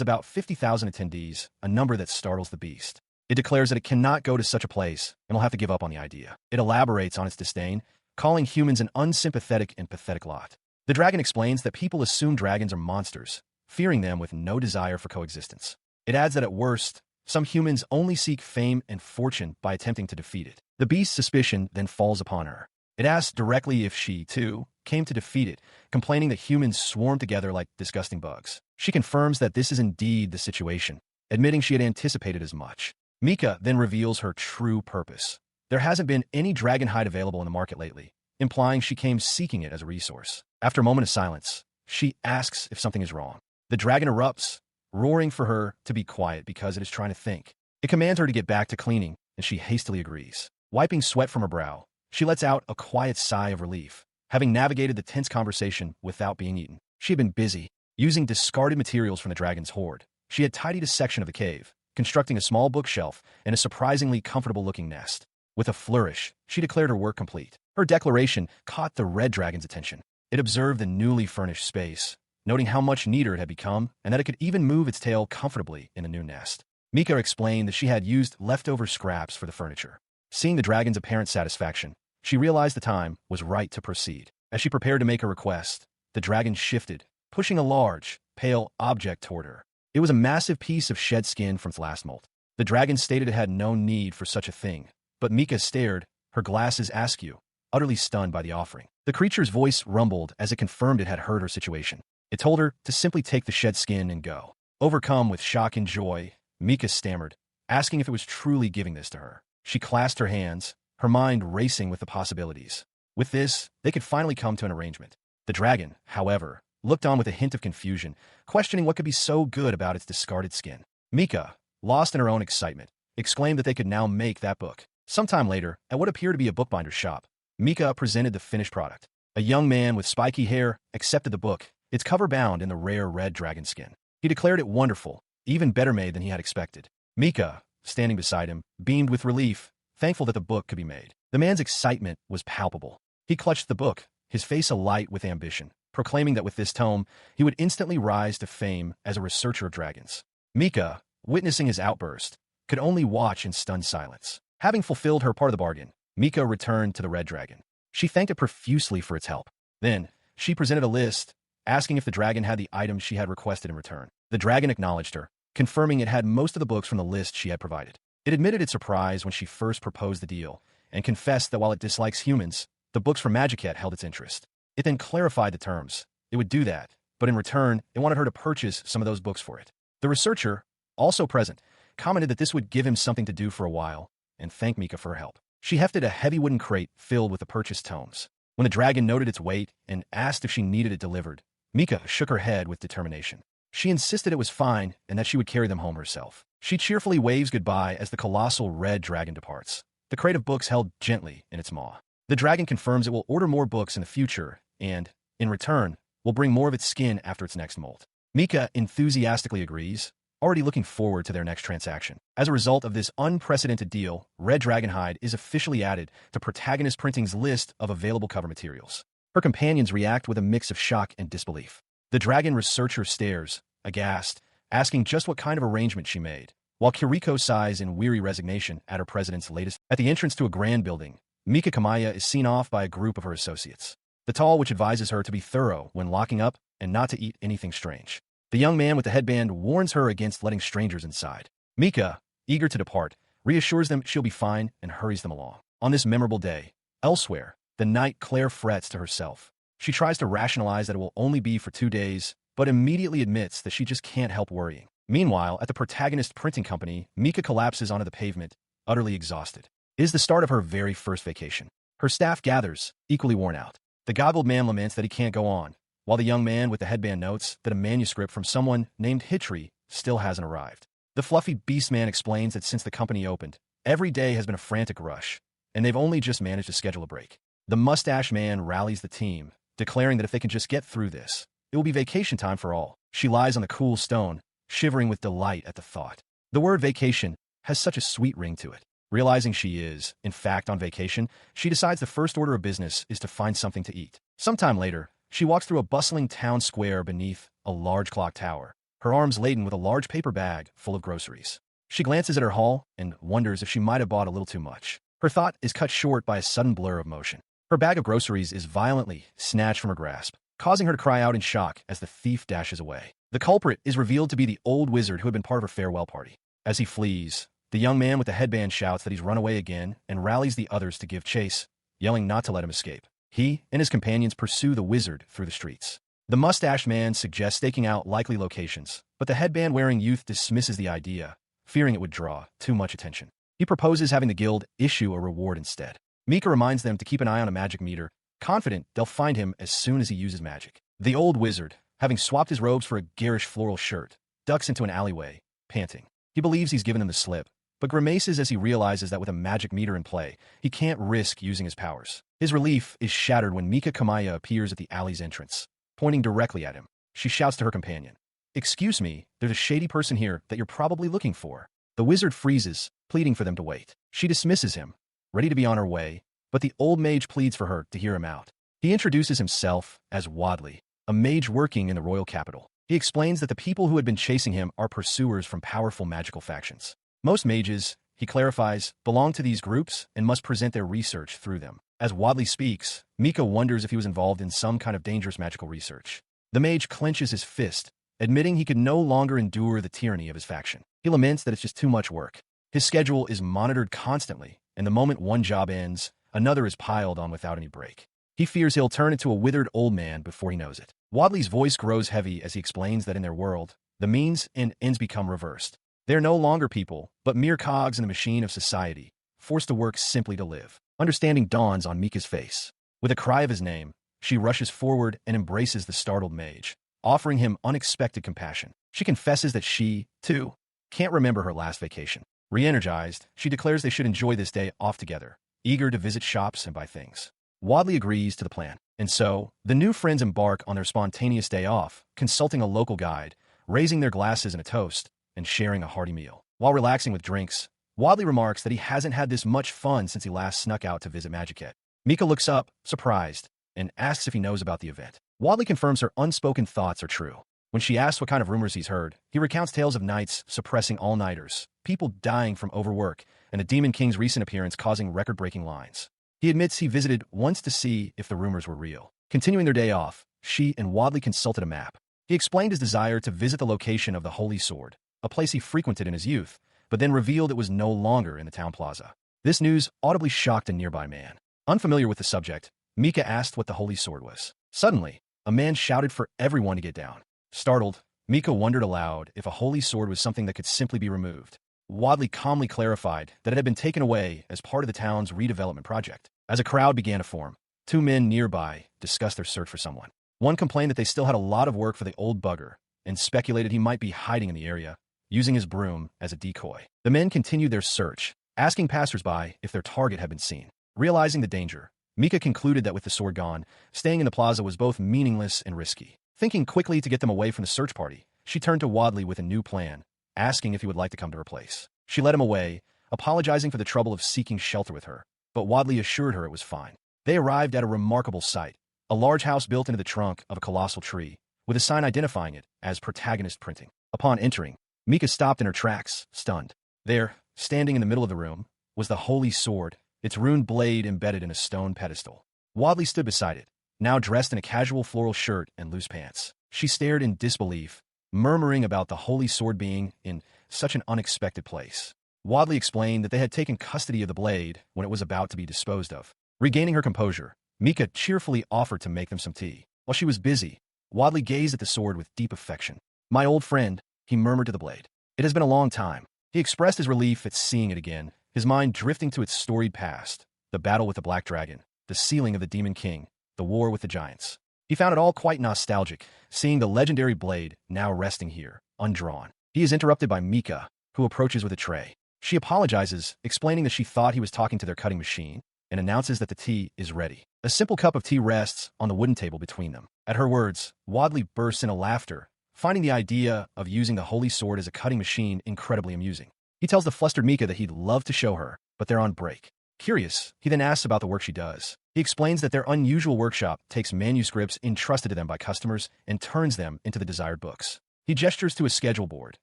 about 50,000 attendees, a number that startles the beast. It declares that it cannot go to such a place and will have to give up on the idea. It elaborates on its disdain, calling humans an unsympathetic and pathetic lot. The dragon explains that people assume dragons are monsters, fearing them with no desire for coexistence. It adds that at worst, some humans only seek fame and fortune by attempting to defeat it. The beast's suspicion then falls upon her. It asks directly if she, too, came to defeat it, complaining that humans swarm together like disgusting bugs. She confirms that this is indeed the situation, admitting she had anticipated as much. Mika then reveals her true purpose. There hasn't been any dragon hide available in the market lately, implying she came seeking it as a resource. After a moment of silence, she asks if something is wrong. The dragon erupts, roaring for her to be quiet because it is trying to think. It commands her to get back to cleaning, and she hastily agrees. Wiping sweat from her brow, she lets out a quiet sigh of relief, having navigated the tense conversation without being eaten. She had been busy, using discarded materials from the dragon's hoard. She had tidied a section of the cave, constructing a small bookshelf and a surprisingly comfortable-looking nest. With a flourish, she declared her work complete. Her declaration caught the red dragon's attention. It observed the newly furnished space, noting how much neater it had become and that it could even move its tail comfortably in a new nest. Mika explained that she had used leftover scraps for the furniture. Seeing the dragon's apparent satisfaction, she realized the time was right to proceed. As she prepared to make a request, the dragon shifted, pushing a large, pale object toward her. It was a massive piece of shed skin from its last molt. The dragon stated it had no need for such a thing, but Mika stared, her glasses askew, utterly stunned by the offering. The creature's voice rumbled as it confirmed it had heard her situation. It told her to simply take the shed skin and go. Overcome with shock and joy, Mika stammered, asking if it was truly giving this to her. She clasped her hands, her mind racing with the possibilities. With this, they could finally come to an arrangement. The dragon, however, looked on with a hint of confusion, questioning what could be so good about its discarded skin. Mika, lost in her own excitement, exclaimed that they could now make that book. Sometime later, at what appeared to be a bookbinder's shop, Mika presented the finished product. A young man with spiky hair accepted the book, its cover bound in the rare red dragon skin. He declared it wonderful, even better made than he had expected. Mika, standing beside him, beamed with relief, thankful that the book could be made. The man's excitement was palpable. He clutched the book, his face alight with ambition, proclaiming that with this tome, he would instantly rise to fame as a researcher of dragons. Mika, witnessing his outburst, could only watch in stunned silence. Having fulfilled her part of the bargain, Mika returned to the red dragon. She thanked it profusely for its help. Then, she presented a list, asking if the dragon had the items she had requested in return. The dragon acknowledged her, confirming it had most of the books from the list she had provided. It admitted its surprise when she first proposed the deal, and confessed that while it dislikes humans, the books from ISEKAI'D held its interest. It then clarified the terms. It would do that, but in return, it wanted her to purchase some of those books for it. The researcher, also present, commented that this would give him something to do for a while, and thanked Mika for her help. She hefted a heavy wooden crate filled with the purchased tomes. When the dragon noted its weight and asked if she needed it delivered, Mika shook her head with determination. She insisted it was fine and that she would carry them home herself. She cheerfully waves goodbye as the colossal red dragon departs, the crate of books held gently in its maw. The dragon confirms it will order more books in the future and, in return, will bring more of its skin after its next molt. Mika enthusiastically agrees, already looking forward to their next transaction. As a result of this unprecedented deal, Red Dragonhide is officially added to Protagonist Printing's list of available cover materials. Her companions react with a mix of shock and disbelief. The dragon researcher stares, aghast, asking just what kind of arrangement she made, while Kiriko sighs in weary resignation at her president's latest. At the entrance to a grand building, Mika Kamaya is seen off by a group of her associates. The tall witch advises her to be thorough when locking up and not to eat anything strange. The young man with the headband warns her against letting strangers inside. Mika, eager to depart, reassures them she'll be fine and hurries them along. On this memorable day, elsewhere, the night Claire frets to herself. She tries to rationalize that it will only be for 2 days, but immediately admits that she just can't help worrying. Meanwhile, at the Protagonist Printing Company, Mika collapses onto the pavement, utterly exhausted. It is the start of her very first vacation. Her staff gathers, equally worn out. The goggled man laments that he can't go on, while the young man with the headband notes that a manuscript from someone named Hitri still hasn't arrived. The fluffy beast man explains that since the company opened, every day has been a frantic rush, and they've only just managed to schedule a break. The mustache man rallies the team, declaring that if they can just get through this, it will be vacation time for all. She lies on the cool stone, shivering with delight at the thought. The word vacation has such a sweet ring to it. Realizing she is, in fact, on vacation, she decides the first order of business is to find something to eat. Sometime later, she walks through a bustling town square beneath a large clock tower, her arms laden with a large paper bag full of groceries. She glances at her haul and wonders if she might have bought a little too much. Her thought is cut short by a sudden blur of motion. Her bag of groceries is violently snatched from her grasp, causing her to cry out in shock as the thief dashes away. The culprit is revealed to be the old wizard who had been part of her farewell party. As he flees, the young man with the headband shouts that he's run away again and rallies the others to give chase, yelling not to let him escape. He and his companions pursue the wizard through the streets. The mustache man suggests staking out likely locations, but the headband-wearing youth dismisses the idea, fearing it would draw too much attention. He proposes having the guild issue a reward instead. Mika reminds them to keep an eye on a magic meter, confident they'll find him as soon as he uses magic. The old wizard, having swapped his robes for a garish floral shirt, ducks into an alleyway, panting. He believes he's given them the slip, but grimaces as he realizes that with a magic meter in play, he can't risk using his powers. His relief is shattered when Mika Kamaya appears at the alley's entrance, pointing directly at him. She shouts to her companion, "Excuse me, there's a shady person here that you're probably looking for." The wizard freezes, pleading for them to wait. She dismisses him, ready to be on her way, but the old mage pleads for her to hear him out. He introduces himself as Wadley, a mage working in the royal capital. He explains that the people who had been chasing him are pursuers from powerful magical factions. Most mages, he clarifies, belong to these groups and must present their research through them. As Wadley speaks, Mika wonders if he was involved in some kind of dangerous magical research. The mage clenches his fist, admitting he could no longer endure the tyranny of his faction. He laments that it's just too much work. His schedule is monitored constantly, and the moment one job ends, another is piled on without any break. He fears he'll turn into a withered old man before he knows it. Wadley's voice grows heavy as he explains that in their world, the means and ends become reversed. They're no longer people, but mere cogs in the machine of society, forced to work simply to live. Understanding dawns on Mika's face. With a cry of his name, she rushes forward and embraces the startled mage, offering him unexpected compassion. She confesses that she, too, can't remember her last vacation. Re-energized, she declares they should enjoy this day off together, eager to visit shops and buy things. Wadley agrees to the plan, and so, the new friends embark on their spontaneous day off, consulting a local guide, raising their glasses in a toast, and sharing a hearty meal. While relaxing with drinks, Wadley remarks that he hasn't had this much fun since he last snuck out to visit Magic. Mika looks up, surprised, and asks if he knows about the event. Wadley confirms her unspoken thoughts are true. When she asks what kind of rumors he's heard, he recounts tales of nights suppressing all-nighters, people dying from overwork, and the Demon King's recent appearance causing record-breaking lines. He admits he visited once to see if the rumors were real. Continuing their day off, she and Wadley consulted a map. He explained his desire to visit the location of the Holy Sword, a place he frequented in his youth, but then revealed it was no longer in the town plaza. This news audibly shocked a nearby man. Unfamiliar with the subject, Mika asked what the Holy Sword was. Suddenly, a man shouted for everyone to get down. Startled, Mika wondered aloud if a Holy Sword was something that could simply be removed. Wadley calmly clarified that it had been taken away as part of the town's redevelopment project. As a crowd began to form, two men nearby discussed their search for someone. One complained that they still had a lot of work for the old bugger and speculated he might be hiding in the area, using his broom as a decoy. The men continued their search, asking passersby if their target had been seen. Realizing the danger, Mika concluded that with the sword gone, staying in the plaza was both meaningless and risky. Thinking quickly to get them away from the search party, she turned to Wadley with a new plan, asking if he would like to come to her place. She led him away, apologizing for the trouble of seeking shelter with her, but Wadley assured her it was fine. They arrived at a remarkable sight, a large house built into the trunk of a colossal tree, with a sign identifying it as Protagonist Printing. Upon entering, Mika stopped in her tracks, stunned. There, standing in the middle of the room, was the holy sword, its ruined blade embedded in a stone pedestal. Wadley stood beside it, now dressed in a casual floral shirt and loose pants. She stared in disbelief, murmuring about the holy sword being in such an unexpected place. Wadley explained that they had taken custody of the blade when it was about to be disposed of. Regaining her composure, Mika cheerfully offered to make them some tea. While she was busy, Wadley gazed at the sword with deep affection. "My old friend," he murmured to the blade. "It has been a long time." He expressed his relief at seeing it again, his mind drifting to its storied past, the battle with the Black Dragon, the sealing of the Demon King, the war with the giants. He found it all quite nostalgic, seeing the legendary blade now resting here, undrawn. He is interrupted by Mika, who approaches with a tray. She apologizes, explaining that she thought he was talking to their cutting machine, and announces that the tea is ready. A simple cup of tea rests on the wooden table between them. At her words, Wadley bursts into laughter, finding the idea of using the holy sword as a cutting machine incredibly amusing. He tells the flustered Mika that he'd love to show her, but they're on break. Curious, he then asks about the work she does. He explains that their unusual workshop takes manuscripts entrusted to them by customers and turns them into the desired books. He gestures to a schedule board,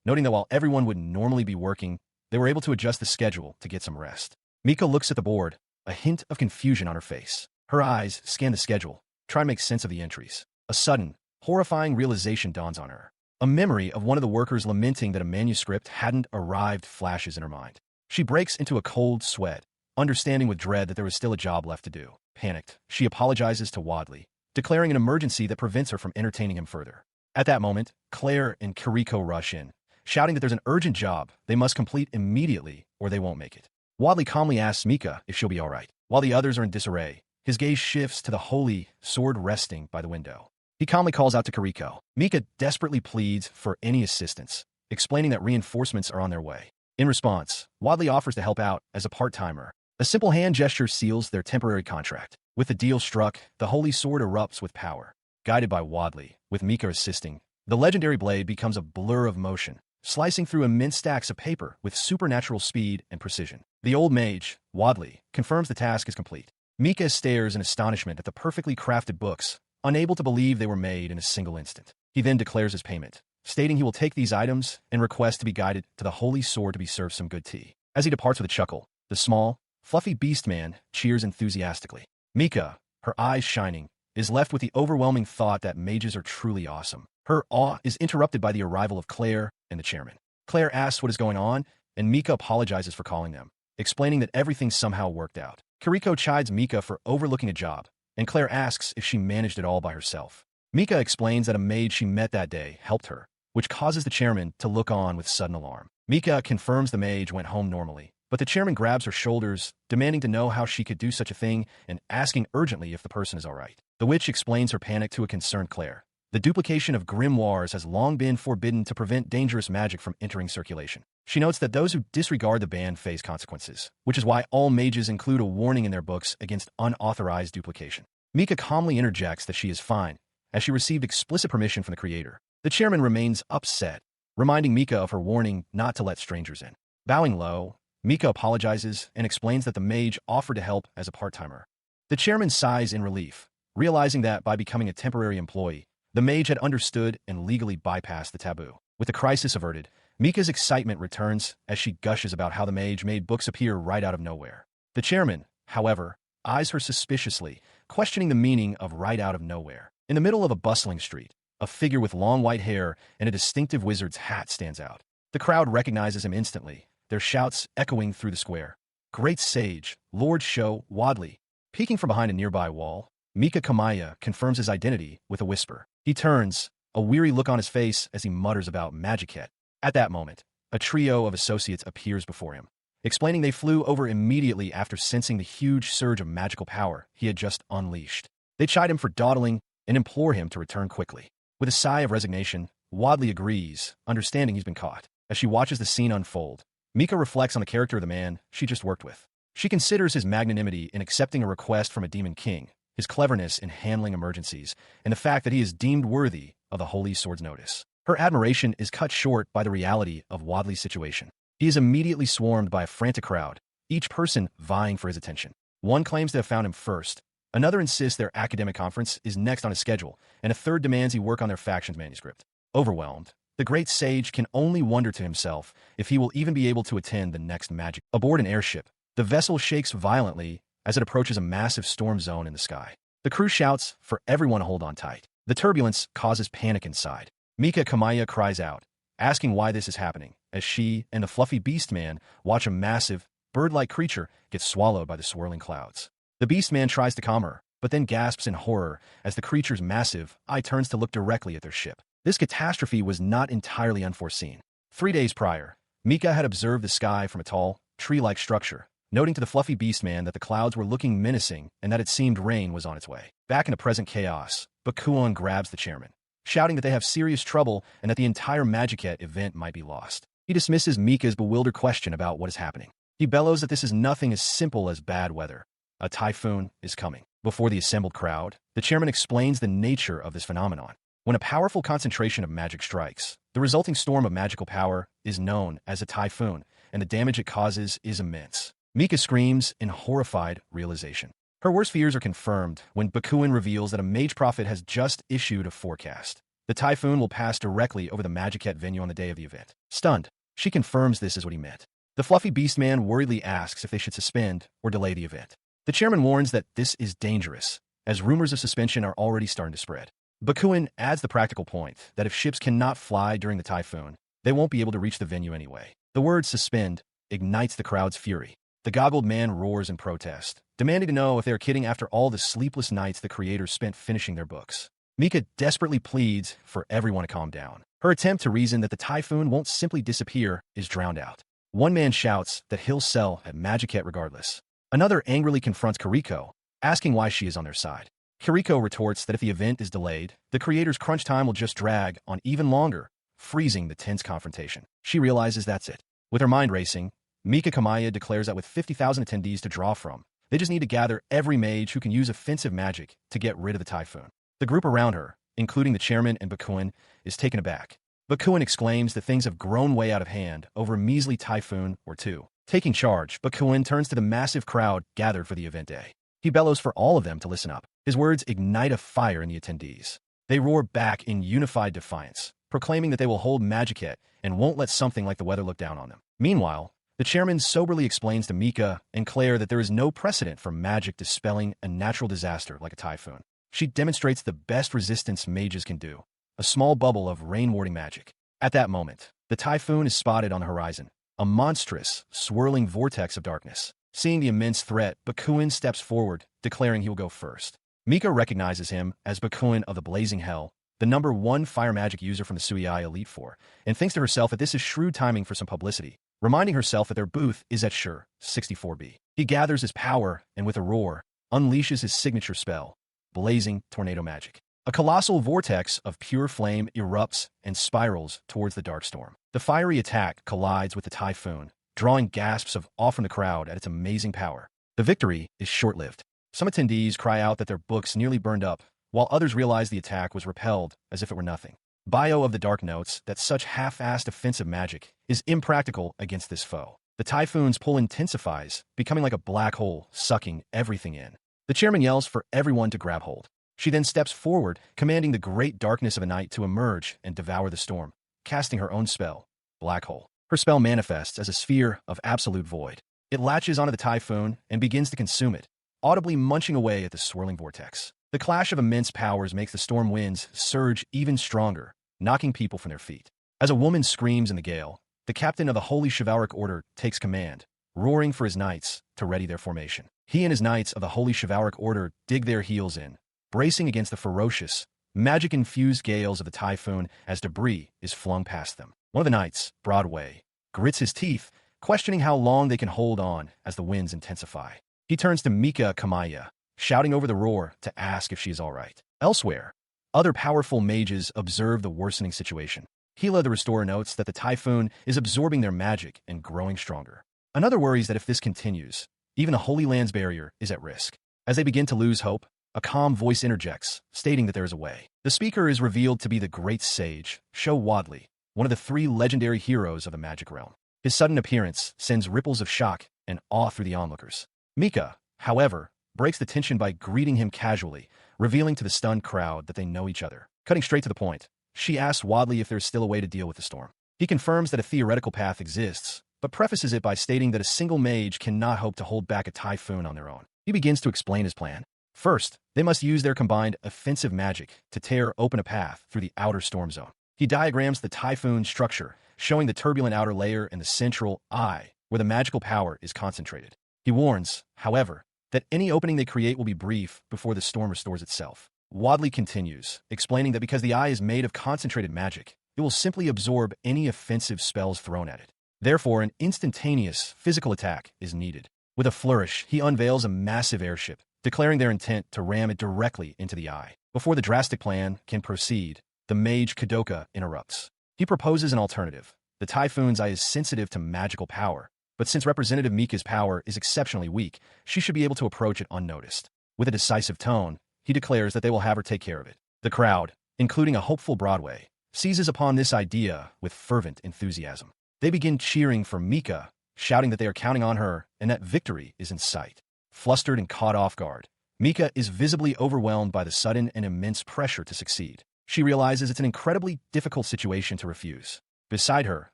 noting that while everyone would normally be working, they were able to adjust the schedule to get some rest. Mika looks at the board, a hint of confusion on her face. Her eyes scan the schedule, trying to make sense of the entries. A sudden, horrifying realization dawns on her. A memory of one of the workers lamenting that a manuscript hadn't arrived flashes in her mind. She breaks into a cold sweat, understanding with dread that there was still a job left to do. Panicked, she apologizes to Wadley, declaring an emergency that prevents her from entertaining him further. At that moment, Claire and Kiriko rush in, shouting that there's an urgent job they must complete immediately or they won't make it. Wadley calmly asks Mika if she'll be all right. While the others are in disarray, his gaze shifts to the holy sword resting by the window. He calmly calls out to Kiriko. Mika desperately pleads for any assistance, explaining that reinforcements are on their way. In response, Wadley offers to help out as a part-timer. A simple hand gesture seals their temporary contract. With the deal struck, the holy sword erupts with power. Guided by Wadley, with Mika assisting, the legendary blade becomes a blur of motion, slicing through immense stacks of paper with supernatural speed and precision. The old mage, Wadley, confirms the task is complete. Mika stares in astonishment at the perfectly crafted books, unable to believe they were made in a single instant. He then declares his payment, stating he will take these items and request to be guided to the holy sword to be served some good tea. As he departs with a chuckle, the small, fluffy beast man cheers enthusiastically. Mika, her eyes shining, is left with the overwhelming thought that mages are truly awesome. Her awe is interrupted by the arrival of Claire and the chairman. Claire asks what is going on, and Mika apologizes for calling them, explaining that everything somehow worked out. Kiriko chides Mika for overlooking a job, and Claire asks if she managed it all by herself. Mika explains that a maid she met that day helped her, which causes the chairman to look on with sudden alarm. Mika confirms the mage went home normally, but the chairman grabs her shoulders, demanding to know how she could do such a thing and asking urgently if the person is all right. The witch explains her panic to a concerned Claire. The duplication of grimoires has long been forbidden to prevent dangerous magic from entering circulation. She notes that those who disregard the ban face consequences, which is why all mages include a warning in their books against unauthorized duplication. Mika calmly interjects that she is fine, as she received explicit permission from the creator. The chairman remains upset, reminding Mika of her warning not to let strangers in. Bowing low, Mika apologizes and explains that the mage offered to help as a part-timer. The chairman sighs in relief, realizing that by becoming a temporary employee, the mage had understood and legally bypassed the taboo. With the crisis averted, Mika's excitement returns as she gushes about how the mage made books appear right out of nowhere. The chairman, however, eyes her suspiciously, questioning the meaning of right out of nowhere. In the middle of a bustling street, a figure with long white hair and a distinctive wizard's hat stands out. The crowd recognizes him instantly, their shouts echoing through the square. Great sage, Lord Sho Wadley. Peeking from behind a nearby wall, Mika Kamaya confirms his identity with a whisper. He turns, a weary look on his face as he mutters about Magic. At that moment, a trio of associates appears before him, explaining they flew over immediately after sensing the huge surge of magical power he had just unleashed. They chide him for dawdling and implore him to return quickly. With a sigh of resignation, Wadley agrees, understanding he's been caught. As she watches the scene unfold, Mika reflects on the character of the man she just worked with. She considers his magnanimity in accepting a request from a demon king, his cleverness in handling emergencies, and the fact that he is deemed worthy of the Holy Sword's notice. Her admiration is cut short by the reality of Wadley's situation. He is immediately swarmed by a frantic crowd, each person vying for his attention. One claims to have found him first, another insists their academic conference is next on his schedule, and a third demands he work on their faction's manuscript. Overwhelmed, the great sage can only wonder to himself if he will even be able to attend the next magic. Aboard an airship, the vessel shakes violently as it approaches a massive storm zone in the sky. The crew shouts for everyone to hold on tight. The turbulence causes panic inside. Mika Kamaya cries out, asking why this is happening, as she and the fluffy beast man watch a massive, bird-like creature get swallowed by the swirling clouds. The beast man tries to calm her, but then gasps in horror as the creature's massive eye turns to look directly at their ship. This catastrophe was not entirely unforeseen. 3 days prior, Mika had observed the sky from a tall, tree-like structure, noting to the fluffy beast man that the clouds were looking menacing and that it seemed rain was on its way. Back in the present chaos, Bakuon grabs the chairman, shouting that they have serious trouble and that the entire Magicat event might be lost. He dismisses Mika's bewildered question about what is happening. He bellows that this is nothing as simple as bad weather. A typhoon is coming. Before the assembled crowd, the chairman explains the nature of this phenomenon. When a powerful concentration of magic strikes, the resulting storm of magical power is known as a typhoon, and the damage it causes is immense. Mika screams in horrified realization. Her worst fears are confirmed when Bakuin reveals that a mage prophet has just issued a forecast. The typhoon will pass directly over the Magicat venue on the day of the event. Stunned, she confirms this is what he meant. The fluffy beast man worriedly asks if they should suspend or delay the event. The chairman warns that this is dangerous, as rumors of suspension are already starting to spread. Bakuin adds the practical point that if ships cannot fly during the typhoon, they won't be able to reach the venue anyway. The word suspend ignites the crowd's fury. The goggled man roars in protest, demanding to know if they are kidding after all the sleepless nights the creators spent finishing their books. Mika desperately pleads for everyone to calm down. Her attempt to reason that the typhoon won't simply disappear is drowned out. One man shouts that he'll sell at Magicat regardless. Another angrily confronts Kiriko, asking why she is on their side. Kiriko retorts that if the event is delayed, the creator's crunch time will just drag on even longer, freezing the tense confrontation. She realizes that's it. With her mind racing, Mika Kamaya declares that with 50,000 attendees to draw from, they just need to gather every mage who can use offensive magic to get rid of the typhoon. The group around her, including the chairman and Bakuin, is taken aback. Bakuin exclaims that things have grown way out of hand over a measly typhoon or two. Taking charge, Bakuin turns to the massive crowd gathered for the event day. He bellows for all of them to listen up. His words ignite a fire in the attendees. They roar back in unified defiance, proclaiming that they will hold Magicat and won't let something like the weather look down on them. Meanwhile, the chairman soberly explains to Mika and Claire that there is no precedent for magic dispelling a natural disaster like a typhoon. She demonstrates the best resistance mages can do, a small bubble of rain-warding magic. At that moment, the typhoon is spotted on the horizon, a monstrous, swirling vortex of darkness. Seeing the immense threat, Bakuin steps forward, declaring he will go first. Mika recognizes him as Bakuin of the Blazing Hell, the #1 fire magic user from the Suiai Elite Four, and thinks to herself that this is shrewd timing for some publicity, reminding herself that their booth is at Sure 64B. He gathers his power and with a roar, unleashes his signature spell, Blazing Tornado Magic. A colossal vortex of pure flame erupts and spirals towards the dark storm. The fiery attack collides with the typhoon, drawing gasps of awe from the crowd at its amazing power. The victory is short-lived. Some attendees cry out that their books nearly burned up, while others realize the attack was repelled as if it were nothing. Bio of the Dark notes that such half-assed offensive magic is impractical against this foe. The typhoon's pull intensifies, becoming like a black hole, sucking everything in. The chairman yells for everyone to grab hold. She then steps forward, commanding the great darkness of the night to emerge and devour the storm, casting her own spell, Black Hole. Her spell manifests as a sphere of absolute void. It latches onto the typhoon and begins to consume it, audibly munching away at the swirling vortex. The clash of immense powers makes the storm winds surge even stronger, knocking people from their feet. As a woman screams in the gale, the captain of the Holy Chivalric Order takes command, roaring for his knights to ready their formation. He and his knights of the Holy Chivalric Order dig their heels in, bracing against the ferocious, magic-infused gales of the typhoon as debris is flung past them. One of the knights, Broadway, grits his teeth, questioning how long they can hold on as the winds intensify. He turns to Mika Kamaya, shouting over the roar to ask if she is all right. Elsewhere, other powerful mages observe the worsening situation. Hila the Restorer notes that the typhoon is absorbing their magic and growing stronger. Another worries that if this continues, Even the Holy Land's barrier is at risk. As they begin to lose hope, a calm voice interjects, stating that there is a way. The speaker is revealed to be the great sage, Wadley, one of the 3 legendary heroes of the magic realm. His sudden appearance sends ripples of shock and awe through the onlookers. Mika, however, breaks the tension by greeting him casually, revealing to the stunned crowd that they know each other. Cutting straight to the point, she asks Wadley if there's still a way to deal with the storm. He confirms that a theoretical path exists, but prefaces it by stating that a single mage cannot hope to hold back a typhoon on their own. He begins to explain his plan. First, they must use their combined offensive magic to tear open a path through the outer storm zone. He diagrams the typhoon structure, showing the turbulent outer layer and the central eye, where the magical power is concentrated. He warns, however, that any opening they create will be brief before the storm restores itself. Wadley continues, explaining that because the eye is made of concentrated magic, it will simply absorb any offensive spells thrown at it. Therefore, an instantaneous physical attack is needed. With a flourish, he unveils a massive airship, declaring their intent to ram it directly into the eye. Before the drastic plan can proceed, the mage Kadoka interrupts. He proposes an alternative. The typhoon's eye is sensitive to magical power, but since Representative Mika's power is exceptionally weak, she should be able to approach it unnoticed. With a decisive tone, he declares that they will have her take care of it. The crowd, including a hopeful Broadway, seizes upon this idea with fervent enthusiasm. They begin cheering for Mika, shouting that they are counting on her and that victory is in sight. Flustered and caught off guard, Mika is visibly overwhelmed by the sudden and immense pressure to succeed. She realizes it's an incredibly difficult situation to refuse. Beside her,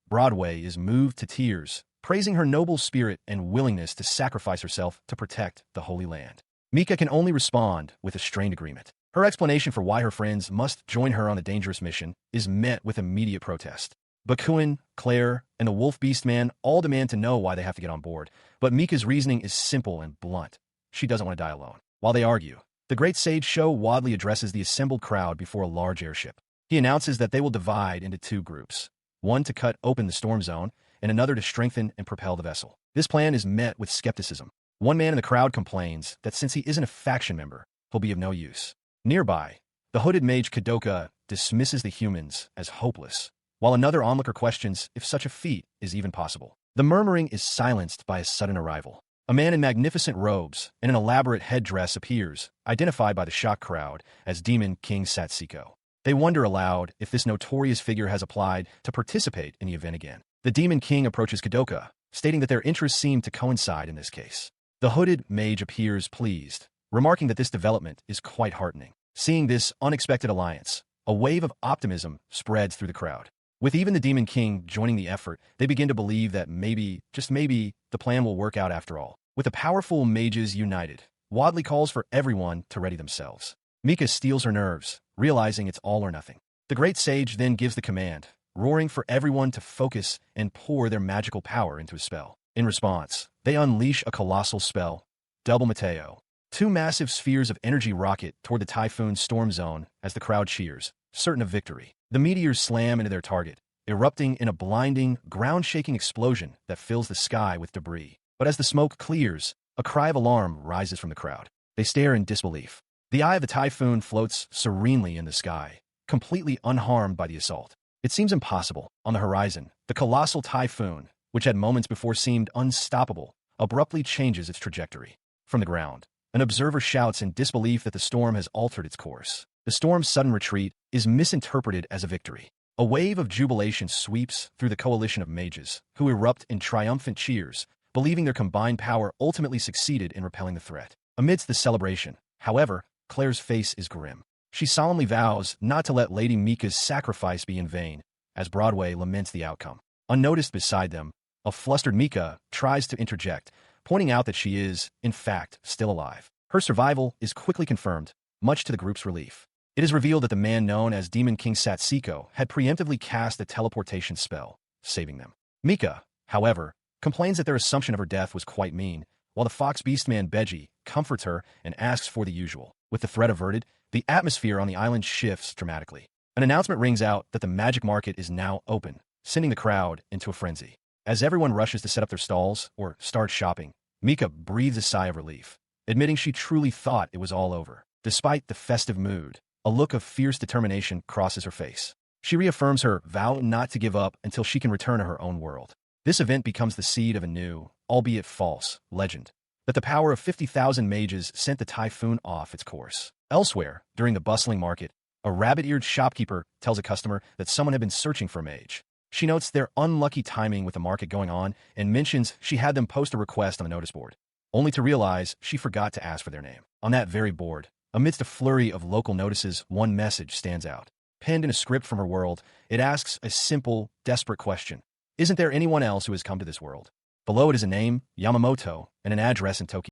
Broadway is moved to tears, praising her noble spirit and willingness to sacrifice herself to protect the Holy Land. Mika can only respond with a strained agreement. Her explanation for why her friends must join her on the dangerous mission is met with immediate protest. Bakuin, Claire, and the Wolf Beast Man all demand to know why they have to get on board, but Mika's reasoning is simple and blunt. She doesn't want to die alone. While they argue, the great sage Wadley addresses the assembled crowd before a large airship. He announces that they will divide into 2 groups, one to cut open the storm zone, and another to strengthen and propel the vessel. This plan is met with skepticism. One man in the crowd complains that since he isn't a faction member, he'll be of no use. Nearby, the hooded mage Kadoka dismisses the humans as hopeless, while another onlooker questions if such a feat is even possible. The murmuring is silenced by a sudden arrival. A man in magnificent robes and an elaborate headdress appears, identified by the shocked crowd as Demon King Satsuko. They wonder aloud if this notorious figure has applied to participate in the event again. The Demon King approaches Kadoka, stating that their interests seem to coincide in this case. The hooded mage appears pleased, remarking that this development is quite heartening. Seeing this unexpected alliance, a wave of optimism spreads through the crowd. With even the Demon King joining the effort, they begin to believe that maybe, just maybe, the plan will work out after all. With the powerful mages united, Wadley calls for everyone to ready themselves. Mika steels her nerves, realizing it's all or nothing. The great sage then gives the command, roaring for everyone to focus and pour their magical power into a spell. In response, they unleash a colossal spell, Double Mateo. 2 massive spheres of energy rocket toward the typhoon's storm zone as the crowd cheers, certain of victory. The meteors slam into their target, erupting in a blinding, ground-shaking explosion that fills the sky with debris. But as the smoke clears, a cry of alarm rises from the crowd. They stare in disbelief. The eye of the typhoon floats serenely in the sky, completely unharmed by the assault. It seems impossible. On the horizon, the colossal typhoon, which had moments before seemed unstoppable, abruptly changes its trajectory. From the ground, an observer shouts in disbelief that the storm has altered its course. The storm's sudden retreat is misinterpreted as a victory. A wave of jubilation sweeps through the coalition of mages, who erupt in triumphant cheers, believing their combined power ultimately succeeded in repelling the threat. Amidst the celebration, however, Claire's face is grim. She solemnly vows not to let Lady Mika's sacrifice be in vain, as Broadway laments the outcome. Unnoticed beside them, a flustered Mika tries to interject, pointing out that she is, in fact, still alive. Her survival is quickly confirmed, much to the group's relief. It is revealed that the man known as Demon King Satsuko had preemptively cast a teleportation spell, saving them. Mika, however, complains that their assumption of her death was quite mean, while the fox beastman Beji comforts her and asks for the usual. With the threat averted, the atmosphere on the island shifts dramatically. An announcement rings out that the magic market is now open, sending the crowd into a frenzy. As everyone rushes to set up their stalls or start shopping, Mika breathes a sigh of relief, admitting she truly thought it was all over. Despite the festive mood, a look of fierce determination crosses her face. She reaffirms her vow not to give up until she can return to her own world. This event becomes the seed of a new, albeit false, legend, that the power of 50,000 mages sent the Typhoon off its course. Elsewhere, during the bustling market, a rabbit-eared shopkeeper tells a customer that someone had been searching for a mage. She notes their unlucky timing with the market going on and mentions she had them post a request on the notice board, only to realize she forgot to ask for their name. On that very board, amidst a flurry of local notices, one message stands out. Penned in a script from her world, it asks a simple, desperate question. Isn't there anyone else who has come to this world? Below it is a name, Yamamoto, and an address in Tokyo.